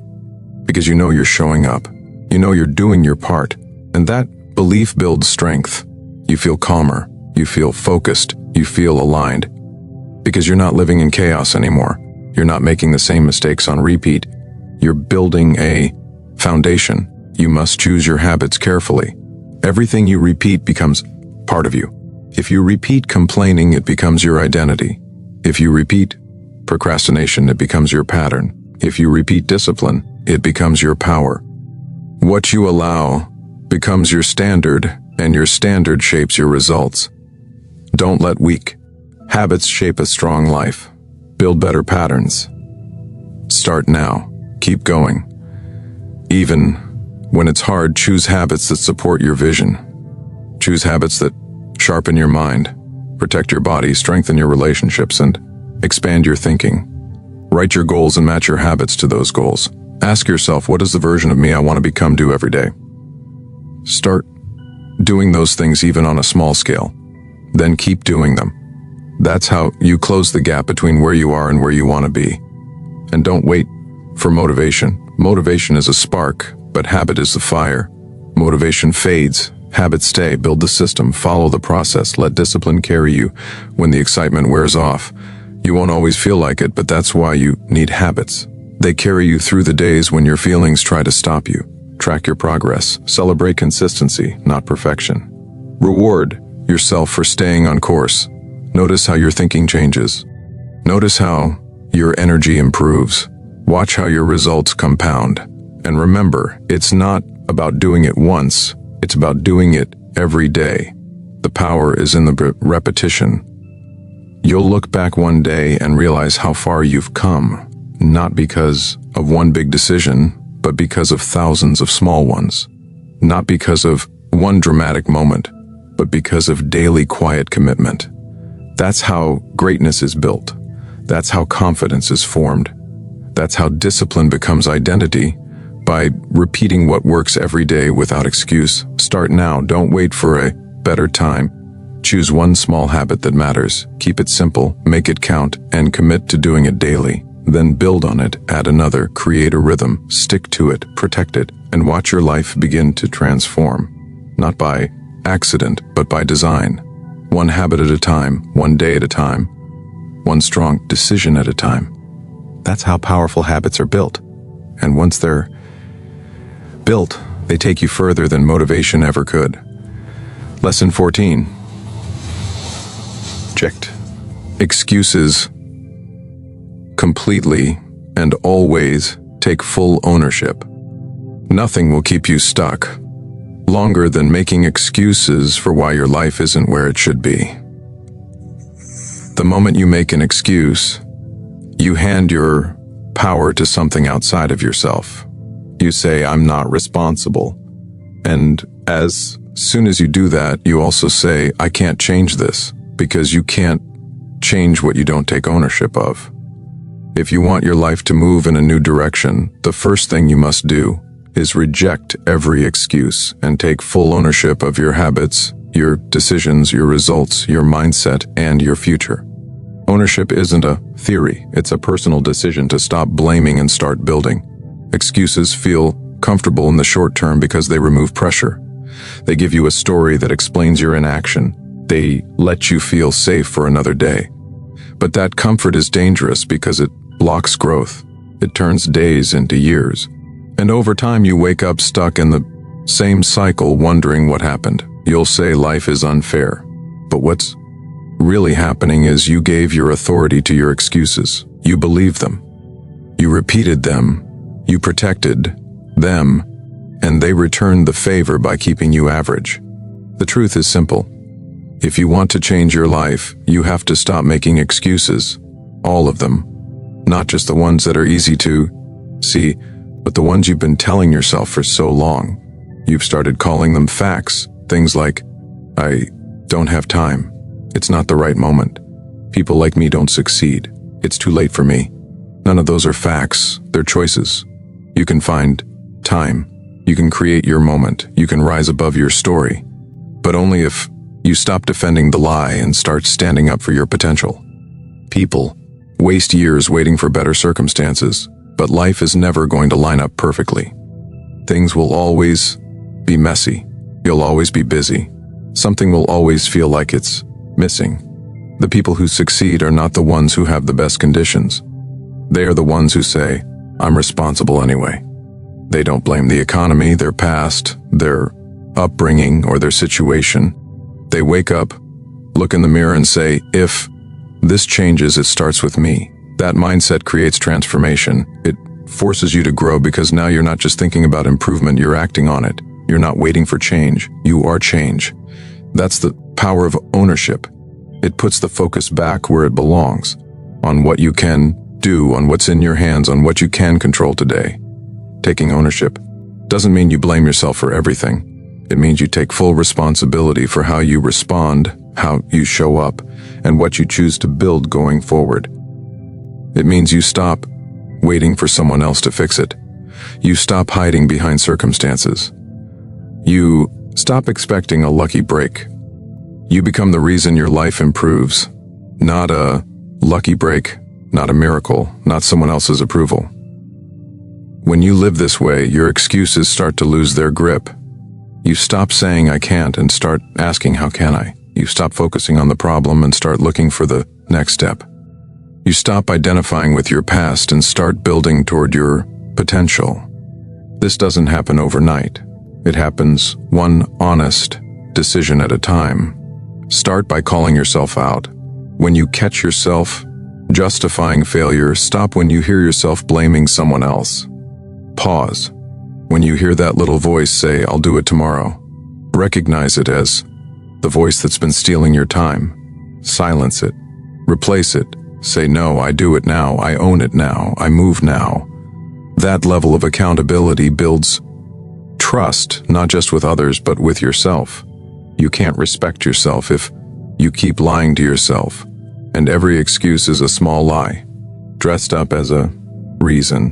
Speaker 1: because you know you're showing up. You know you're doing your part. And that belief builds strength. You feel calmer. You feel focused. You feel aligned. Because you're not living in chaos anymore. You're not making the same mistakes on repeat. You're building a foundation. You must choose your habits carefully. Everything you repeat becomes part of you. If you repeat complaining, it becomes your identity. If you repeat procrastination, it becomes your pattern. If you repeat discipline, it becomes your power. What you allow becomes your standard, and your standard shapes your results. Don't let weak habits shape a strong life. Build better patterns. Start now. Keep going. Even when it's hard, choose habits that support your vision. Choose habits that sharpen your mind, protect your body, strengthen your relationships, and expand your thinking. Write your goals and match your habits to those goals. Ask yourself, what does the version of me I want to become do every day? Start doing those things even on a small scale. Then keep doing them. That's how you close the gap between where you are and where you want to be. And don't wait for motivation. Motivation is a spark, but habit is the fire. Motivation fades. Habits stay. Build the system. Follow the process. Let discipline carry you when the excitement wears off. You won't always feel like it, but that's why you need habits. They carry you through the days when your feelings try to stop you. Track your progress. Celebrate consistency, not perfection. Reward yourself for staying on course. Notice how your thinking changes. Notice how your energy improves. Watch how your results compound. And remember, it's not about doing it once. It's about doing it every day. The power is in the repetition. You'll look back one day and realize how far you've come, not because of one big decision, but because of thousands of small ones. Not because of one dramatic moment, but because of daily quiet commitment. That's how greatness is built. That's how confidence is formed. That's how discipline becomes identity, by repeating what works every day without excuse. Start now. Don't wait for a better time. Choose one small habit that matters, keep it simple, make it count, and commit to doing it daily. Then build on it, add another, create a rhythm, stick to it, protect it, and watch your life begin to transform. Not by accident, but by design. One habit at a time, one day at a time, one strong decision at a time.
Speaker 2: That's how powerful habits are built.
Speaker 1: And once they're built, they take you further than motivation ever could. Lesson 14. Checked. Excuses completely and always take full ownership. Nothing will keep you stuck longer than making excuses for why your life isn't where it should be. The moment you make an excuse, you hand your power to something outside of yourself. You say, I'm not responsible. And as soon as you do that, you also say, I can't change this, because you can't change what you don't take ownership of. If you want your life to move in a new direction, the first thing you must do is reject every excuse and take full ownership of your habits, your decisions, your results, your mindset, and your future. Ownership isn't a theory, it's a personal decision to stop blaming and start building. Excuses feel comfortable in the short term because they remove pressure. They give you a story that explains your inaction. They let you feel safe for another day. But that comfort is dangerous because it blocks growth. It turns days into years. And over time you wake up stuck in the same cycle wondering what happened. You'll say life is unfair. But what's really happening is you gave your authority to your excuses. You believed them. You repeated them. You protected them. And they returned the favor by keeping you average. The truth is simple. If you want to change your life, you have to stop making excuses. All of them. Not just the ones that are easy to see, but the ones you've been telling yourself for so long. You've started calling them facts. Things like, I don't have time. It's not the right moment. People like me don't succeed. It's too late for me. None of those are facts. They're choices. You can find time. You can create your moment. You can rise above your story. But only if you stop defending the lie and start standing up for your potential. People waste years waiting for better circumstances, but life is never going to line up perfectly. Things will always be messy. You'll always be busy. Something will always feel like it's missing. The people who succeed are not the ones who have the best conditions. They are the ones who say, I'm responsible anyway. They don't blame the economy, their past, their upbringing, or their situation. They wake up, look in the mirror and say, if this changes, it starts with me. That mindset creates transformation. It forces you to grow because now you're not just thinking about improvement, you're acting on it. You're not waiting for change. You are change. That's the power of ownership. It puts the focus back where it belongs, on what you can do, on what's in your hands, on what you can control today. Taking ownership doesn't mean you blame yourself for everything. It means you take full responsibility for how you respond, how you show up, and what you choose to build going forward. It means you stop waiting for someone else to fix it. You stop hiding behind circumstances. You stop expecting a lucky break. You become the reason your life improves. Not a lucky break, not a miracle, not someone else's approval. When you live this way, your excuses start to lose their grip. You stop saying I can't and start asking how can I. You stop focusing on the problem and start looking for the next step. You stop identifying with your past and start building toward your potential. This doesn't happen overnight. It happens one honest decision at a time. Start by calling yourself out. When you catch yourself justifying failure, stop when you hear yourself blaming someone else. Pause. When you hear that little voice say, I'll do it tomorrow, recognize it as the voice that's been stealing your time. Silence it. Replace it. Say, no, I do it now. I own it now. I move now. That level of accountability builds trust, not just with others, but with yourself. You can't respect yourself if you keep lying to yourself. And every excuse is a small lie, dressed up as a reason.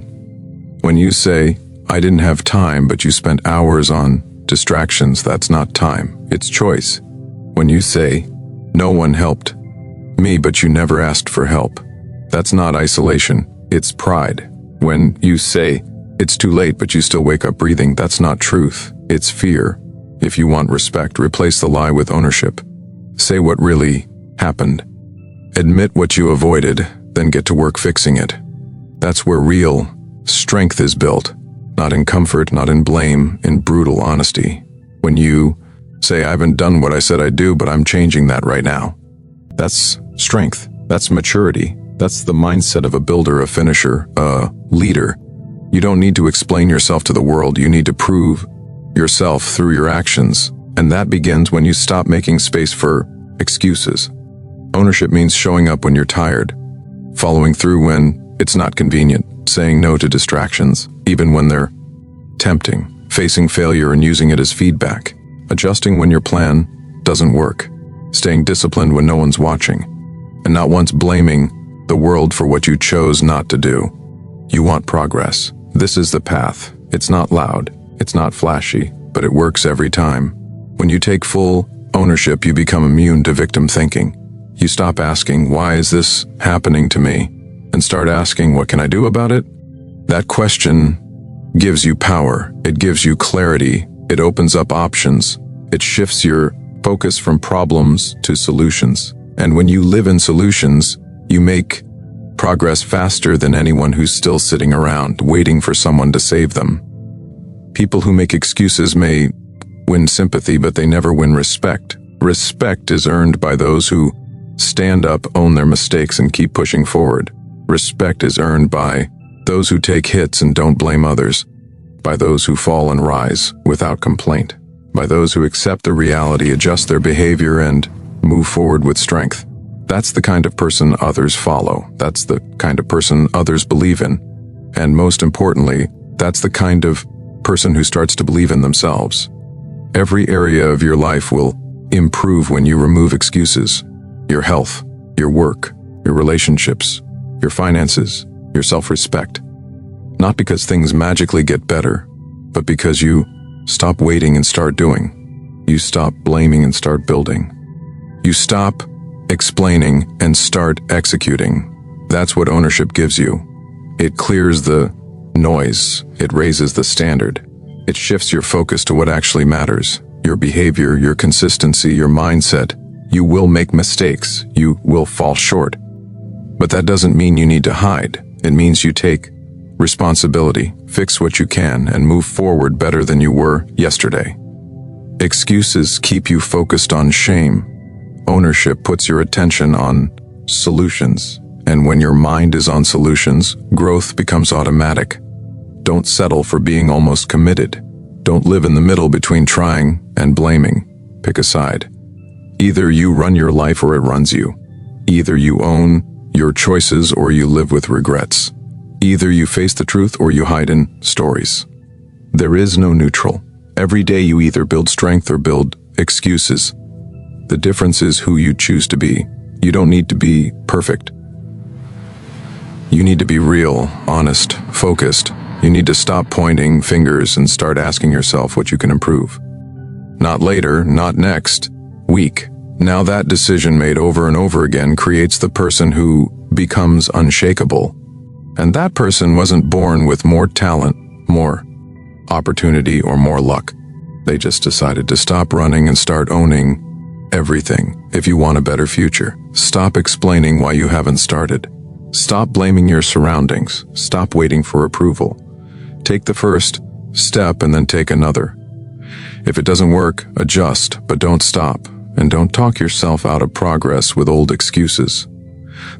Speaker 1: When you say, I didn't have time, but you spent hours on distractions, that's not time, it's choice. When you say, No one helped me, but you never asked for help. That's not isolation, it's pride. When you say, it's too late, but you still wake up breathing, that's not truth, it's fear. If you want respect, replace the lie with ownership. Say what really happened. Admit what you avoided, then get to work fixing it. That's where real strength is built. Not in comfort, not in blame, in brutal honesty. When you say, I haven't done what I said I'd do, but I'm changing that right now. That's strength. That's maturity. That's the mindset of a builder, a finisher, a leader. You don't need to explain yourself to the world. You need to prove yourself through your actions. And that begins when you stop making space for excuses. Ownership means showing up when you're tired, following through when it's not convenient, saying no to distractions, even when they're tempting, facing failure and using it as feedback, adjusting when your plan doesn't work, staying disciplined when no one's watching, and not once blaming the world for what you chose not to do. You want progress. This is the path. It's not loud, it's not flashy, but it works every time. When you take full ownership, you become immune to victim thinking. You stop asking, why is this happening to me? And start asking, what can I do about it? That question gives you power. It gives you clarity. It opens up options. It shifts your focus from problems to solutions. And when you live in solutions, you make progress faster than anyone who's still sitting around, waiting for someone to save them. People who make excuses may win sympathy, but they never win respect. Respect is earned by those who stand up, own their mistakes, and keep pushing forward. Respect is earned by those who take hits and don't blame others, by those who fall and rise without complaint, by those who accept the reality, adjust their behavior, and move forward with strength. That's the kind of person others follow. That's the kind of person others believe in. And most importantly, that's the kind of person who starts to believe in themselves. Every area of your life will improve when you remove excuses. Your health, your work, your relationships, your finances, your self-respect. Not because things magically get better, but because you stop waiting and start doing. You stop blaming and start building. You stop explaining and start executing. That's what ownership gives you. It clears the noise. It raises the standard. It shifts your focus to what actually matters. Your behavior, your consistency, your mindset. You will make mistakes. You will fall short. But that doesn't mean you need to hide. It means you take responsibility, fix what you can, and move forward better than you were yesterday. Excuses keep you focused on shame. Ownership puts your attention on solutions. And when your mind is on solutions, growth becomes automatic. Don't settle for being almost committed. Don't live in the middle between trying and blaming. Pick a side. Either you run your life or it runs you. Either you own your choices or you live with regrets. Either you face the truth or you hide in stories. There is no neutral. Every day you either build strength or build excuses. The difference is who you choose to be. You don't need to be perfect. You need to be real, honest, focused. You need to stop pointing fingers and start asking yourself what you can improve. Not later, not next week. Now that decision made over and over again creates the person who becomes unshakable. And that person wasn't born with more talent, more opportunity, or more luck. They just decided to stop running and start owning everything. If you want a better future, stop explaining why you haven't started. Stop blaming your surroundings. Stop waiting for approval. Take the first step and then take another. If it doesn't work, adjust, but don't stop. And don't talk yourself out of progress with old excuses.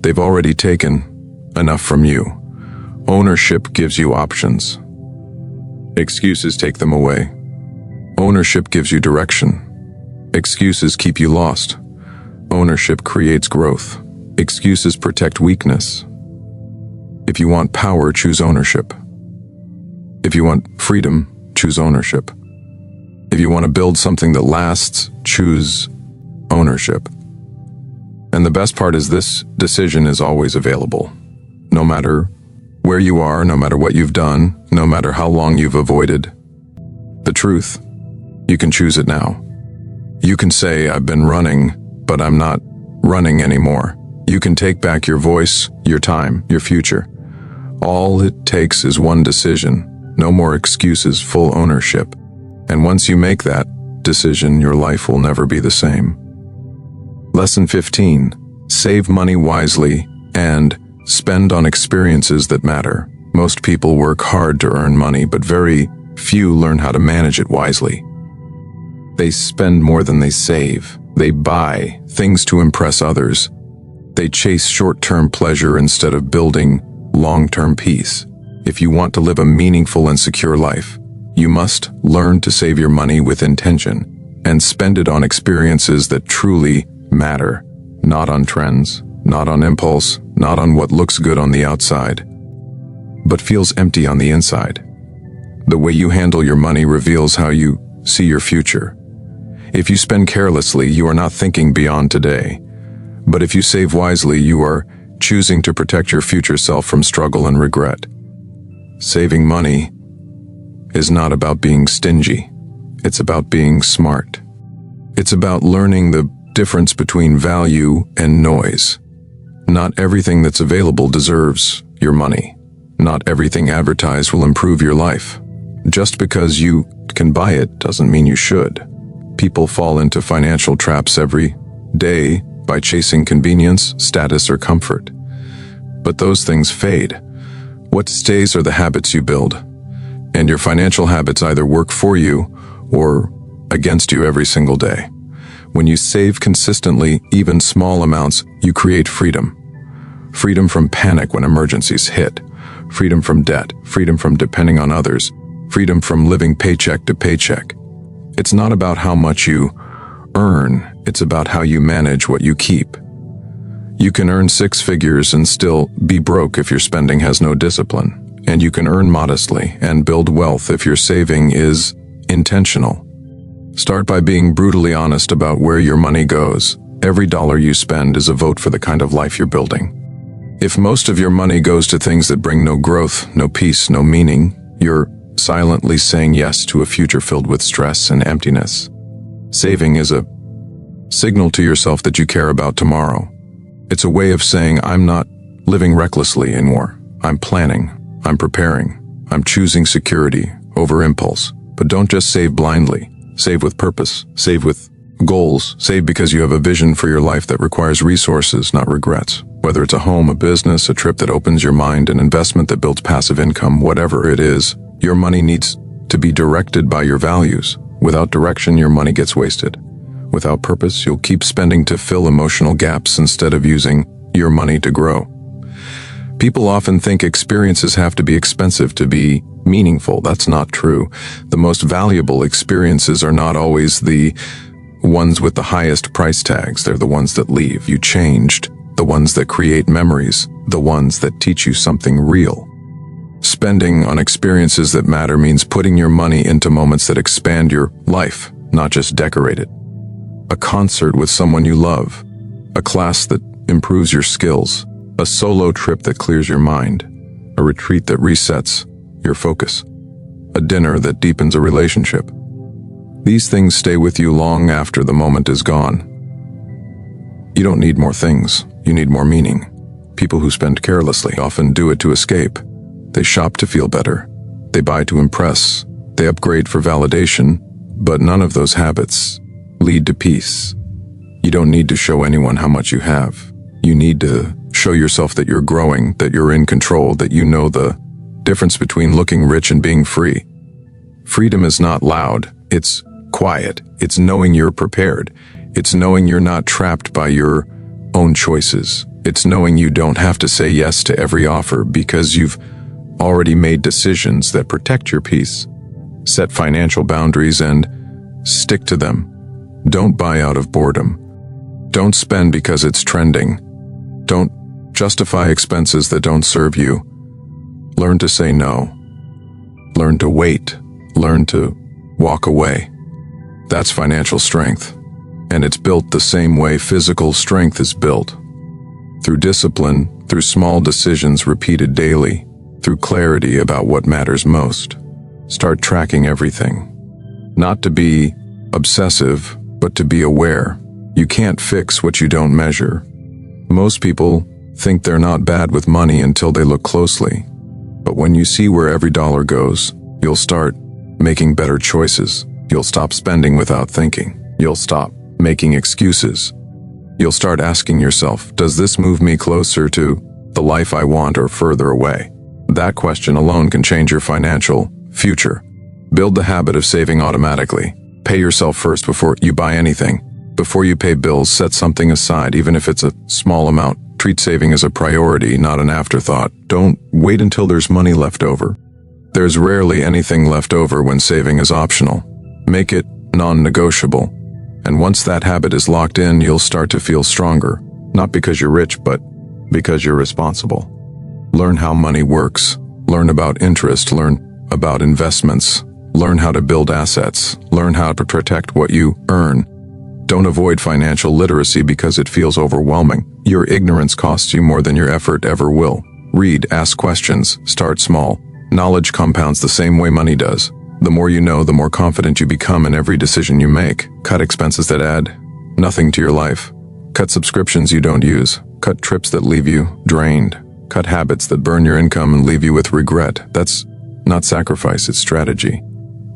Speaker 1: They've already taken enough from you. Ownership gives you options. Excuses take them away. Ownership gives you direction. Excuses keep you lost. Ownership creates growth. Excuses protect weakness. If you want power, choose ownership. If you want freedom, choose ownership. If you want to build something that lasts, choose ownership. And the best part is this decision is always available. No matter where you are, no matter what you've done, no matter how long you've avoided the truth, you can choose it now. You can say, I've been running but I'm not running anymore. You can take back your voice, your time, your future. All it takes is one decision. No more excuses, full ownership. And once you make that decision, your life will never be the same. Lesson 15. Save money wisely and spend on experiences that matter. Most people work hard to earn money, but very few learn how to manage it wisely. They spend more than they save. They buy things to impress others. They chase short-term pleasure instead of building long-term peace. If you want to live a meaningful and secure life, you must learn to save your money with intention and spend it on experiences that truly matter, not on trends, not on impulse, not on what looks good on the outside, but feels empty on the inside. The way you handle your money reveals how you see your future. If you spend carelessly, you are not thinking beyond today. But if you save wisely, you are choosing to protect your future self from struggle and regret. Saving money is not about being stingy. It's about being smart. It's about learning the difference between value and noise. Not everything that's available deserves your money. Not everything advertised will improve your life. Just because you can buy it doesn't mean you should. People fall into financial traps every day by chasing convenience, status, or comfort. But those things fade. What stays are the habits you build. And your financial habits either work for you or against you every single day. When you save consistently, even small amounts, you create freedom. Freedom from panic when emergencies hit. Freedom from debt. Freedom from depending on others. Freedom from living paycheck to paycheck. It's not about how much you earn, it's about how you manage what you keep. You can earn 6 figures and still be broke if your spending has no discipline. And you can earn modestly and build wealth if your saving is intentional. Start by being brutally honest about where your money goes. Every dollar you spend is a vote for the kind of life you're building. If most of your money goes to things that bring no growth, no peace, no meaning, you're silently saying yes to a future filled with stress and emptiness. Saving is a signal to yourself that you care about tomorrow. It's a way of saying, I'm not living recklessly anymore. I'm planning. I'm preparing. I'm choosing security over impulse. But don't just save blindly. Save with purpose. Save with goals. Save because you have a vision for your life that requires resources, not regrets. Whether it's a home, a business, a trip that opens your mind, an investment that builds passive income, whatever it is, your money needs to be directed by your values. Without direction, your money gets wasted. Without purpose, you'll keep spending to fill emotional gaps instead of using your money to grow. People often think experiences have to be expensive to be meaningful. That's not true. The most valuable experiences are not always the ones with the highest price tags. They're the ones that leave you changed, the ones that create memories, the ones that teach you something real. Spending on experiences that matter means putting your money into moments that expand your life, not just decorate it. A concert with someone you love, a class that improves your skills, a solo trip that clears your mind, a retreat that resets your focus, a dinner that deepens a relationship. These things stay with you long after the moment is gone. You don't need more things, you need more meaning. People who spend carelessly often do it to escape. They shop to feel better. They buy to impress. They upgrade for validation, but none of those habits lead to peace. You don't need to show anyone how much you have. You need to show yourself that you're growing, that you're in control, that you know the difference between looking rich and being free. Freedom is not loud, it's quiet. It's knowing you're prepared. It's knowing you're not trapped by your own choices. It's knowing you don't have to say yes to every offer because you've already made decisions that protect your peace. Set financial boundaries and stick to them. Don't buy out of boredom. Don't spend because it's trending. Don't justify expenses that don't serve you. Learn to say no. Learn to wait. Learn to walk away. That's financial strength. And it's built the same way physical strength is built. Through discipline, through small decisions repeated daily, through clarity about what matters most. Start tracking everything. Not to be obsessive, but to be aware. You can't fix what you don't measure. Most people think they're not bad with money until they look closely. But when you see where every dollar goes, you'll start making better choices. You'll stop spending without thinking. You'll stop making excuses. You'll start asking yourself, does this move me closer to the life I want or further away? That question alone can change your financial future. Build the habit of saving automatically. Pay yourself first before you buy anything. Before you pay bills, set something aside, even if it's a small amount. Treat saving as a priority, not an afterthought. Don't wait until there's money left over. There's rarely anything left over when saving is optional. Make it non-negotiable. And once that habit is locked in, you'll start to feel stronger. Not because you're rich, but because you're responsible. Learn how money works. Learn about interest. Learn about investments. Learn how to build assets. Learn how to protect what you earn. Don't avoid financial literacy because it feels overwhelming. Your ignorance costs you more than your effort ever will. Read, ask questions, start small. Knowledge compounds the same way money does. The more you know, the more confident you become in every decision you make. Cut expenses that add nothing to your life. Cut subscriptions you don't use. Cut trips that leave you drained. Cut habits that burn your income and leave you with regret. That's not sacrifice, it's strategy.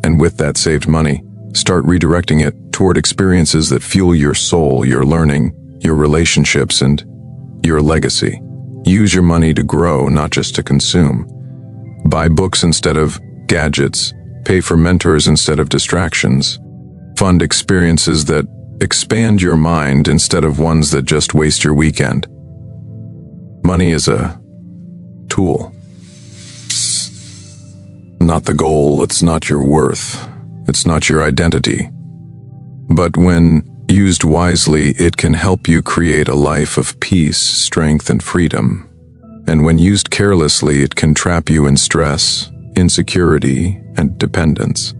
Speaker 1: And with that saved money, start redirecting it toward experiences that fuel your soul, your learning, your relationships, and your legacy. Use your money to grow, not just to consume. Buy books instead of gadgets. Pay for mentors instead of distractions. Fund experiences that expand your mind instead of ones that just waste your weekend. Money is a tool. Not the goal, it's not your worth. It's not your identity. But when used wisely, it can help you create a life of peace, strength, and freedom. And when used carelessly, it can trap you in stress, insecurity, and dependence.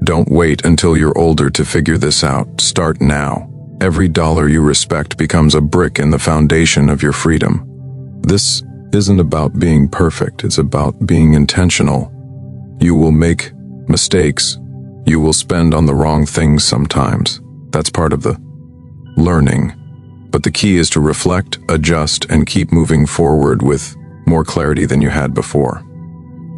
Speaker 1: Don't wait until you're older to figure this out. Start now. Every dollar you respect becomes a brick in the foundation of your freedom. This isn't about being perfect, it's about being intentional. You will make mistakes. You will spend on the wrong things sometimes. That's part of the learning. But the key is to reflect, adjust, and keep moving forward with more clarity than you had before.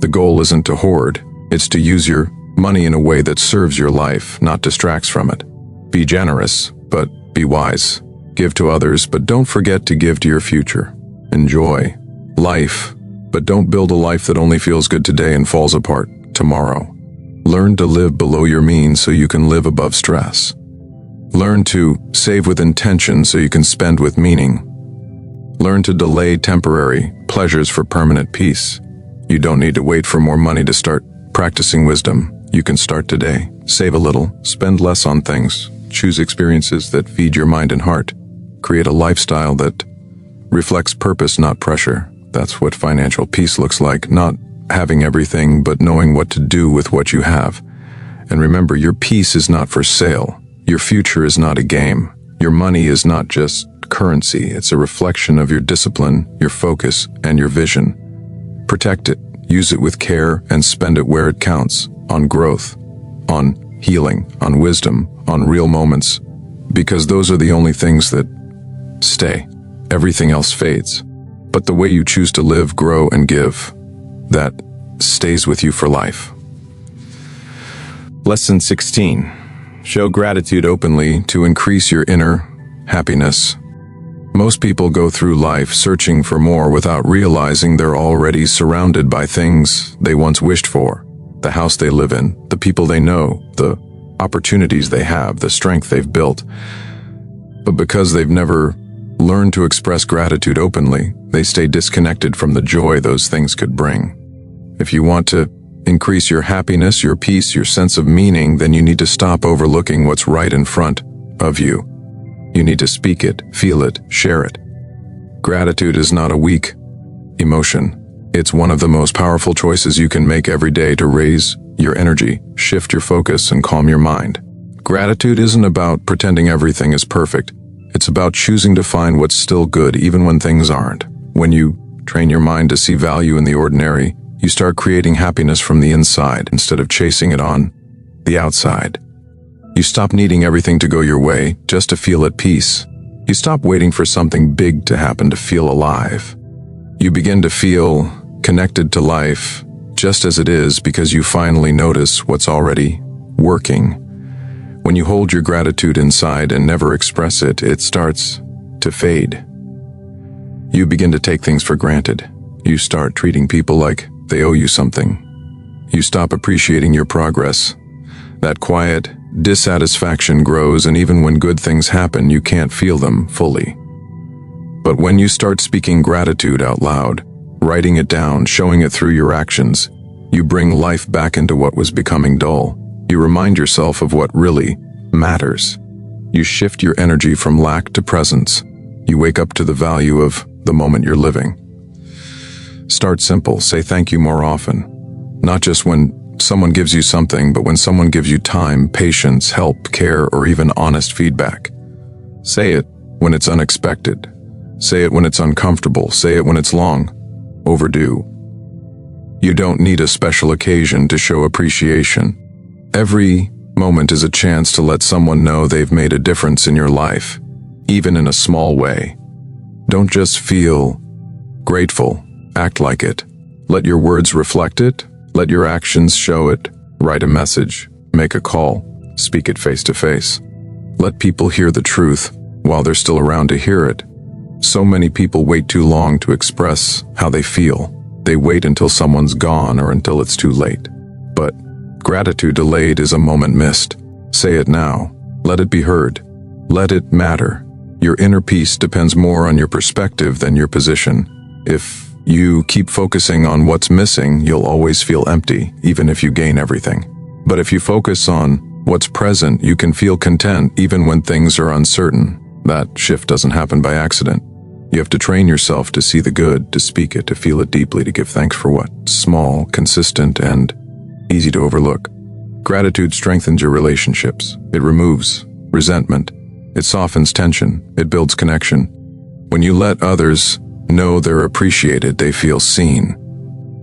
Speaker 1: The goal isn't to hoard, it's to use your money in a way that serves your life, not distracts from it. Be generous, but be wise. Give to others, but don't forget to give to your future. Enjoy life, but don't build a life that only feels good today and falls apart tomorrow. Learn to live below your means so you can live above stress. Learn to save with intention so you can spend with meaning. Learn to delay temporary pleasures for permanent peace. You don't need to wait for more money to start practicing wisdom. You can start today. Save a little, spend less on things, choose experiences that feed your mind and heart. Create a lifestyle that reflects purpose, not pressure. That's what financial peace looks like, not having everything, but knowing what to do with what you have. And remember, your peace is not for sale. Your future is not a game. Your money is not just currency. It's a reflection of your discipline, your focus, and your vision. Protect it, use it with care, and spend it where it counts, on growth, on healing, on wisdom, on real moments, because those are the only things that stay. Everything else fades. But the way you choose to live, grow, and give, that stays with you for life. Lesson 16. Show gratitude openly to increase your inner happiness. Most people go through life searching for more without realizing they're already surrounded by things they once wished for. The house they live in, the people they know, the opportunities they have, the strength they've built. But because they've never learned to express gratitude openly, they stay disconnected from the joy those things could bring. If you want to increase your happiness, your peace, your sense of meaning, then you need to stop overlooking what's right in front of you. You need to speak it, feel it, share it. Gratitude is not a weak emotion. It's one of the most powerful choices you can make every day to raise your energy, shift your focus, and calm your mind. Gratitude isn't about pretending everything is perfect. It's about choosing to find what's still good even when things aren't. When you train your mind to see value in the ordinary, you start creating happiness from the inside instead of chasing it on the outside. You stop needing everything to go your way just to feel at peace. You stop waiting for something big to happen to feel alive. You begin to feel connected to life just as it is because you finally notice what's already working. When you hold your gratitude inside and never express it, it starts to fade. You begin to take things for granted. You start treating people like they owe you something. You stop appreciating your progress. That quiet dissatisfaction grows, and even when good things happen, you can't feel them fully. But when you start speaking gratitude out loud, writing it down, showing it through your actions, you bring life back into what was becoming dull. You remind yourself of what really matters. You shift your energy from lack to presence. You wake up to the value of the moment you're living. Start simple. Say thank you more often. Not just when someone gives you something, but when someone gives you time, patience, help, care, or even honest feedback. Say it when it's unexpected. Say it when it's uncomfortable. Say it when it's long overdue. You don't need a special occasion to show appreciation. Every moment is a chance to let someone know they've made a difference in your life, even in a small way. Don't just feel grateful, act like it. Let your words reflect it. Let your actions show it. Write a message, make a call, speak it face to face. Let people hear the truth while they're still around to hear it. So many people wait too long to express how they feel. They wait until someone's gone or until it's too late. But gratitude delayed is a moment missed. Say it now. Let it be heard. Let it matter. Your inner peace depends more on your perspective than your position. If you keep focusing on what's missing, you'll always feel empty, even if you gain everything. But if you focus on what's present, you can feel content even when things are uncertain. That shift doesn't happen by accident. You have to train yourself to see the good, to speak it, to feel it deeply, to give thanks for what's small, consistent, and easy to overlook. Gratitude strengthens your relationships. It removes resentment. It softens tension. It builds connection. When you let others know they're appreciated, they feel seen.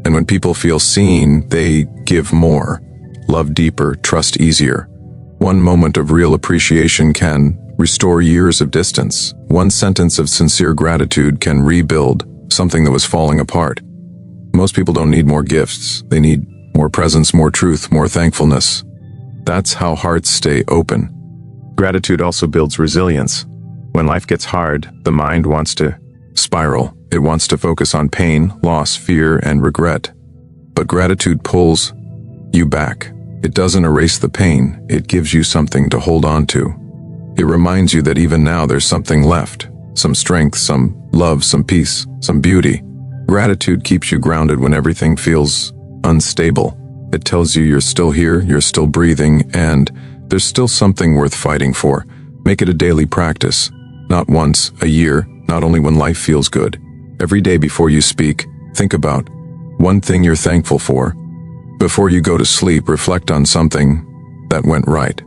Speaker 1: And when people feel seen, they give more, love deeper, trust easier. One moment of real appreciation can restore years of distance. One sentence of sincere gratitude can rebuild something that was falling apart. Most people don't need more gifts. They need more presence, more truth, more thankfulness. That's how hearts stay open. Gratitude also builds resilience. When life gets hard, the mind wants to spiral. It wants to focus on pain, loss, fear, and regret. But gratitude pulls you back. It doesn't erase the pain. It gives you something to hold on to. It reminds you that even now there's something left. Some strength, some love, some peace, some beauty. Gratitude keeps you grounded when everything feels unstable. It tells you you're still here, you're still breathing, and there's still something worth fighting for. Make it a daily practice. Not once, a year, not only when life feels good. Every day before you speak, think about one thing you're thankful for. Before you go to sleep, reflect on something that went right.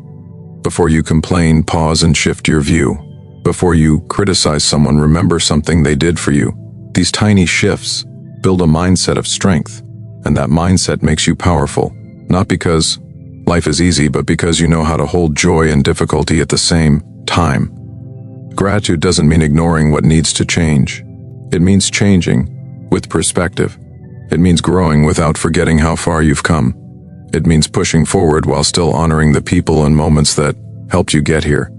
Speaker 1: Before you complain, pause and shift your view. Before you criticize someone, remember something they did for you. These tiny shifts build a mindset of strength, and that mindset makes you powerful, not because life is easy, but because you know how to hold joy and difficulty at the same time. Gratitude doesn't mean ignoring what needs to change. It means changing with perspective. It means growing without forgetting how far you've come. It means pushing forward while still honoring the people and moments that helped you get here.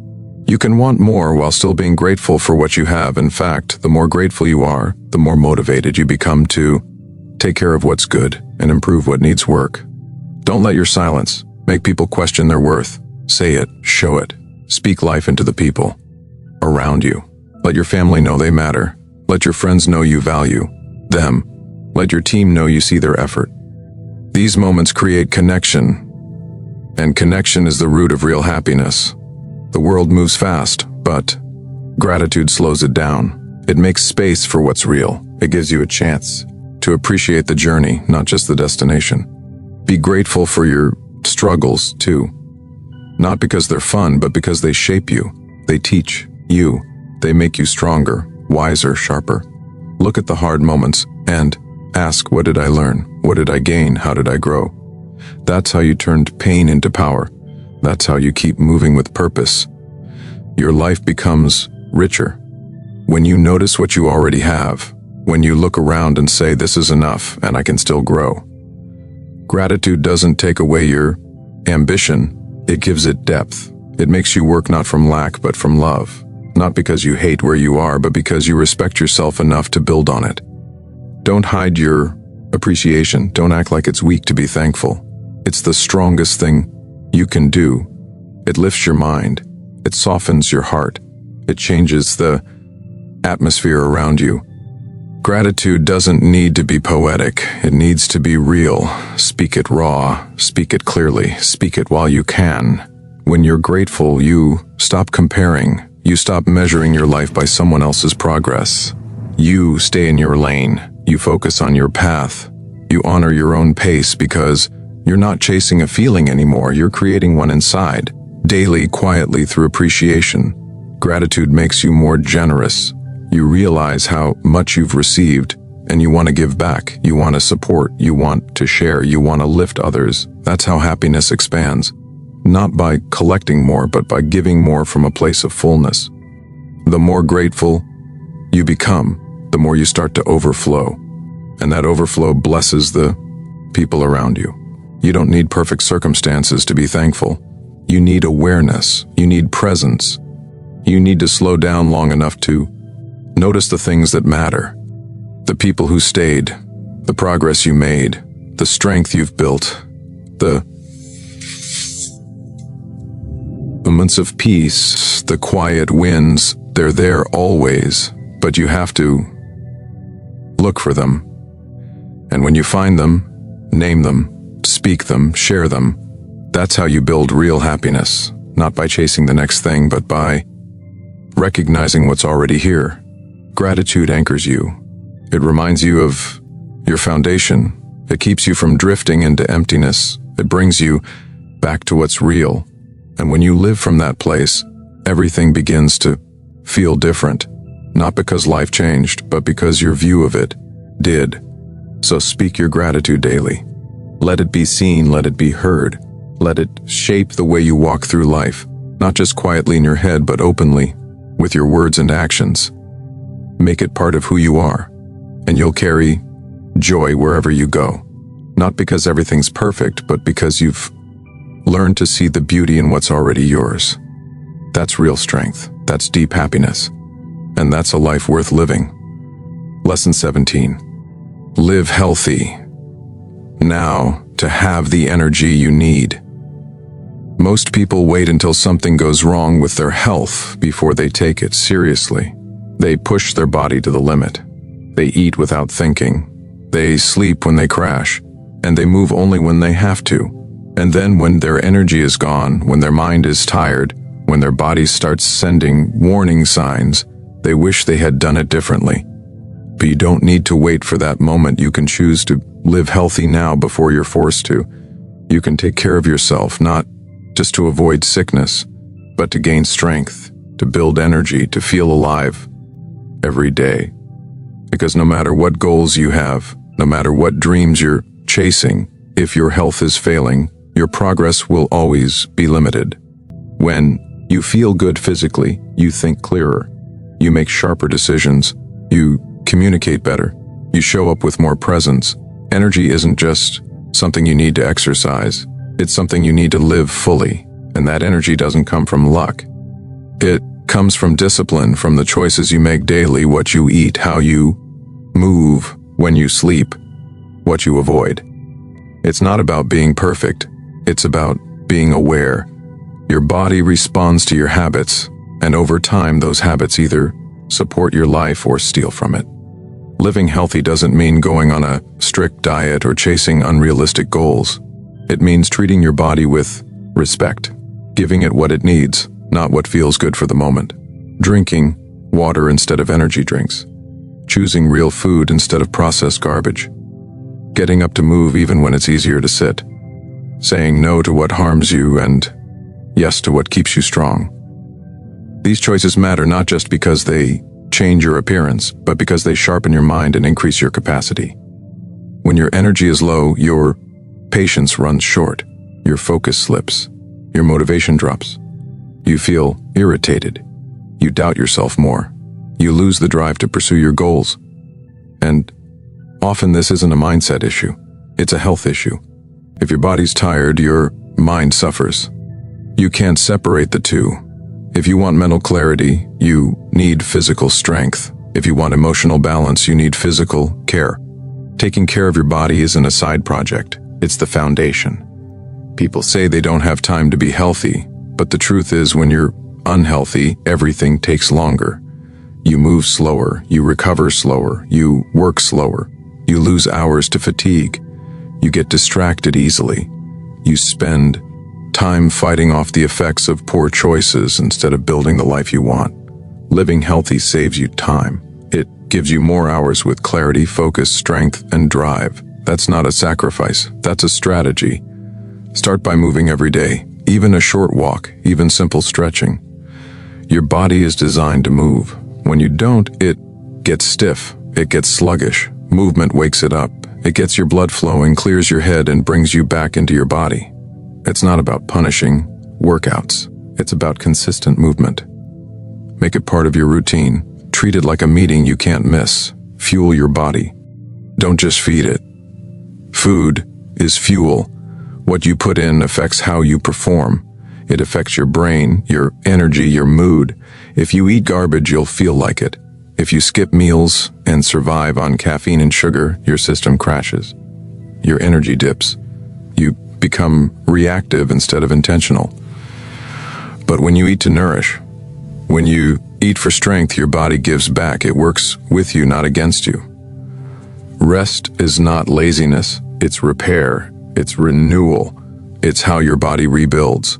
Speaker 1: You can want more while still being grateful for what you have. In fact, the more grateful you are, the more motivated you become to take care of what's good and improve what needs work. Don't let your silence make people question their worth. Say it, show it, speak life into the people around you. Let your family know they matter. Let your friends know you value them. Let your team know you see their effort. These moments create connection, and connection is the root of real happiness. The world moves fast, but gratitude slows it down. It makes space for what's real. It gives you a chance to appreciate the journey, not just the destination. Be grateful for your struggles, too. Not because they're fun, but because they shape you. They teach you. They make you stronger, wiser, sharper. Look at the hard moments and ask, what did I learn? What did I gain? How did I grow? That's how you turned pain into power. That's how you keep moving with purpose. Your life becomes richer. When you notice what you already have, when you look around and say, this is enough and I can still grow. Gratitude doesn't take away your ambition, it gives it depth. It makes you work not from lack but from love. Not because you hate where you are, but because you respect yourself enough to build on it. Don't hide your appreciation. Don't act like it's weak to be thankful. It's the strongest thing you can do. It lifts your mind. It softens your heart. It changes the atmosphere around you. Gratitude doesn't need to be poetic. It needs to be real. Speak it raw. Speak it clearly. Speak it while you can. When you're grateful, you stop comparing. You stop measuring your life by someone else's progress. You stay in your lane. You focus on your path. You honor your own pace because you're not chasing a feeling anymore. You're creating one inside, daily, quietly, through appreciation. Gratitude makes you more generous. You realize how much you've received, and you want to give back. You want to support. You want to share. You want to lift others. That's how happiness expands. Not by collecting more, but by giving more from a place of fullness. The more grateful you become, the more you start to overflow. And that overflow blesses the people around you. You don't need perfect circumstances to be thankful. You need awareness. You need presence. You need to slow down long enough to notice the things that matter. The people who stayed, the progress you made, the strength you've built, the moments of peace, the quiet wins. They're there always, but you have to look for them. And when you find them, name them, speak them, share them. That's how you build real happiness, not by chasing the next thing, but by recognizing what's already here. Gratitude anchors you. It reminds you of your foundation. It keeps you from drifting into emptiness. It brings you back to what's real. And when you live from that place, everything begins to feel different. Not because life changed, but because your view of it did. So speak your gratitude daily. Let it be seen, let it be heard. Let it shape the way you walk through life, not just quietly in your head, but openly, with your words and actions. Make it part of who you are, and you'll carry joy wherever you go. Not because everything's perfect, but because you've learned to see the beauty in what's already yours. That's real strength. That's deep happiness. And that's a life worth living. Lesson 17. Live healthy. Now, to have the energy you need. Most people wait until something goes wrong with their health before they take it seriously. They push their body to the limit. They eat without thinking. They sleep when they crash. And they move only when they have to. And then when their energy is gone, when their mind is tired, when their body starts sending warning signs, they wish they had done it differently. But you don't need to wait for that moment. You can choose to live healthy now before you're forced to. You can take care of yourself, not just to avoid sickness, but to gain strength, to build energy, to feel alive every day. Because no matter what goals you have, no matter what dreams you're chasing, if your health is failing, your progress will always be limited. When you feel good physically, you think clearer. You make sharper decisions. You communicate better. You show up with more presence. Energy isn't just something you need to exercise. It's something you need to live fully. And that energy doesn't come from luck. It comes from discipline, from the choices you make daily, what you eat, how you move, when you sleep, what you avoid. It's not about being perfect. It's about being aware. Your body responds to your habits, and over time those habits either support your life or steal from it. Living healthy doesn't mean going on a strict diet or chasing unrealistic goals. It means treating your body with respect, giving it what it needs, not what feels good for the moment. Drinking water instead of energy drinks. Choosing real food instead of processed garbage. Getting up to move even when it's easier to sit. Saying no to what harms you and yes to what keeps you strong. These choices matter not just because they change your appearance, but because they sharpen your mind and increase your capacity. When your energy is low, your patience runs short, your focus slips, your motivation drops. You feel irritated. You doubt yourself more. You lose the drive to pursue your goals. And often this isn't a mindset issue. It's a health issue. If your body's tired, your mind suffers. You can't separate the two. If you want mental clarity, you need physical strength. If you want emotional balance, you need physical care. Taking care of your body isn't a side project. It's the foundation. People say they don't have time to be healthy, but the truth is when you're unhealthy, everything takes longer. You move slower, you recover slower, you work slower, you lose hours to fatigue, you get distracted easily, you spend time fighting off the effects of poor choices instead of building the life you want. Living healthy saves you time. It gives you more hours with clarity, focus, strength, and drive. That's not a sacrifice, that's a strategy. Start by moving every day, even a short walk, even simple stretching. Your body is designed to move. When you don't, it gets stiff, it gets sluggish. Movement wakes it up. It gets your blood flowing, clears your head, and brings you back into your body. It's not about punishing workouts. It's about consistent movement. Make it part of your routine. Treat it like a meeting you can't miss. Fuel your body. Don't just feed it. Food is fuel. What you put in affects how you perform. It affects your brain, your energy, your mood. If you eat garbage, you'll feel like it. If you skip meals and survive on caffeine and sugar, your system crashes. Your energy dips. You become reactive instead of intentional. But when you eat to nourish, when you eat for strength, your body gives back. It works with you, not against you. Rest is not laziness. It's repair. It's renewal. It's how your body rebuilds.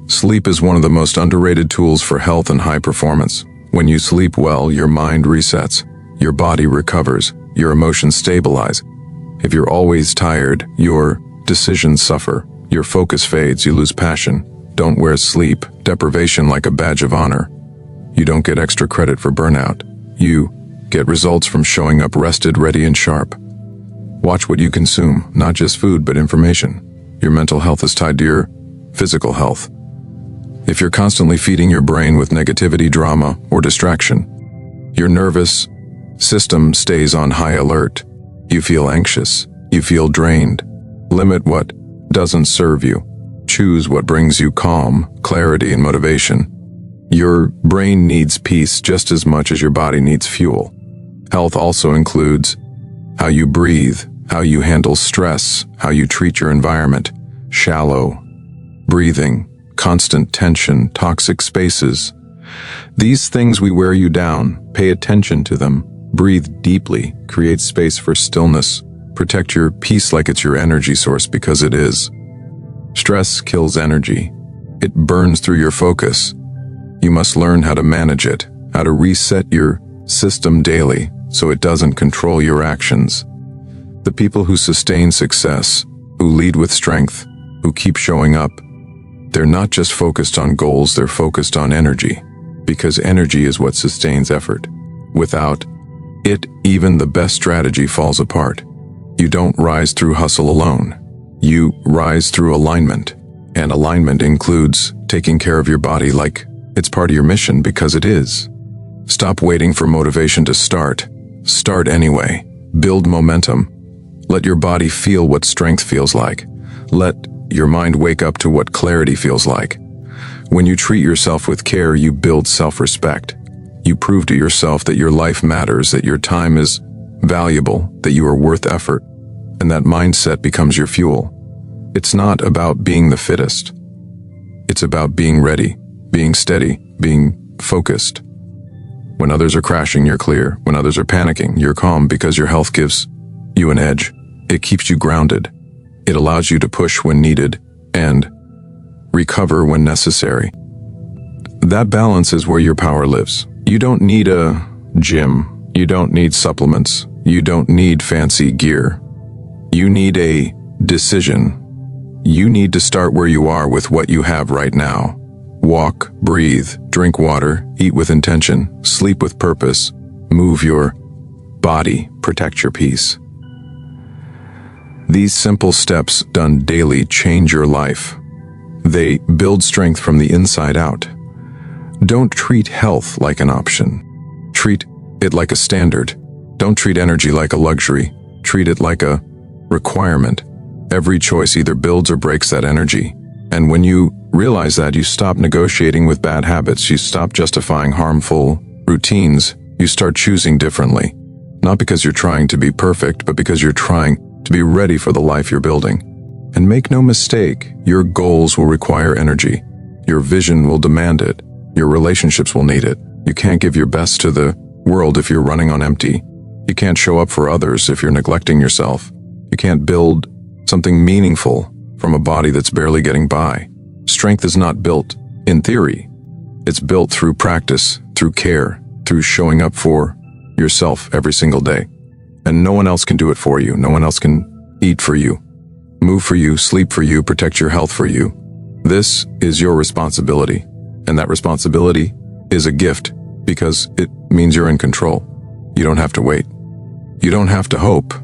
Speaker 1: Sleep is one of the most underrated tools for health and high performance. When you sleep well, your mind resets, your body recovers, your emotions stabilize. If you're always tired, your decisions suffer, your focus fades, you lose passion. Don't wear sleep deprivation like a badge of honor. You don't get extra credit for burnout. You get results from showing up rested, ready, and sharp. Watch what you consume, not just food, but information. Your mental health is tied to your physical health. If you're constantly feeding your brain with negativity, drama, or distraction, your nervous system stays on high alert. You feel anxious. You feel drained. Limit what doesn't serve you. Choose what brings you calm, clarity, and motivation. Your brain needs peace just as much as your body needs fuel. Health also includes how you breathe, how you handle stress, how you treat your environment. Shallow breathing, constant tension, toxic spaces. These things will wear you down. Pay attention to them. Breathe deeply. Create space for stillness. Protect your peace like it's your energy source, because it is. Stress kills energy. It burns through your focus. You must learn how to manage it, how to reset your system daily so it doesn't control your actions. The people who sustain success, who lead with strength, who keep showing up, they're not just focused on goals, they're focused on energy, because energy is what sustains effort. Without it, even the best strategy falls apart. You don't rise through hustle alone. You rise through alignment, and alignment includes taking care of your body like it's part of your mission, because it is. Stop waiting for motivation to start. Start anyway. Build momentum. Let your body feel what strength feels like. Let your mind wake up to what clarity feels like. When you treat yourself with care, you build self-respect. You prove to yourself that your life matters, that your time is valuable, that you are worth effort, and that mindset becomes your fuel. It's not about being the fittest. It's about being ready, being steady, being focused. When others are crashing, you're clear. When others are panicking, you're calm, because your health gives you an edge. It keeps you grounded. It allows you to push when needed and recover when necessary. That balance is where your power lives. You don't need a gym. You don't need supplements. You don't need fancy gear. You need a decision. You need to start where you are with what you have right now. Walk, breathe, drink water, eat with intention, sleep with purpose, move your body, protect your peace. These simple steps done daily change your life. They build strength from the inside out. Don't treat health like an option. Treat it like a standard. Don't treat energy like a luxury. Treat it like a requirement. Every choice either builds or breaks that energy. And when you realize that, you stop negotiating with bad habits. You stop justifying harmful routines. You start choosing differently. Not because you're trying to be perfect, but because you're trying to be ready for the life you're building. And make no mistake, your goals will require energy. Your vision will demand it. Your relationships will need it. You can't give your best to the world if you're running on empty. You can't show up for others if you're neglecting yourself. You can't build something meaningful from a body that's barely getting by. Strength is not built in theory. It's built through practice, through care, through showing up for yourself every single day. And no one else can do it for you. No one else can eat for you, move for you, sleep for you, protect your health for you. This is your responsibility. And that responsibility is a gift because it means you're in control. You don't have to wait. You don't have to hope.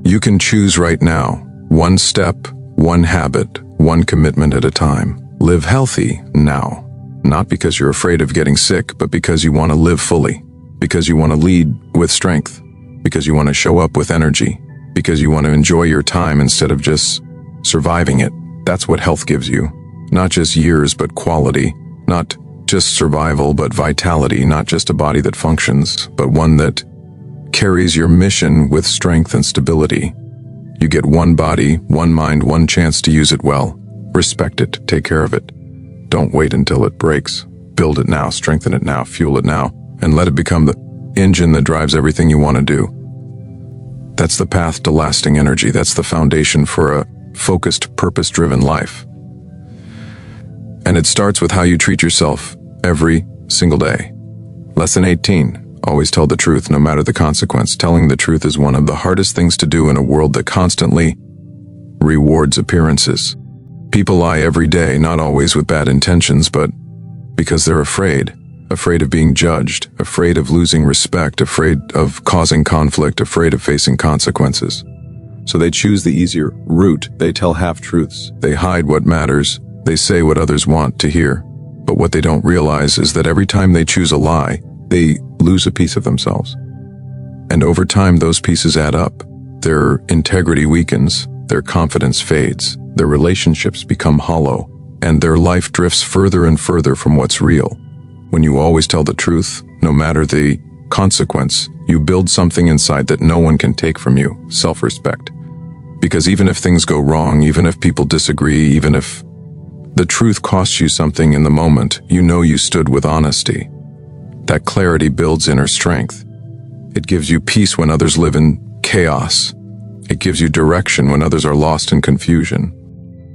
Speaker 1: You can choose right now, one step, one habit, one commitment at a time. Live healthy now, not because you're afraid of getting sick, but because you want to live fully, because you want to lead with strength, because you want to show up with energy, because you want to enjoy your time instead of just surviving it. That's what health gives you. Not just years, but quality. Not just survival, but vitality. Not just a body that functions, but one that carries your mission with strength and stability. You get one body, one mind, one chance to use it well. Respect it, take care of it. Don't wait until it breaks. Build it now, strengthen it now, fuel it now, and let it become the engine that drives everything you want to do. That's the path to lasting energy. That's the foundation for a focused, purpose-driven life. And it starts with how you treat yourself every single day. Lesson 18. Always tell the truth, no matter the consequence. Telling the truth is one of the hardest things to do in a world that constantly rewards appearances. People lie every day, not always with bad intentions, but because they're afraid of being judged, afraid of losing respect, afraid of causing conflict, afraid of facing consequences. So they choose the easier route. They tell half-truths. They hide what matters. They say what others want to hear. But what they don't realize is that every time they choose a lie, they lose a piece of themselves. And over time, those pieces add up. Their integrity weakens, their confidence fades, their relationships become hollow, and their life drifts further and further from what's real. When you always tell the truth, no matter the consequence, you build something inside that no one can take from you, self-respect. Because even if things go wrong, even if people disagree, even if the truth costs you something in the moment, you know you stood with honesty. That clarity builds inner strength. It gives you peace when others live in chaos. It gives you direction when others are lost in confusion.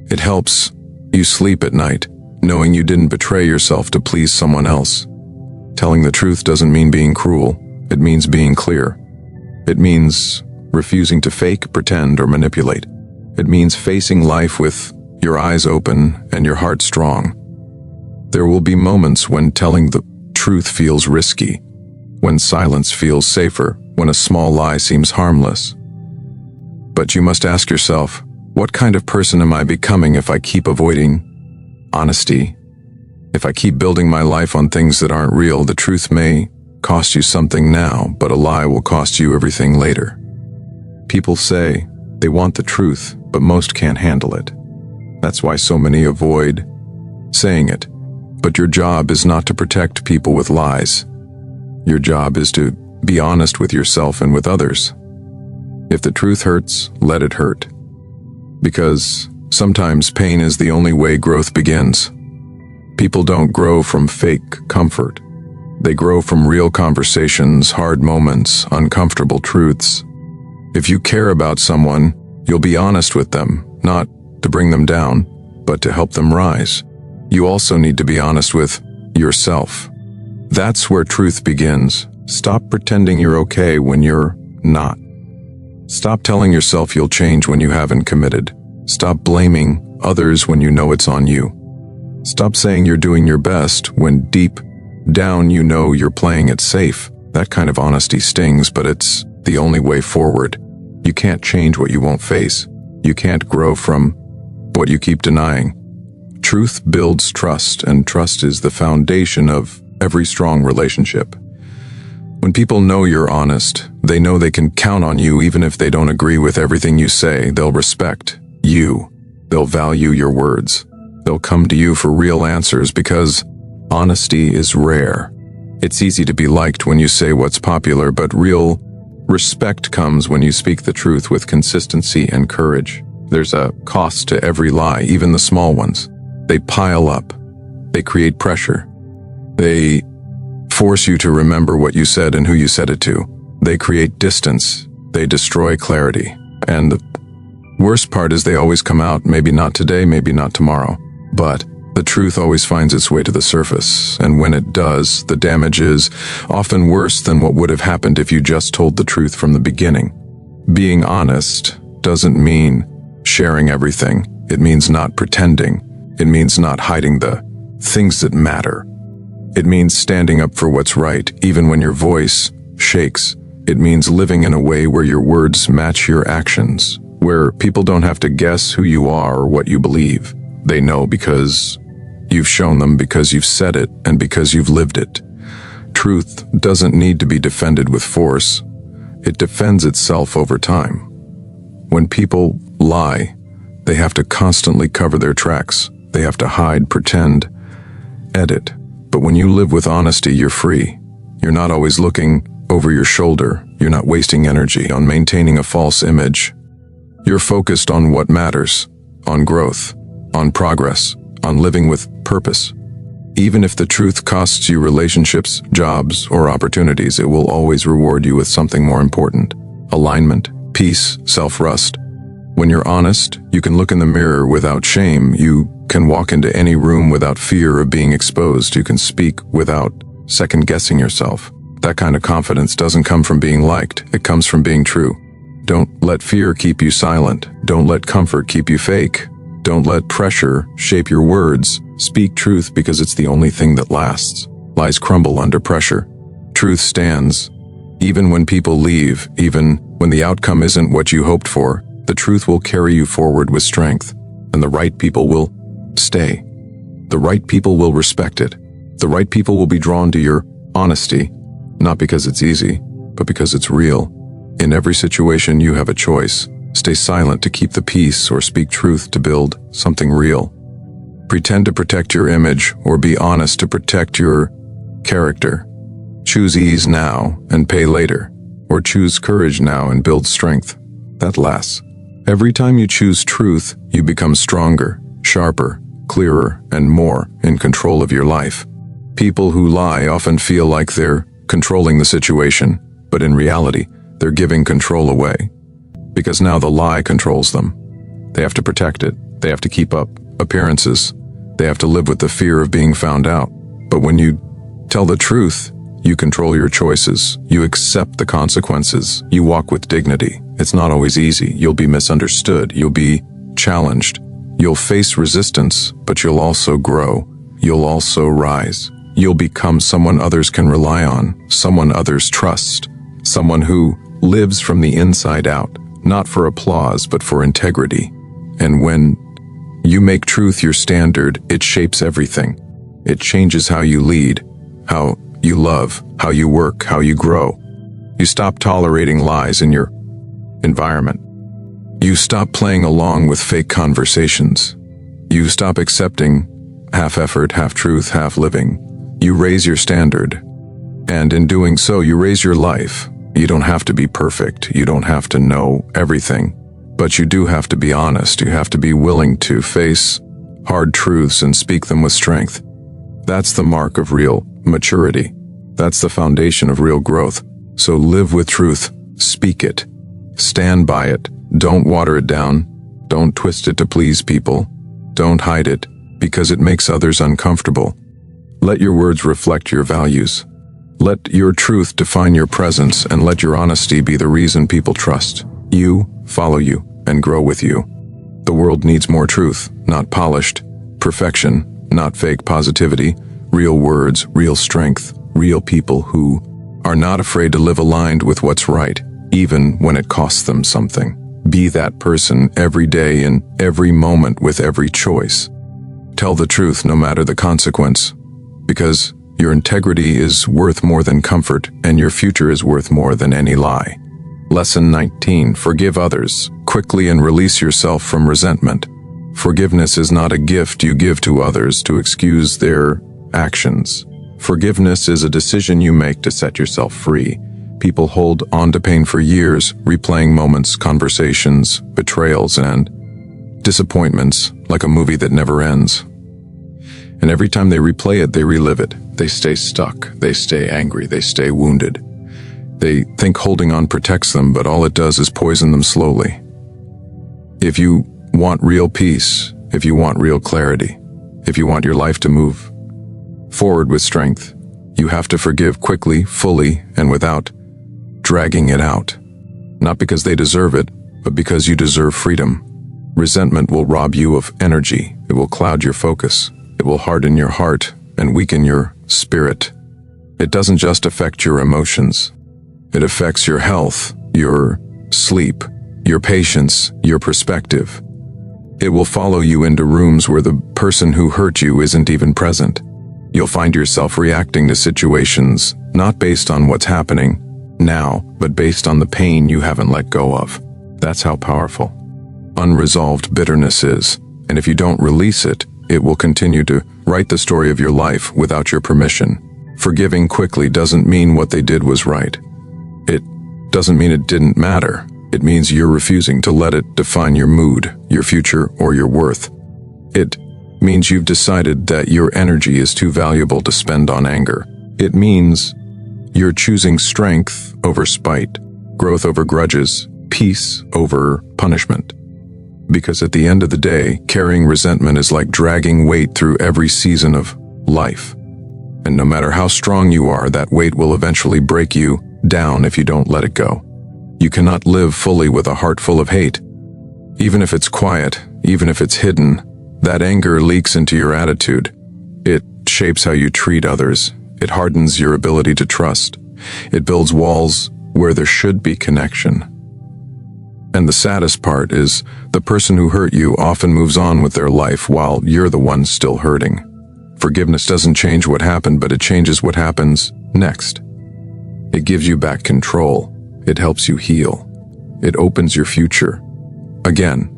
Speaker 1: It helps you sleep at night, knowing you didn't betray yourself to please someone else. Telling the truth doesn't mean being cruel. It means being clear. It means refusing to fake, pretend, or manipulate. It means facing life with your eyes open and your heart strong. There will be moments when telling the truth feels risky, when silence feels safer, when a small lie seems harmless. But you must ask yourself, what kind of person am I becoming if I keep avoiding honesty? If I keep building my life on things that aren't real, the truth may cost you something now, but a lie will cost you everything later. People say they want the truth, but most can't handle it. That's why so many avoid saying it. But your job is not to protect people with lies. Your job is to be honest with yourself and with others. If the truth hurts, let it hurt. Because sometimes pain is the only way growth begins. People don't grow from fake comfort. They grow from real conversations, hard moments, uncomfortable truths. If you care about someone, you'll be honest with them, not to bring them down, but to help them rise. You also need to be honest with yourself. That's where truth begins. Stop pretending you're okay when you're not. Stop telling yourself you'll change when you haven't committed. Stop blaming others when you know it's on you. Stop saying you're doing your best when deep down you know you're playing it safe. That kind of honesty stings, but it's the only way forward. You can't change what you won't face. You can't grow from what you keep denying. Truth builds trust, and trust is the foundation of every strong relationship. When people know you're honest, they know they can count on you even if they don't agree with everything you say. They'll respect you. They'll value your words. They'll come to you for real answers because honesty is rare. It's easy to be liked when you say what's popular, but real respect comes when you speak the truth with consistency and courage. There's a cost to every lie, even the small ones. They pile up. They create pressure. They force you to remember what you said and who you said it to. They create distance. They destroy clarity. And the worst part is they always come out, maybe not today, maybe not tomorrow. But the truth always finds its way to the surface, and when it does, the damage is often worse than what would have happened if you just told the truth from the beginning. Being honest doesn't mean sharing everything. It means not pretending. It means not hiding the things that matter. It means standing up for what's right, even when your voice shakes. It means living in a way where your words match your actions, where people don't have to guess who you are or what you believe. They know because you've shown them, because you've said it, and because you've lived it. Truth doesn't need to be defended with force. It defends itself over time. When people lie, they have to constantly cover their tracks. They have to hide, pretend, edit. But when you live with honesty, you're free. You're not always looking over your shoulder. You're not wasting energy on maintaining a false image. You're focused on what matters, on growth, on progress, on living with purpose. Even if the truth costs you relationships, jobs, or opportunities, it will always reward you with something more important: alignment, peace, self-trust. When you're honest, you can look in the mirror without shame. You can walk into any room without fear of being exposed. You can speak without second-guessing yourself. That kind of confidence doesn't come from being liked. It comes from being true. Don't let fear keep you silent. Don't let comfort keep you fake. Don't let pressure shape your words. Speak truth because it's the only thing that lasts. Lies crumble under pressure. Truth stands. Even when people leave, even when the outcome isn't what you hoped for, the truth will carry you forward with strength, and the right people will stay. The right people will respect it. The right people will be drawn to your honesty, not because it's easy, but because it's real. In every situation, you have a choice. Stay silent to keep the peace, or speak truth to build something real. Pretend to protect your image, or be honest to protect your character. Choose ease now and pay later, or choose courage now and build strength that lasts. Every time you choose truth, you become stronger, sharper, clearer, and more in control of your life. People who lie often feel like they're controlling the situation, but in reality, they're giving control away. Because now the lie controls them. They have to protect it. They have to keep up appearances. They have to live with the fear of being found out. But when you tell the truth, you control your choices. You accept the consequences. You walk with dignity. It's not always easy. You'll be misunderstood. You'll be challenged. You'll face resistance, but you'll also grow. You'll also rise. You'll become someone others can rely on, someone others trust, someone who lives from the inside out, not for applause, but for integrity. And when you make truth your standard, it shapes everything. It changes how you lead, how you love, how you work, how you grow. You stop tolerating lies in your environment. You stop playing along with fake conversations. You stop accepting half effort, half truth, half living. You raise your standard. And in doing so, you raise your life. You don't have to be perfect. You don't have to know everything. But you do have to be honest. You have to be willing to face hard truths and speak them with strength. That's the mark of real maturity. That's the foundation of real growth. So live with truth. Speak it. Stand by it. Don't water it down. Don't twist it to please people. Don't hide it because it makes others uncomfortable. Let your words reflect your values. Let your truth define your presence, and let your honesty be the reason people trust you, follow you, and grow with you. The world needs more truth, not polished perfection, not fake positivity, real words, real strength, real people who are not afraid to live aligned with what's right, even when it costs them something. Be that person every day in every moment with every choice. Tell the truth no matter the consequence, because your integrity is worth more than comfort, and your future is worth more than any lie. Lesson 19. Forgive others quickly and release yourself from resentment. Forgiveness is not a gift you give to others to excuse their actions. Forgiveness is a decision you make to set yourself free. People hold on to pain for years, replaying moments, conversations, betrayals, and disappointments like a movie that never ends. And every time they replay it, they relive it. They stay stuck. They stay angry. They stay wounded. They think holding on protects them, but all it does is poison them slowly. If you want real peace, if you want real clarity, if you want your life to move forward with strength, you have to forgive quickly, fully, and without dragging it out. Not because they deserve it, but because you deserve freedom. Resentment will rob you of energy. It will cloud your focus. It will harden your heart and weaken your spirit. It doesn't just affect your emotions. It affects your health, your sleep, your patience, your perspective. It will follow you into rooms where the person who hurt you isn't even present. You'll find yourself reacting to situations not based on what's happening now, but based on the pain you haven't let go of. That's how powerful unresolved bitterness is, and if you don't release it, it will continue to write the story of your life without your permission. Forgiving quickly doesn't mean what they did was right. It doesn't mean it didn't matter. It means you're refusing to let it define your mood, your future, or your worth. It means you've decided that your energy is too valuable to spend on anger. It means you're choosing strength over spite, growth over grudges, peace over punishment. Because at the end of the day, carrying resentment is like dragging weight through every season of life. And no matter how strong you are, that weight will eventually break you down if you don't let it go. You cannot live fully with a heart full of hate. Even if it's quiet, even if it's hidden, that anger leaks into your attitude. It shapes how you treat others. It hardens your ability to trust. It builds walls where there should be connection. And the saddest part is, the person who hurt you often moves on with their life while you're the one still hurting. Forgiveness doesn't change what happened, but it changes what happens next. It gives you back control. It helps you heal. It opens your future. Again,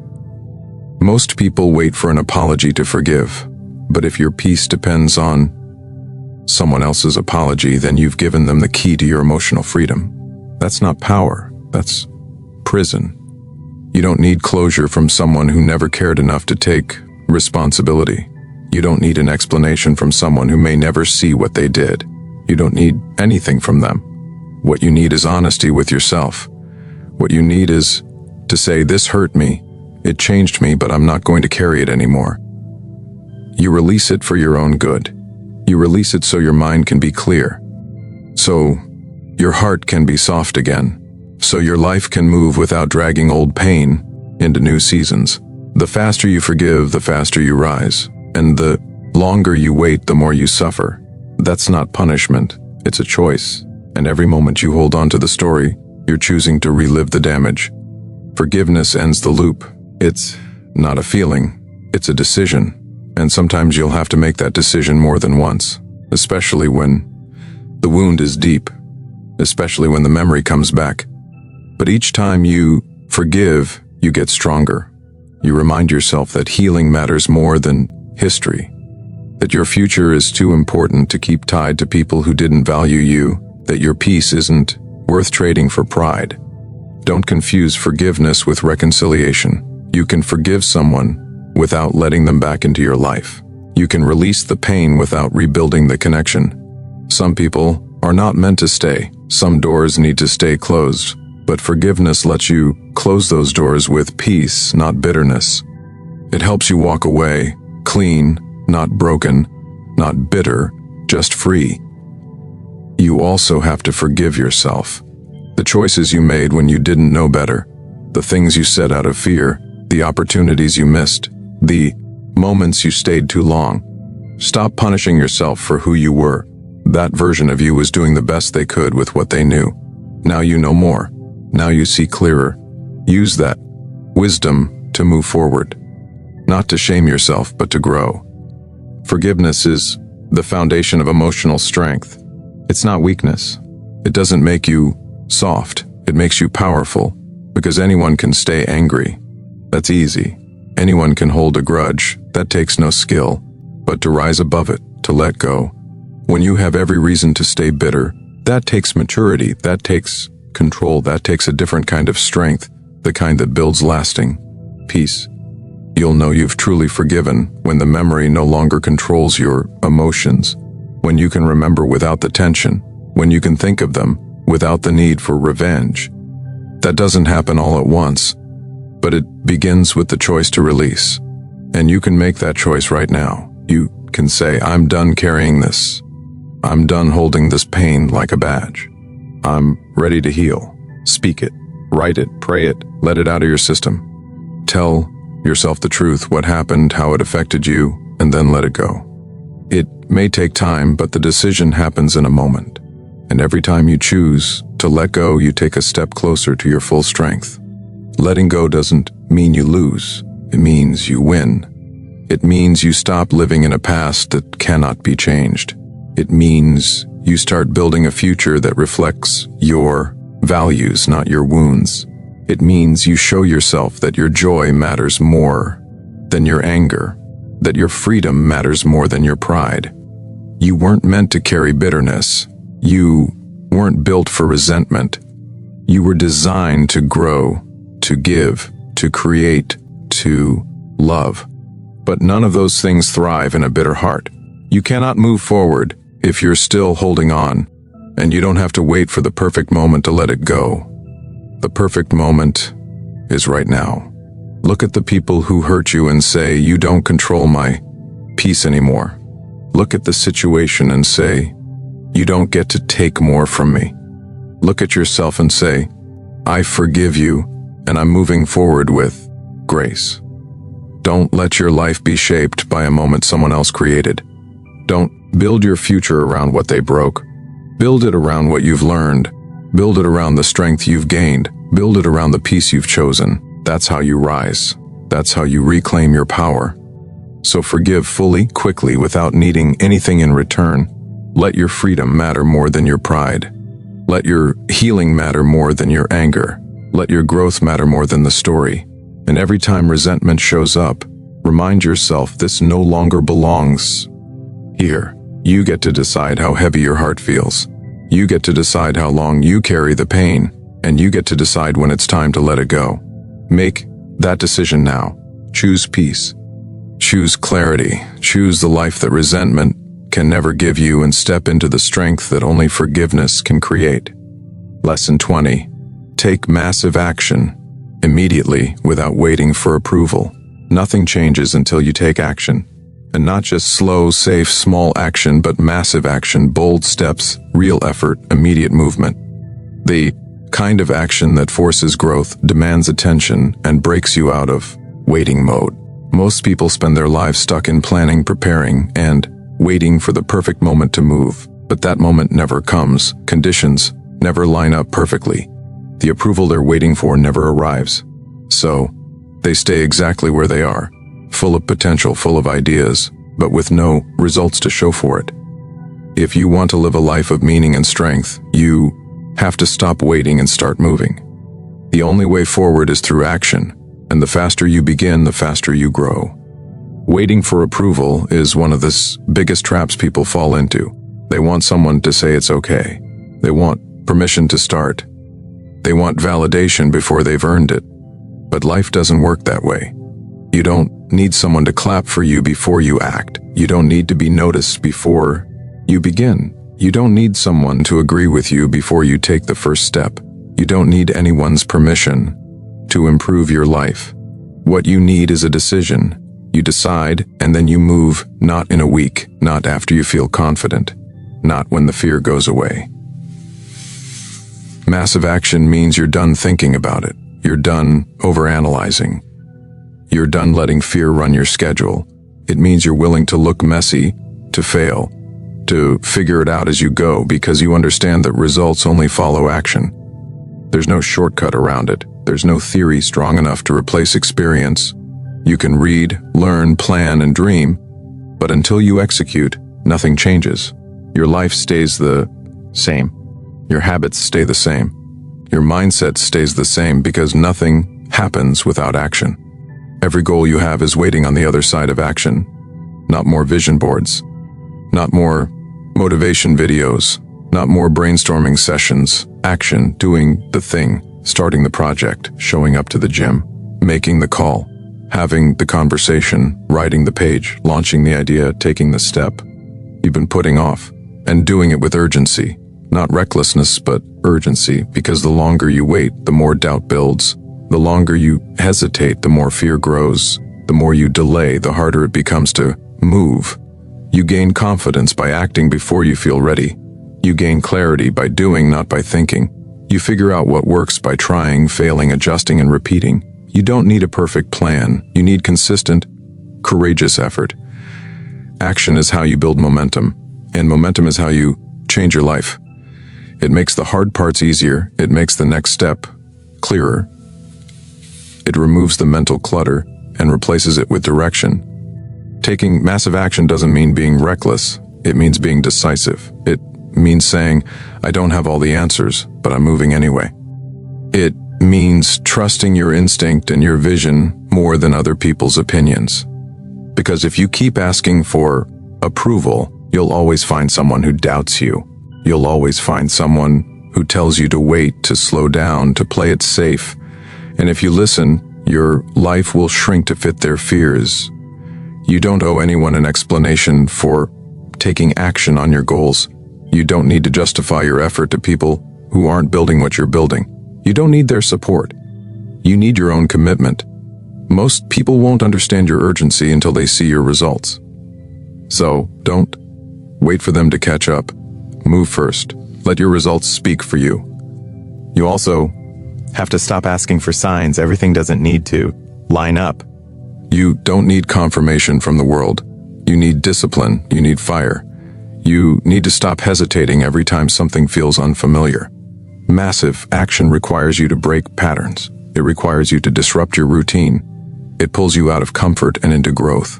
Speaker 1: most people wait for an apology to forgive, but if your peace depends on someone else's apology, then you've given them the key to your emotional freedom. That's not power. That's prison. You don't need closure from someone who never cared enough to take responsibility. You don't need an explanation from someone who may never see what they did. You don't need anything from them. What you need is honesty with yourself. What you need is to say, this hurt me, it changed me, but I'm not going to carry it anymore. You release it for your own good. You release it so your mind can be clear. So your heart can be soft again. So your life can move without dragging old pain into new seasons. The faster you forgive, the faster you rise. And the longer you wait, the more you suffer. That's not punishment. It's a choice. And every moment you hold on to the story, you're choosing to relive the damage. Forgiveness ends the loop. It's not a feeling. It's a decision. And sometimes you'll have to make that decision more than once, especially when the wound is deep, especially when the memory comes back. But each time you forgive, you get stronger. You remind yourself that healing matters more than history, that your future is too important to keep tied to people who didn't value you, that your peace isn't worth trading for pride. Don't confuse forgiveness with reconciliation. You can forgive someone without letting them back into your life. You can release the pain without rebuilding the connection. Some people are not meant to stay. Some doors need to stay closed. But forgiveness lets you close those doors with peace, not bitterness. It helps you walk away, clean, not broken, not bitter, just free. You also have to forgive yourself. The choices you made when you didn't know better, the things you said out of fear, the opportunities you missed, the moments you stayed too long. Stop punishing yourself for who you were. That version of you was doing the best they could with what they knew. Now you know more. Now you see clearer. Use that wisdom to move forward. Not to shame yourself, but to grow. Forgiveness is the foundation of emotional strength. It's not weakness. It doesn't make you soft. It makes you powerful, because anyone can stay angry. That's easy. Anyone can hold a grudge. That takes no skill. But to rise above it, to let go, when you have every reason to stay bitter, that takes maturity, that takes control, that takes a different kind of strength, the kind that builds lasting peace. You'll know you've truly forgiven when the memory no longer controls your emotions, when you can remember without the tension, when you can think of them without the need for revenge. That doesn't happen all at once, but it begins with the choice to release. And you can make that choice right now. You can say, I'm done carrying this. I'm done holding this pain like a badge. I'm ready to heal. Speak it, write it, pray it, let it out of your system. Tell yourself the truth, what happened, how it affected you, and then let it go. It may take time, but the decision happens in a moment. And every time you choose to let go, you take a step closer to your full strength. Letting go doesn't mean you lose. It means you win. It means you stop living in a past that cannot be changed. It means you start building a future that reflects your values, not your wounds. It means you show yourself that your joy matters more than your anger, that your freedom matters more than your pride. You weren't meant to carry bitterness. You weren't built for resentment. You were designed to grow, to give, to create, to love. But none of those things thrive in a bitter heart. You cannot move forward if you're still holding on, and you don't have to wait for the perfect moment to let it go. The perfect moment is right now. Look at the people who hurt you and say, you don't control my peace anymore. Look at the situation and say, you don't get to take more from me. Look at yourself and say, I forgive you, and I'm moving forward with grace. Don't let your life be shaped by a moment someone else created. Don't build your future around what they broke. Build it around what you've learned. Build it around the strength you've gained. Build it around the peace you've chosen. That's how you rise. That's how you reclaim your power. So forgive fully, quickly, without needing anything in return. Let your freedom matter more than your pride. Let your healing matter more than your anger. Let your growth matter more than the story. And every time resentment shows up, remind yourself this no longer belongs here. You get to decide how heavy your heart feels. You get to decide how long you carry the pain, and you get to decide when it's time to let it go. Make that decision now. Choose peace. Choose clarity. Choose the life that resentment can never give you, and step into the strength that only forgiveness can create. Lesson 20. Take massive action immediately without waiting for approval. Nothing changes until you take action. And not just slow, safe, small action, but massive action, bold steps, real effort, immediate movement. The kind of action that forces growth, demands attention, and breaks you out of waiting mode. Most people spend their lives stuck in planning, preparing, and waiting for the perfect moment to move. But that moment never comes. Conditions never line up perfectly. The approval they're waiting for never arrives. So, they stay exactly where they are, full of potential, full of ideas, but with no results to show for it. If you want to live a life of meaning and strength, you have to stop waiting and start moving. The only way forward is through action, and the faster you begin, the faster you grow. Waiting for approval is one of the biggest traps people fall into. They want someone to say it's okay. They want permission to start. They want validation before they've earned it. But life doesn't work that way. You don't need someone to clap for you before you act. You don't need to be noticed before you begin. You don't need someone to agree with you before you take the first step. You don't need anyone's permission to improve your life. What you need is a decision. You decide, and then you move, not in a week, not after you feel confident, not when the fear goes away. Massive action means you're done thinking about it. You're done overanalyzing. You're done letting fear run your schedule. It means you're willing to look messy, to fail, to figure it out as you go, because you understand that results only follow action. There's no shortcut around it. There's no theory strong enough to replace experience. You can read, learn, plan, and dream, But until you execute, nothing changes. Your life stays the same. Your habits stay the same. Your mindset stays the same because nothing happens without action. Every goal you have is waiting on the other side of action. Not more vision boards. Not more motivation videos. Not more brainstorming sessions. Action, doing the thing, starting the project, showing up to the gym, making the call, having the conversation, writing the page, launching the idea, taking the step you've been putting off, and doing it with urgency. Not recklessness, but urgency, because the longer you wait, the more doubt builds. The longer you hesitate, the more fear grows. The more you delay, the harder it becomes to move. You gain confidence by acting before you feel ready. You gain clarity by doing, not by thinking. You figure out what works by trying, failing, adjusting, and repeating. You don't need a perfect plan. You need consistent, courageous effort. Action is how you build momentum, and momentum is how you change your life. It makes the hard parts easier. It makes the next step clearer. It removes the mental clutter and replaces it with direction. Taking massive action doesn't mean being reckless. It means being decisive. It means saying, I don't have all the answers, but I'm moving anyway. It means trusting your instinct and your vision more than other people's opinions. Because if you keep asking for approval, you'll always find someone who doubts you. You'll always find someone who tells you to wait, to slow down, to play it safe. And if you listen, your life will shrink to fit their fears. You don't owe anyone an explanation for taking action on your goals. You don't need to justify your effort to people who aren't building what you're building. You don't need their support. You need your own commitment. Most people won't understand your urgency until they see your results. So, don't wait for them to catch up. Move first. Let your results speak for you.
Speaker 2: You also have to stop asking for signs. Everything doesn't need to line up.
Speaker 1: You don't need confirmation from the world. You need discipline. You need fire. You need to stop hesitating every time something feels unfamiliar. Massive action requires you to break patterns. It requires you to disrupt your routine. It pulls you out of comfort and into growth.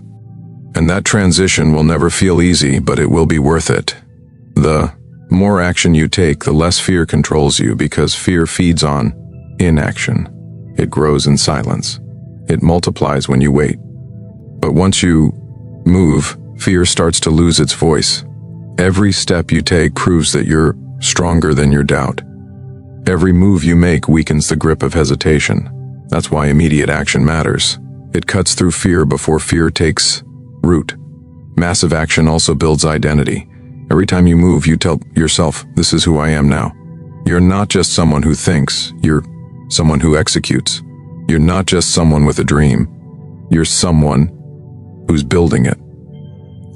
Speaker 1: And that transition will never feel easy, but it will be worth it. The more action you take, the less fear controls you, because fear feeds on inaction. It grows in silence. It multiplies when you wait. But once you move, fear starts to lose its voice. Every step you take proves that you're stronger than your doubt. Every move you make weakens the grip of hesitation. That's why immediate action matters. It cuts through fear before fear takes root. Massive action also builds identity. Every time you move, you tell yourself, this is who I am now. You're not just someone who thinks, you're someone who executes. You're not just someone with a dream. You're someone who's building it.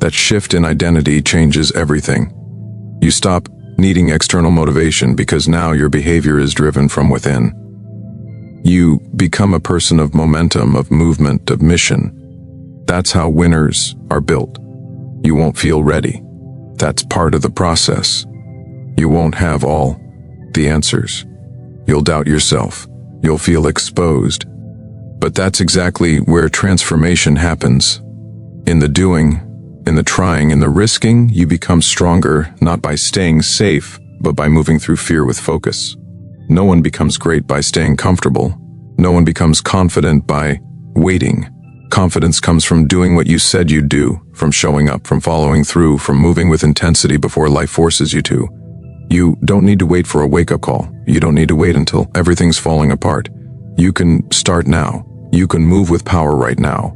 Speaker 1: That shift in identity changes everything. You stop needing external motivation because now your behavior is driven from within. You become a person of momentum, of movement, of mission. That's how winners are built. You won't feel ready. That's part of the process. You won't have all the answers. You'll doubt yourself. You'll feel exposed. But that's exactly where transformation happens. In the doing, in the trying, in the risking, you become stronger, not by staying safe, but by moving through fear with focus. No one becomes great by staying comfortable. No one becomes confident by waiting. Confidence comes from doing what you said you'd do, from showing up, from following through, from moving with intensity before life forces you to. You don't need to wait for a wake-up call. You don't need to wait until everything's falling apart. You can start now. You can move with power right now.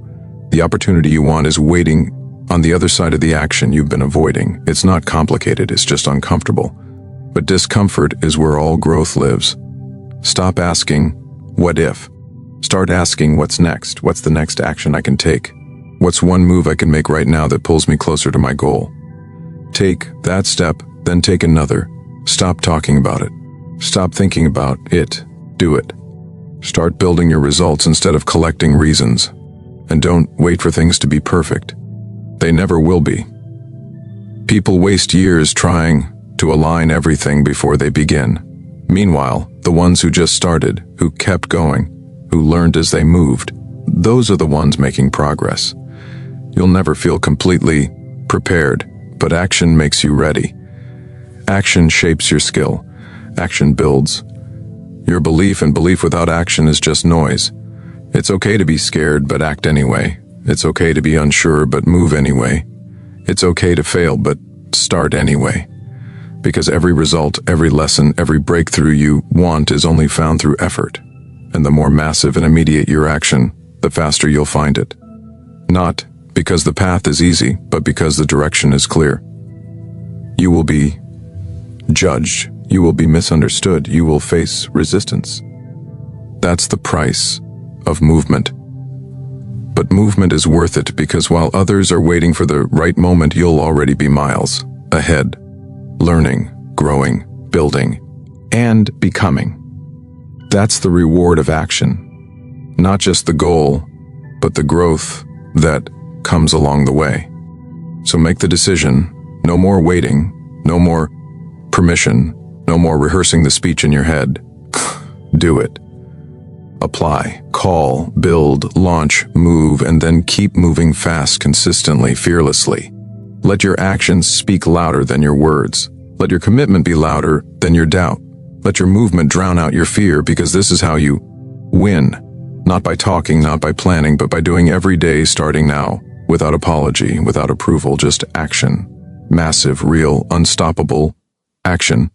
Speaker 1: The opportunity you want is waiting on the other side of the action you've been avoiding. It's not complicated, it's just uncomfortable. But discomfort is where all growth lives. Stop asking, what if? Start asking, what's next? What's the next action I can take? What's one move I can make right now that pulls me closer to my goal? Take that step, then take another. Stop talking about it. Stop thinking about it. Do it. Start building your results instead of collecting reasons. And don't wait for things to be perfect. They never will be. People waste years trying to align everything before they begin. Meanwhile, the ones who just started, who kept going, who learned as they moved, those are the ones making progress. You'll never feel completely prepared, but action makes you ready. Action shapes your skill. Action builds your belief, and belief without action is just noise. It's okay to be scared, but act anyway. It's okay to be unsure, but move anyway. It's okay to fail, but start anyway. Because every result, every lesson, every breakthrough you want is only found through effort. And the more massive and immediate your action, the faster you'll find it. Not because the path is easy, but because the direction is clear. You will be judged. You will be misunderstood. You will face resistance. That's the price of movement. But movement is worth it because while others are waiting for the right moment, you'll already be miles ahead, learning, growing, building, and becoming. That's the reward of action. Not just the goal, but the growth that comes along the way. So make the decision. No more waiting. No more permission. No more rehearsing the speech in your head. Do it. Apply, call, build, launch, move, and then keep moving fast, consistently, fearlessly. Let your actions speak louder than your words. Let your commitment be louder than your doubt. Let your movement drown out your fear, because this is how you win. Not by talking, not by planning, but by doing every day starting now. Without apology, without approval, just action. Massive, real, unstoppable action.